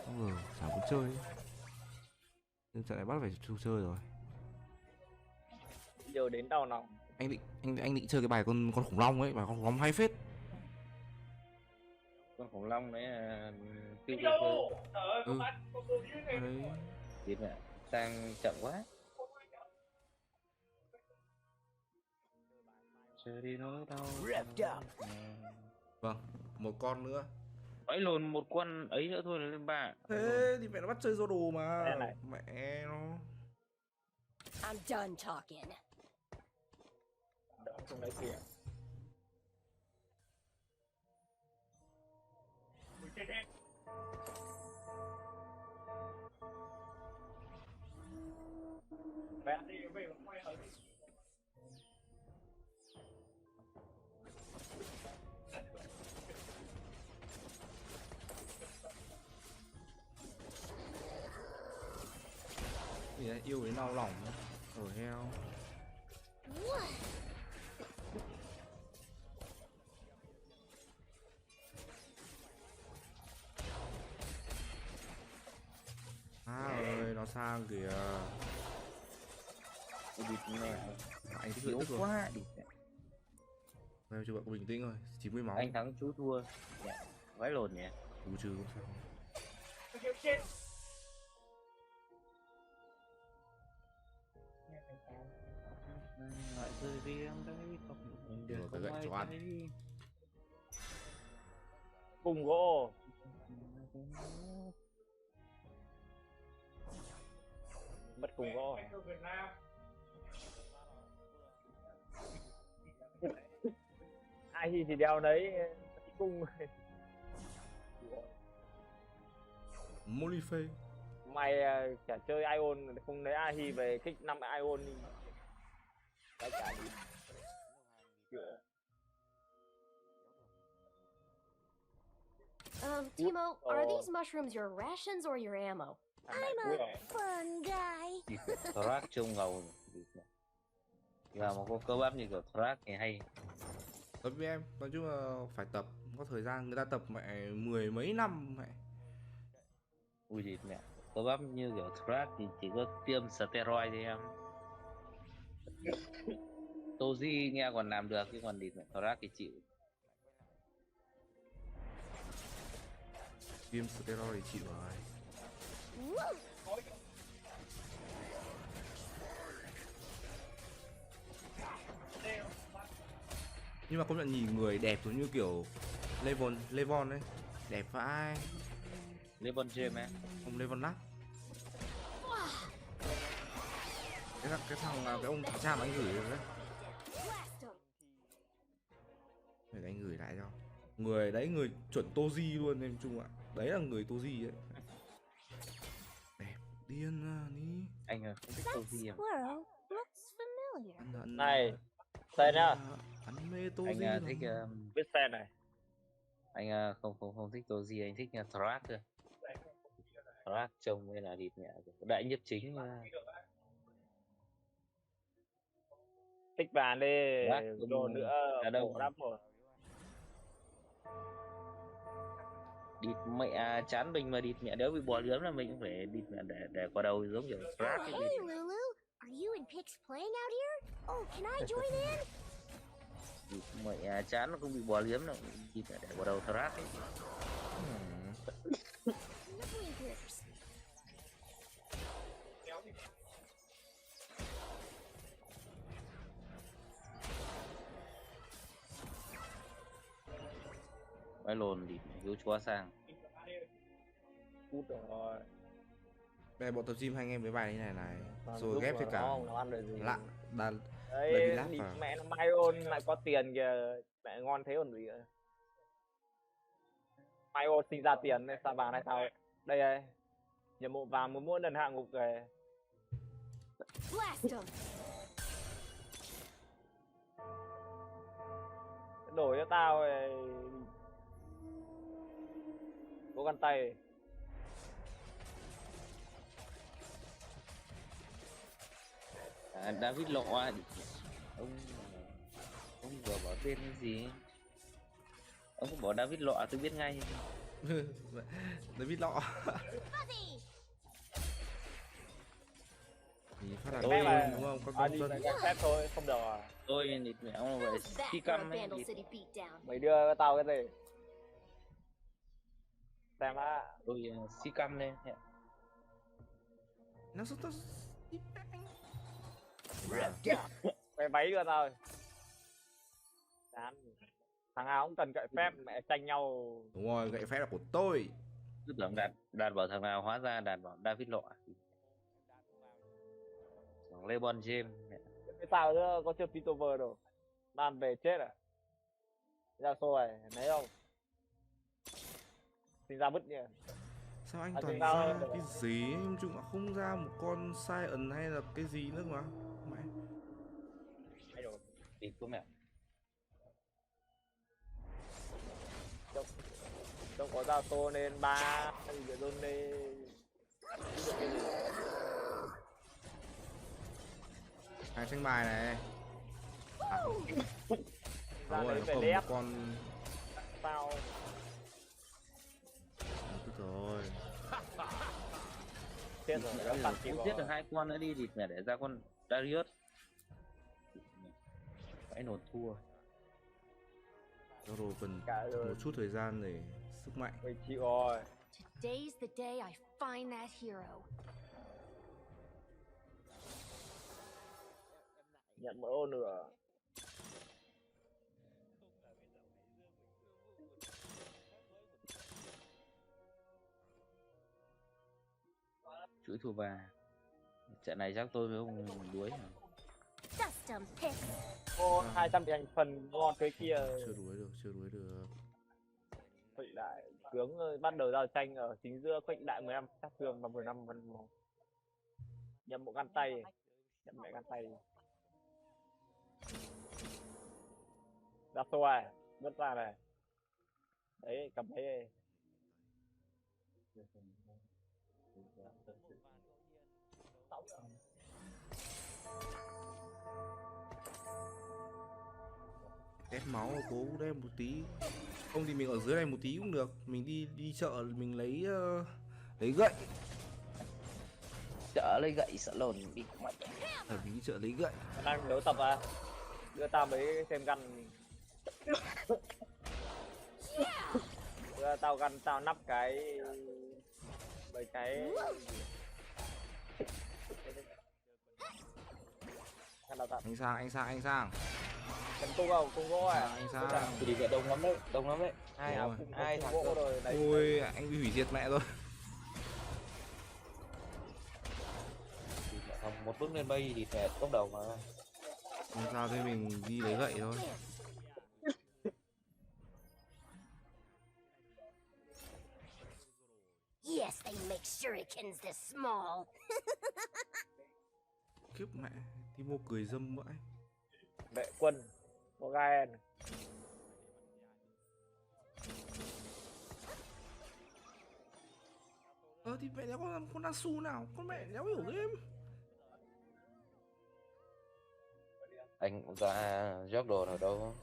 Speaker 2: Không ngờ chả muốn chơi ấy. Nhưng trận này bắt phải chơi rồi.
Speaker 3: Giờ đến đau lòng.
Speaker 2: Anh định chơi cái bài con khủng long ấy, bài con khủng long hay phết.
Speaker 6: Con khủng long đấy là tiêu cơ cơ.
Speaker 2: Ừ. Đấy.
Speaker 6: Thì mẹ sang chậm quá. Chờ đi nỗi đau.
Speaker 4: Revved up.
Speaker 2: Vâng, một con nữa.
Speaker 6: Ấy lồn một con ấy nữa thôi là lên 3.
Speaker 2: Thế thì mẹ nó bắt chơi do đồ mà.
Speaker 3: Mẹ này.
Speaker 2: Mẹ nó.
Speaker 5: I'm done talking.
Speaker 3: Đỡ không lấy tiền. Mẹ.
Speaker 2: Gì đấy, yêu đến đau lòng ở heo.
Speaker 5: What?
Speaker 2: Ơi, nó sang kìa.
Speaker 6: Địt mẹ.
Speaker 2: Anh thích
Speaker 6: Yếu
Speaker 2: lợi tức rồi.
Speaker 6: quá. Địt mẹ.
Speaker 2: Em chưa bạn có bình tĩnh rồi, 90 máu.
Speaker 6: Anh thắng chú thua. Mẹ. Vãi lồn nhỉ.
Speaker 2: Chú trừ không sao.
Speaker 6: Lại rơi riêng đấy. Không
Speaker 2: Rồi, cái gậy cho ăn.
Speaker 3: Cùng gỗ. Mất cùng gỗ. Ai thì đeo đấy cung.
Speaker 2: Molife.
Speaker 3: Mày chả chơi Ion không lấy Ahi về kích 5 Ion đi. Cái chả đi.
Speaker 5: Timo, are
Speaker 3: Oh.
Speaker 5: these mushrooms your rations or your ammo? I'm a fun guy.
Speaker 6: Thrack trông ngầu. Là một con cơ bắp như kiểu Thrack thì hay.
Speaker 2: Tập với em, nói chung là phải tập, có thời gian người ta tập mẹ 10 mấy năm mẹ.
Speaker 6: Ui gì mẹ. Cơ bắp như kiểu Thrack thì chỉ có tiêm steroid thôi em. Toji nghe còn làm được chứ còn địt mẹ Thrack thì chịu.
Speaker 2: Tiêm steroid thì chịu rồi.
Speaker 5: Woo!
Speaker 2: Nhưng mà công nhận nhìn người đẹp giống như kiểu Levon ấy, đẹp vãi.
Speaker 6: LeBron James á.
Speaker 2: Ông Levon Lắc. Cái thằng cái ông cha mà anh gửi rồi đấy.
Speaker 5: Blast 'em.
Speaker 2: Để anh gửi lại cho. Người đấy người chuẩn Toji luôn em chung ạ. Đấy là người Toji ấy. Đẹp điên à ní.
Speaker 6: Anh không thích Toji em.
Speaker 5: Squirrel looks familiar.
Speaker 2: Ăn
Speaker 3: Này, xem nhá.
Speaker 2: Ăn mê Toji.
Speaker 6: Anh thích
Speaker 3: Biết xem này.
Speaker 6: anh không thích Toji, anh thích Thrack cơ. Thrack trông như là địt mẹ đại nhất chính.
Speaker 3: Tích vàng đi.
Speaker 6: Rác
Speaker 3: Đồ
Speaker 6: cũng
Speaker 3: nữa.
Speaker 6: là đâu.
Speaker 3: Khổ lắm rồi.
Speaker 6: Địt mẹ chán mình mà địt mẹ nếu bị bò lưới là mình cũng phải địt mẹ để qua đầu giống kiểu
Speaker 5: Oh,
Speaker 6: Thrack ấy.
Speaker 5: hey, Lulu. Are you and Pix playing out here? Oh, can I join in?
Speaker 6: Địt mẹ chán nó không bị bò lưới là địt mẹ để qua đầu Thrack ấy.
Speaker 5: The blinkers.
Speaker 6: Vãi lồn địt mẹ hiếu chúa sang.
Speaker 3: Cút rồi.
Speaker 2: Đây bọn tập gym hai anh em với bài như này này.
Speaker 3: Toàn
Speaker 2: Rồi
Speaker 3: lúc
Speaker 2: ghép
Speaker 3: mà
Speaker 2: cho cả
Speaker 3: nó ăn được gì.
Speaker 2: lạ đàn. Đợi
Speaker 3: Đấy,
Speaker 2: đi lát
Speaker 3: đi
Speaker 2: vào.
Speaker 3: mẹ nó Ion lại có tiền kìa. Mẹ ngon thế còn gì nữa. Ion sinh ra tiền nên sao vàng hay sao ấy. Đây đây. Nhiệm vụ vàng muốn mỗi lần hạ ngục về.
Speaker 5: Blast 'em.
Speaker 3: Đổi cho tao có găng tay.
Speaker 6: David Lọ ông vừa bỏ tên cái gì, ông cũng bỏ David Lọ tôi biết ngay.
Speaker 2: David lọ.
Speaker 5: Fuzzy!
Speaker 2: Thì phát
Speaker 6: Tôi-
Speaker 2: đạn đúng không? Con
Speaker 3: đi
Speaker 2: Tuân.
Speaker 3: phải gạch phép thôi, không được à.
Speaker 6: Tôi địt mẹ ông vậy.
Speaker 5: How's that
Speaker 6: Khi
Speaker 5: for a
Speaker 6: căm ấy
Speaker 5: Vandal
Speaker 6: địt.
Speaker 5: City beatdown?
Speaker 3: Mày đưa tao cái gì? Xem á,
Speaker 6: Tôi si căm lên.
Speaker 2: Nó sao tao...
Speaker 4: Revved up.
Speaker 3: mày váy đưa tao. Chán. Thằng nào cũng cần gậy phép mẹ tranh nhau.
Speaker 2: Đúng rồi, gậy phép là của tôi.
Speaker 6: Cứ tưởng đạt bảo thằng nào, hóa ra đạt bảo David lọ. Thằng LeBron James. Mẹ.
Speaker 3: Cái tao nữa có chưa Pitover đâu. Đàn về chết à? Ra xô này, lấy không? Sinh ra vứt nhỉ.
Speaker 2: Sao anh
Speaker 3: À,
Speaker 2: toàn
Speaker 3: thì tao-
Speaker 2: ra cái gì ấy? Em chung không ra một con Sion hay là cái gì nữa mà. Mẹ.
Speaker 3: Mày đồ.
Speaker 6: Địt của mẹ.
Speaker 3: Không có ra xô nên 3 giờ luôn đi.
Speaker 2: Hai tranh bài này. À không.
Speaker 3: Ra
Speaker 2: Đúng rồi,
Speaker 3: đấy
Speaker 2: nó
Speaker 3: về
Speaker 2: cầm
Speaker 3: lép.
Speaker 2: một con...
Speaker 3: Tao
Speaker 2: Cứ rồi.
Speaker 3: chết rồi, nó phản kịp
Speaker 6: Không giết được 2 con nữa đi địt mẹ để ra con Darius. Phải nổ thua.
Speaker 2: Cho rồi cần
Speaker 3: cả rồi.
Speaker 2: một chút thời gian để sức mạnh.
Speaker 3: Mày chịu rồi.
Speaker 5: Today's the day I find that hero.
Speaker 3: Nhận mỗi ô nữa.
Speaker 6: Chuỗi thua 3. Trận này chắc tôi với ông đuối hả?
Speaker 5: Dust 'em picks.
Speaker 3: Ô, 200 thành phần ngon cái kia.
Speaker 2: Chưa đuổi được, chưa đuổi được.
Speaker 3: Khuếch đại tướng bắt đầu giao tranh ở chính giữa khuếch đại 15 sát thương và 15 phần một. Nhầm bộ găng tay. Nhầm mẹ găng tay. Ra xô này, vứt ra này. Đấy, cầm đấy đây.
Speaker 2: Tét máu cố đem một tí. Không thì mình ở dưới này một tí cũng được. Mình đi chợ mình lấy gậy.
Speaker 6: Chở lấy gậy sợ lồn bị mạnh.
Speaker 2: Mình đi chợ lấy gậy.
Speaker 3: Đang đấu tập à? Đưa tao mới xem găng. Đưa tao găng tao nắp cái mấy cái găng đào tạo.
Speaker 2: Anh sang.
Speaker 3: Cần cung không? Cung gỗ à?
Speaker 2: Anh sang.
Speaker 6: Thì đi đông lắm đấy. Hai
Speaker 2: Rồi.
Speaker 6: áo hai thằng
Speaker 3: gỗ rồi đấy.
Speaker 2: Ôi, anh bị hủy diệt mẹ rồi.
Speaker 6: Một bước lên bay thì phải tốc đầu mà.
Speaker 2: Không sao thì mình đi lấy gậy thôi.
Speaker 5: Yes, they make shurikens this small.
Speaker 2: Kiếp mẹ, Timo cười dâm vãi.
Speaker 3: Vệ quân Morgan.
Speaker 2: Thì mẹ đéo con Nasu nào, con mẹ đéo hiểu game.
Speaker 6: Anh ra job đồ nào đâu.